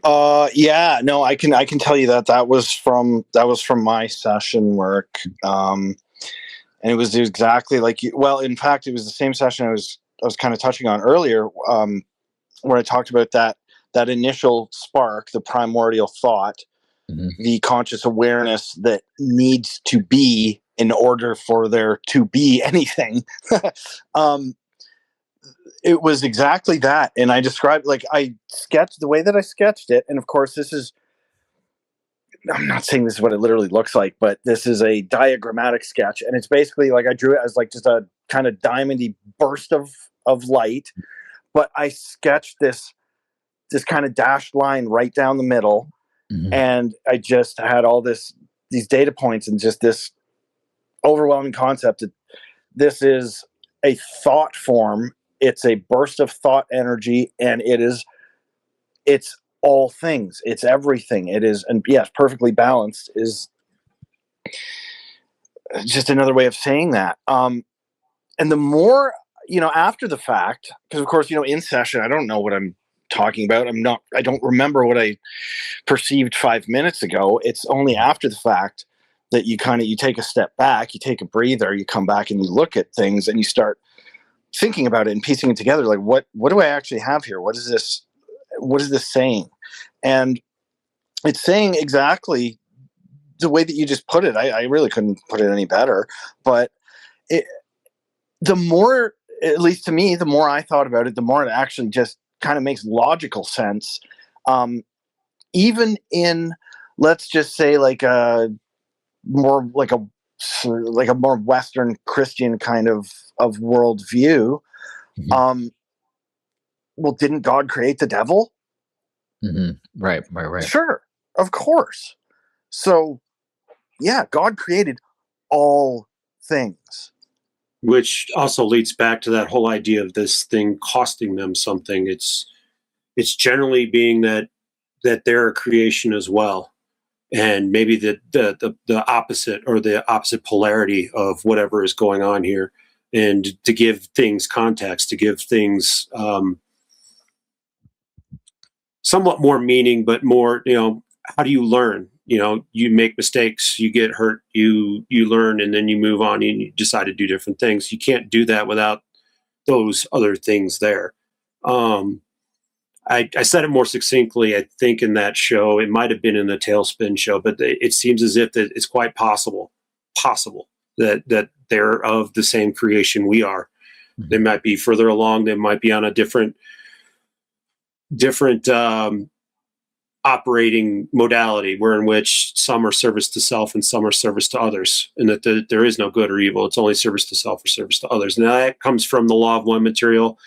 I can tell you that was from my session work. And it was exactly like in fact, it was the same session I was kind of touching on earlier, where I talked about that initial spark, the primordial thought, the conscious awareness that needs to be in order for there to be anything. It was exactly that. And I described, I sketched the way that I sketched it. And of course, I'm not saying this is what it literally looks like, but this is a diagrammatic sketch. And it's basically I drew it as just a kind of diamondy burst of light, but I sketched this kind of dashed line right down the middle, and I just had all these data points and just this overwhelming concept that this is a thought form. It's a burst of thought energy, and it's all things. It's everything. It is, and yes, perfectly balanced is just another way of saying that. And the more, after the fact, because of course, in session, I don't know what I'm talking about. I don't remember what I perceived 5 minutes ago. It's only after the fact that you take a step back, you take a breather, you come back and you look at things and you start thinking about it and piecing it together. Like, what do I actually have here? What is this saying? And it's saying exactly the way that you just put it. I really couldn't put it any better. But the more, at least to me, the more I thought about it, the more it actually just kind of makes logical sense. Even in, let's just say, like a more Western Christian kind of worldview. Mm-hmm. Well, didn't God create the devil? Mm-hmm. Right. Sure, of course. So, yeah, God created all things. Which also leads back to that whole idea of this thing costing them something. It's generally being that they're a creation as well, and maybe the opposite, or the opposite polarity of whatever is going on here, and to give things context, to give things somewhat more meaning, but more, how do you learn? You make mistakes, you get hurt, you learn, and then you move on and you decide to do different things. You can't do that without those other things there. I said it more succinctly, I think, in that show. It might have been in the Tailspin show, but it seems as if that it's quite possible that they're of the same creation we are. Mm-hmm. They might be further along. They might be on a different operating modality, where in which some are service to self and some are service to others, and that there is no good or evil. It's only service to self or service to others. Now that comes from the Law of One material.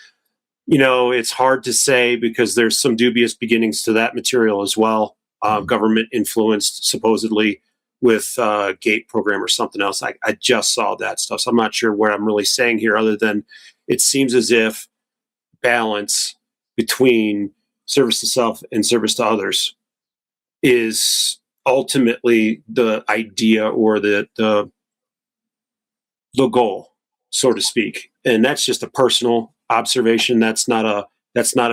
It's hard to say, because there's some dubious beginnings to that material as well. Government influenced, supposedly, with GATE program or something else. I just saw that stuff, so I'm not sure what I'm really saying here, other than it seems as if balance between service to self and service to others is ultimately the idea, or the goal, so to speak. And that's just a personal observation. That's not a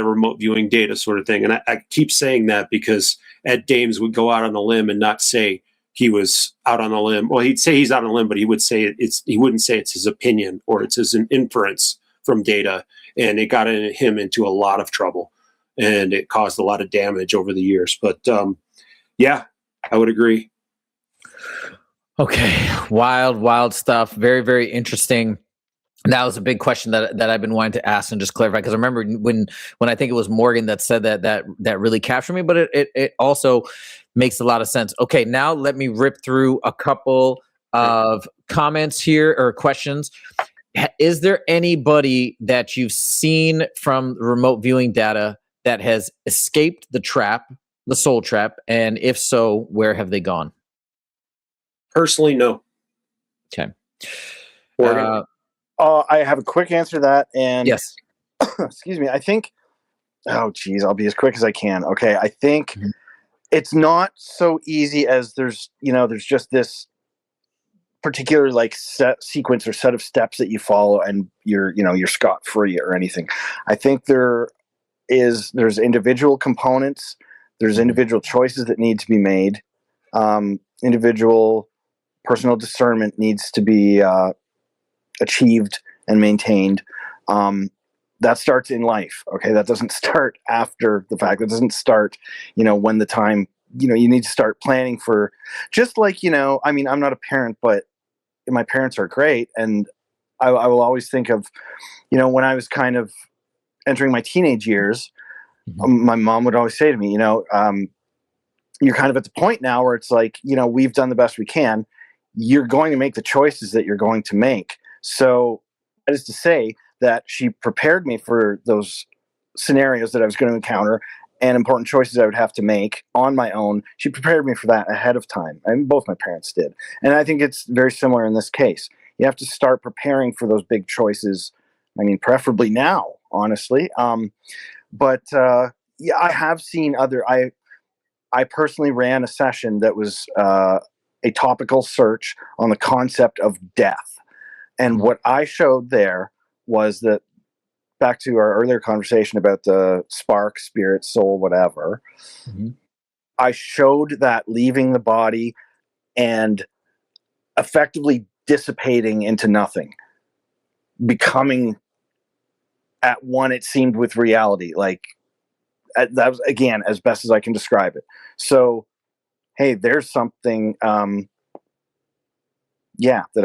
remote viewing data sort of thing. And I keep saying that because Ed Dames would go out on a limb and not say he was out on a limb. Well, he'd say he's out on a limb, but he wouldn't say it's his opinion, or it's his inference from data. And it got him into a lot of trouble, and it caused a lot of damage over the years. But yeah, I would agree. Okay. Wild stuff. Very, very interesting. That was a big question that I've been wanting to ask and just clarify, because I remember when I think it was Morgan that said that really captured me, but it also makes a lot of sense. Okay, now let me rip through a couple of comments here, or questions. Is there anybody that you've seen from remote viewing data that has escaped the soul trap? And if so, where have they gone? Personally, no. Okay. I have a quick answer to that. And yes. Excuse me. I think, I'll be as quick as I can. Okay. I think it's not so easy as there's just this particular sequence or set of steps that you follow and you're scot-free or anything. I think there's individual components, there's individual choices that need to be made. Individual personal discernment needs to be achieved and maintained. That starts in life. Okay. That doesn't start after the fact. That doesn't start, when the time, you need to start planning for, just like, I'm not a parent, but my parents are great. And I will always think of, when I was kind of entering my teenage years, my mom would always say to me, you're kind of at the point now where it's like, we've done the best we can. You're going to make the choices that you're going to make. So that is to say that she prepared me for those scenarios that I was going to encounter and important choices I would have to make on my own. She prepared me for that ahead of time. And both my parents did. And I think it's very similar in this case. You have to start preparing for those big choices. I mean, preferably now, honestly. But I have seen I personally ran a session that was a topical search on the concept of death. And what I showed there was that, back to our earlier conversation about the spark, spirit, soul, whatever, I showed that leaving the body and effectively dissipating into nothing, becoming at one, it seemed, with reality. Like, that was, again, as best as I can describe it. So, hey, there's something, that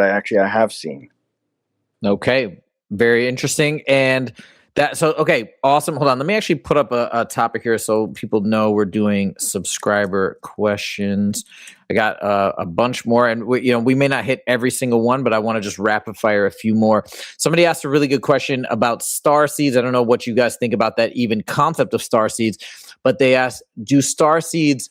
I have seen. Okay, very interesting. And okay, awesome. Hold on, let me actually put up a topic here so people know we're doing subscriber questions. I got a bunch more, and we may not hit every single one, but I want to just rapid fire a few more. Somebody asked a really good question about star seeds. I don't know what you guys think about that even concept of star seeds, but they asked, do star seeds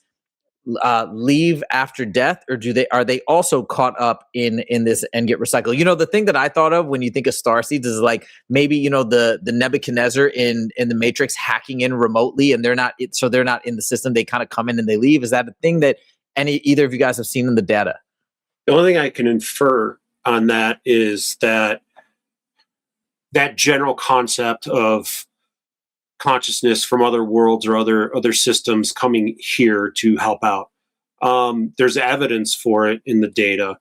leave after death, or are they also caught up in this and get recycled? The thing that I thought of when you think of star seeds is like maybe the Nebuchadnezzar in the Matrix hacking in remotely, and they're not in the system. They kind of come in and they leave. Is that a thing that either of you guys have seen in the data? The only thing I can infer on that is that general concept of consciousness from other worlds or other systems coming here to help out. There's evidence for it in the data.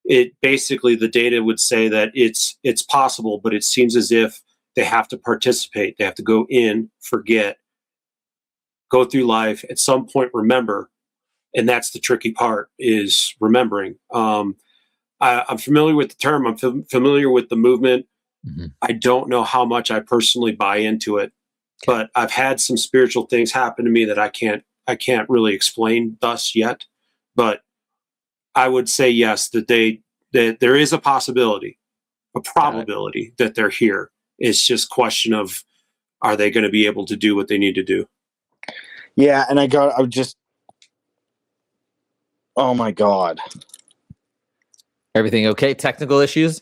The data would say that it's possible, but it seems as if they have to participate. They have to go in, forget, go through life, at some point remember, and that's the tricky part, is remembering. I'm familiar with the term. I'm familiar with the movement. Mm-hmm. I don't know how much I personally buy into it, but I've had some spiritual things happen to me that I can't really explain thus yet. But I would say yes, that there is a possibility, a probability that they're here. It's just a question of, are they going to be able to do what they need to do? Yeah, and oh my God. Everything okay? Technical issues?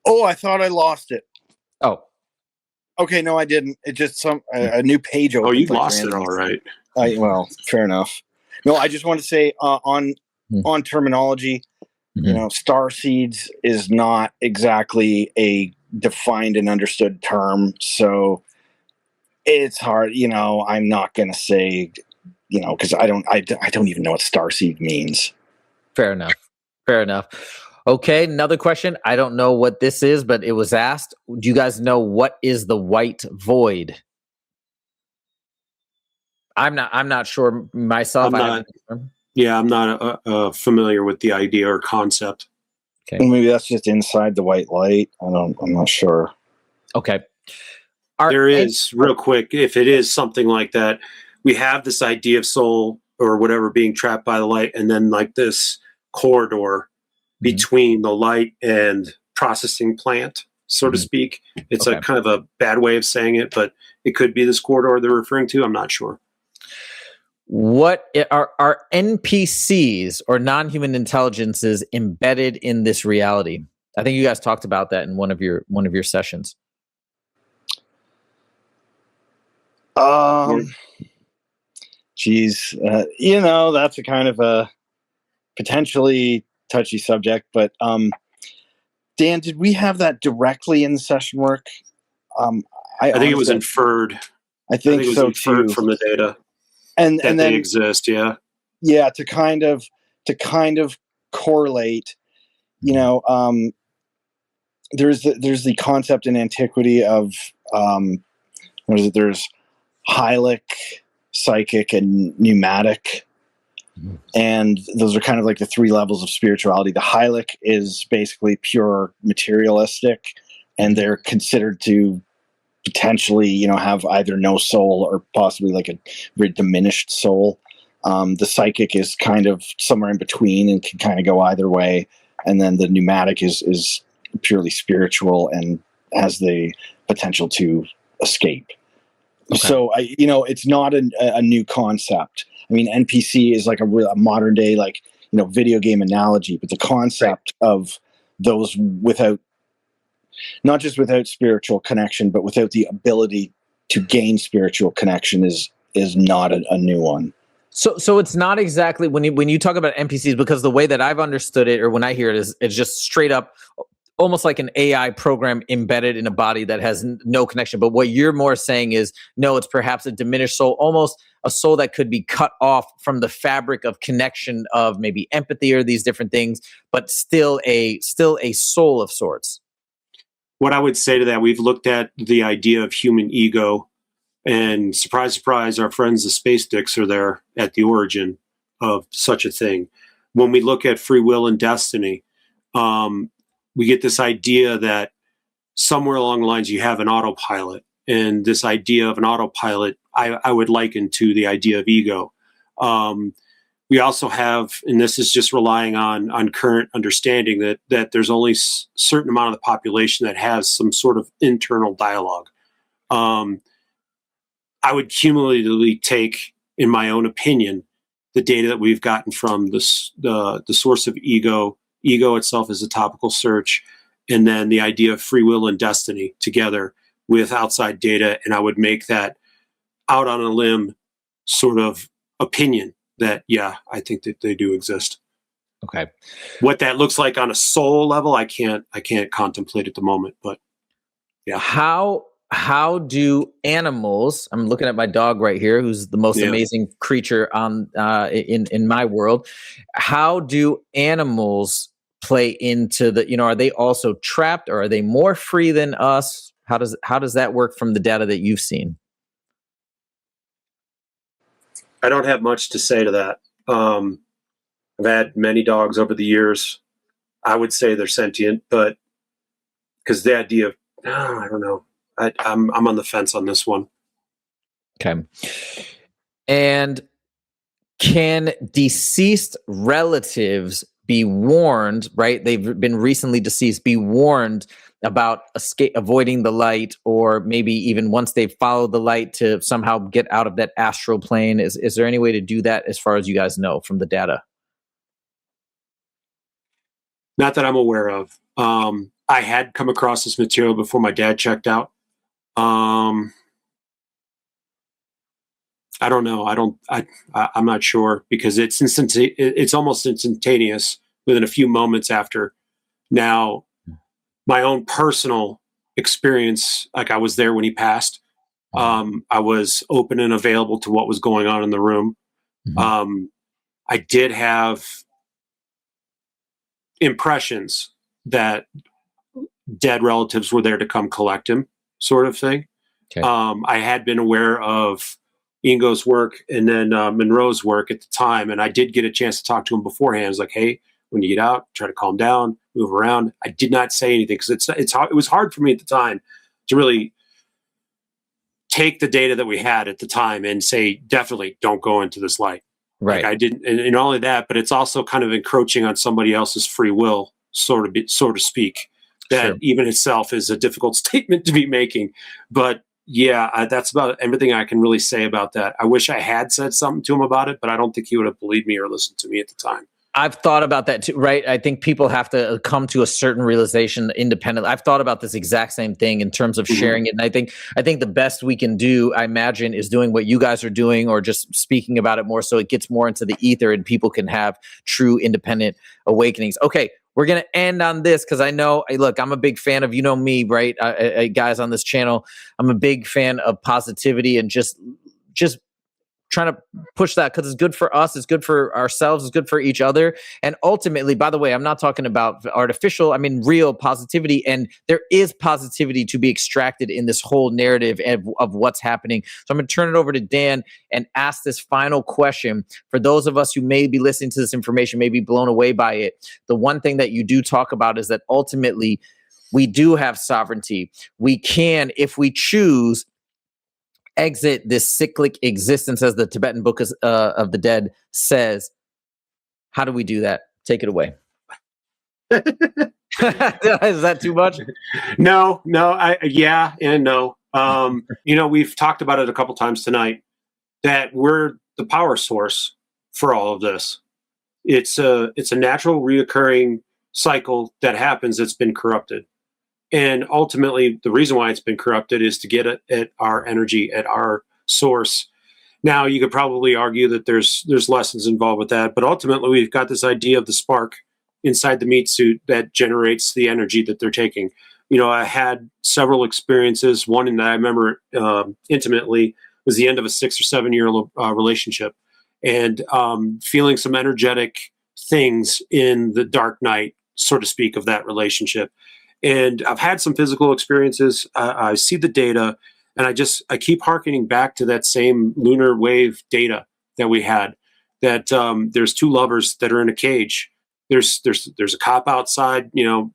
Oh, I thought I lost it. Oh. Okay, no, I didn't. It just a new page opened. Oh, you lost it, all right. Well, fair enough. No, I just want to say on terminology, star seeds is not exactly a defined and understood term, so it's hard. I'm not going to say, because I don't even know what star seed means. Fair enough. Okay, another question. I don't know what this is, but it was asked. Do you guys know what is the white void? I'm not sure myself. I'm not familiar with the idea or concept. Okay. Well, maybe that's just inside the white light. I'm not sure. Okay. Real quick, if it is something like that, we have this idea of soul or whatever being trapped by the light, and then like this corridor between the light and processing plant, so to speak. It's a kind of a bad way of saying it, but it could be this corridor they're referring to. I'm not sure. What are NPCs or non-human intelligences embedded in this reality? I think you guys talked about that in one of your sessions. Geez, that's a kind of a potentially touchy subject, but Dan, did we have that directly in the session work? I think it was inferred. I think it was so inferred too, from the data, and then they exist. Yeah, to kind of correlate. There's the concept in antiquity of what is it? There's hylic, psychic, and pneumatic. And those are kind of like the three levels of spirituality. The hylic is basically pure materialistic, and they're considered to potentially, have either no soul or possibly like a very diminished soul. The psychic is kind of somewhere in between and can kind of go either way. And then the pneumatic is purely spiritual and has the potential to escape. Okay. So, it's not a new concept. I mean, NPC is like a modern day, video game analogy, but the concept of those not just without spiritual connection, but without the ability to gain spiritual connection is not a new one. So it's not exactly when you talk about NPCs, because the way that I've understood it, or when I hear it, is it's just straight up almost like an AI program embedded in a body that has no connection. But what you're more saying is, no, it's perhaps a diminished soul, almost a soul that could be cut off from the fabric of connection of maybe empathy or these different things, but still a soul of sorts. What I would say to that, we've looked at the idea of human ego, and surprise, surprise, our friends the space dicks are there at the origin of such a thing. When we look at free will and destiny, we get this idea that somewhere along the lines you have an autopilot, and this idea of an autopilot I would liken to the idea of ego. We also have, and this is just relying on current understanding, that there's only a certain amount of the population that has some sort of internal dialogue. I would cumulatively take, in my own opinion, the data that we've gotten from the source of ego. Ego itself is a topical search, and then the idea of free will and destiny together with outside data, and I would make that out on a limb sort of opinion that, yeah, I think that they do exist. Okay. What that looks like on a soul level, I can't contemplate at the moment, but yeah. How do animals, I'm looking at my dog right here, who's the most amazing creature on in my world. How do animals play into the, are they also trapped, or are they more free than us? How does that work from the data that you've seen? I don't have much to say to that. I've had many dogs over the years. I would say they're sentient, but because the idea of, I don't know. I'm on the fence on this one. Okay. And can deceased relatives be warned, right? They've been recently deceased, be warned about avoiding the light, or maybe even once they've followed the light to somehow get out of that astral plane? Is there any way to do that as far as you guys know from the data? Not that I'm aware of. I had come across this material before my dad checked out. I don't know. I'm not sure, because it's almost instantaneous within a few moments after. Now, my own personal experience, like I was there when he passed. I was open and available to what was going on in the room. Mm-hmm. I did have impressions that dead relatives were there to come collect him, sort of thing. Okay. I had been aware of Ingo's work and then Monroe's work at the time, and I did get a chance to talk to him beforehand. I was like, hey, when you get out, try to calm down, move around. I did not say anything because it was hard for me at the time to really take the data that we had at the time and say, definitely don't go into this light. Right. Like I didn't, and not only that, but it's also kind of encroaching on somebody else's free will, so to speak. That Sure. even itself is a difficult statement to be making. But yeah, that's about everything I can really say about that. I wish I had said something to him about it, but I don't think he would have believed me or listened to me at the time. I've thought about that too, right? I think people have to come to a certain realization independently. I've thought about this exact same thing in terms of sharing it. And I think the best we can do, I imagine, is doing what you guys are doing, or just speaking about it more so it gets more into the ether and people can have true independent awakenings. Okay, we're going to end on this because I know, look, I'm a big fan of, me, right? Guys on this channel, I'm a big fan of positivity and just trying to push that because it's good for us, it's good for ourselves, it's good for each other. And ultimately, by the way, I'm not talking about artificial, I mean real positivity. And there is positivity to be extracted in this whole narrative of what's happening. So I'm going to turn it over to Dan and ask this final question. For those of us who may be listening to this information, may be blown away by it, the one thing that you do talk about is that ultimately we do have sovereignty. We can, if we choose, exit this cyclic existence, as the Tibetan Book of the Dead says. How do we do that? Take it away. Is that too much? No. Yeah and no. We've talked about it a couple times tonight that we're the power source for all of this. It's a natural reoccurring cycle that happens that's been corrupted. And ultimately, the reason why it's been corrupted is to get at our energy, at our source. Now, you could probably argue that there's lessons involved with that, but ultimately, we've got this idea of the spark inside the meat suit that generates the energy that they're taking. You know, I had several experiences. One that I remember intimately was the end of a 6 or 7 year relationship, and feeling some energetic things in the dark night, so to speak, of that relationship. And I've had some physical experiences. I see the data, and I keep hearkening back to that same lunar wave data that we had. That there's two lovers that are in a cage. There's a cop outside, doing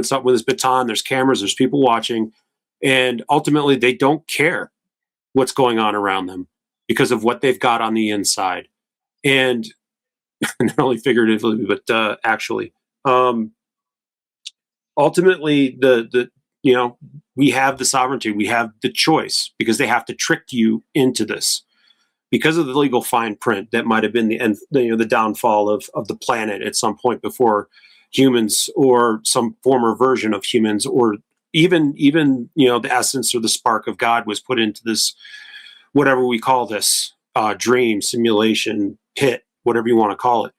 something with his baton. There's cameras. There's people watching, and ultimately they don't care what's going on around them because of what they've got on the inside, and not only figuratively but actually. Ultimately, we have the sovereignty, we have the choice, because they have to trick you into this because of the legal fine print that might have been the downfall of the planet at some point before humans, or some former version of humans, or even the essence or the spark of God was put into this, whatever we call this, dream, simulation, pit, whatever you want to call it.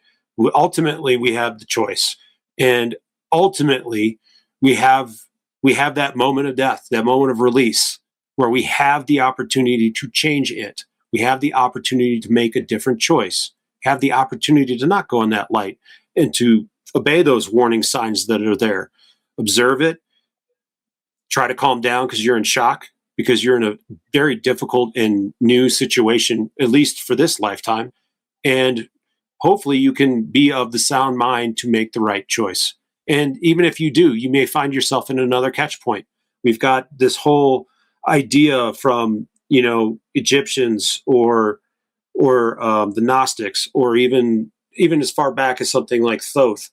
Ultimately, we have the choice, and ultimately we have that moment of death, that moment of release, where we have the opportunity to change it. We have the opportunity to make a different choice, have the opportunity to not go in that light, and to obey those warning signs that are there. Observe it, try to calm down because you're in shock, because you're in a very difficult and new situation, at least for this lifetime. And hopefully you can be of the sound mind to make the right choice. And even if you do, you may find yourself in another catch point. We've got this whole idea from, Egyptians or the Gnostics, or even as far back as something like Thoth,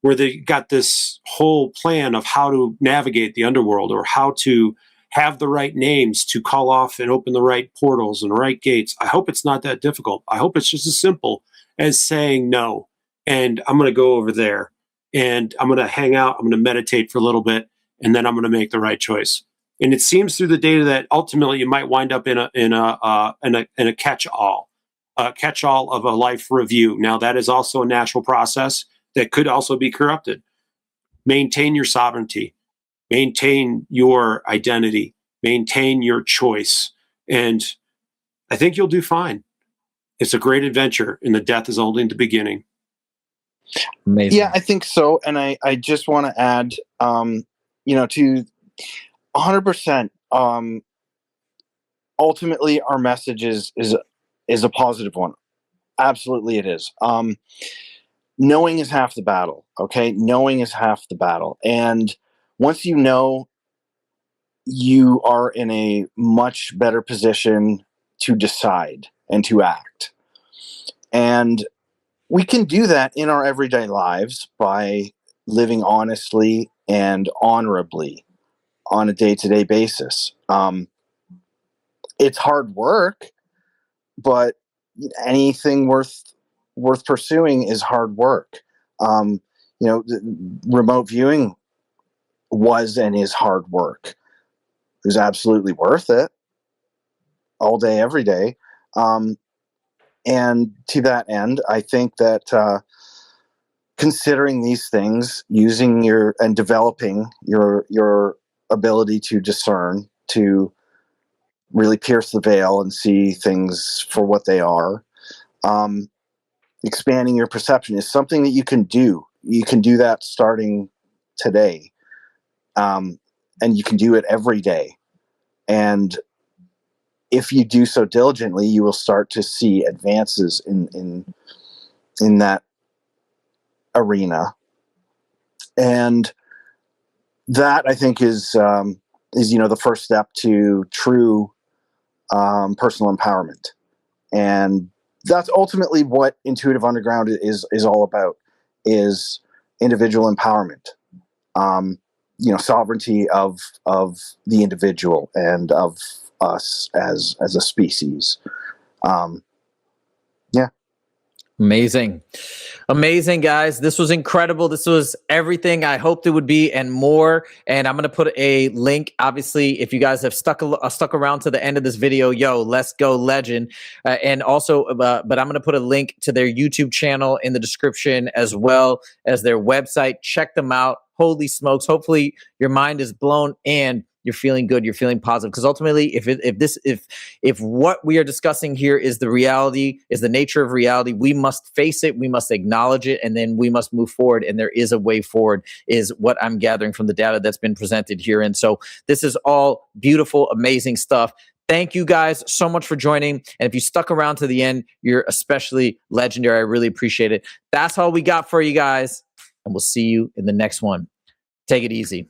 where they got this whole plan of how to navigate the underworld, or how to have the right names to call off and open the right portals and the right gates. I hope it's not that difficult. I hope it's just as simple as saying no, and I'm going to go over there, and I'm going to hang out, I'm going to meditate for a little bit, and then I'm going to make the right choice. And it seems through the data that ultimately you might wind up in a catch-all of a life review. Now, that is also a natural process that could also be corrupted. Maintain your sovereignty, maintain your identity, maintain your choice, and I think you'll do fine. It's a great adventure, and the death is only the beginning. Amazing. Yeah, I think so. And I just want to add, to 100%, ultimately our message is a positive one. Absolutely it is. Knowing is half the battle. Okay. Knowing is half the battle. And once you know, you are in a much better position to decide and to act. And we can do that in our everyday lives by living honestly and honorably on a day-to-day basis. It's hard work, but anything worth pursuing is hard work. Remote viewing was and is hard work. It was absolutely worth it, all day, every day. And to that end, I think that considering these things, using and developing your ability to discern, to really pierce the veil and see things for what they are, expanding your perception is something that you can do. You can do that starting today, and you can do it every day. And if you do so diligently, you will start to see advances in that arena. And that, I think, is the first step to true personal empowerment. And that's ultimately what Intuitive Underground is all about, is individual empowerment, sovereignty of the individual and of us as a species. Yeah. Amazing. Amazing, guys. This was incredible. This was everything I hoped it would be and more. And I'm going to put a link. Obviously, if you guys have stuck around to the end of this video, yo, let's go legend. And also, but I'm going to put a link to their YouTube channel in the description as well as their website. Check them out. Holy smokes. Hopefully your mind is blown and you're feeling good, you're feeling positive. Because ultimately, if what we are discussing here is the reality, is the nature of reality, we must face it, we must acknowledge it, and then we must move forward. And there is a way forward, is what I'm gathering from the data that's been presented here. And so this is all beautiful, amazing stuff. Thank you guys so much for joining. And if you stuck around to the end, you're especially legendary. I really appreciate it. That's all we got for you guys. And we'll see you in the next one. Take it easy.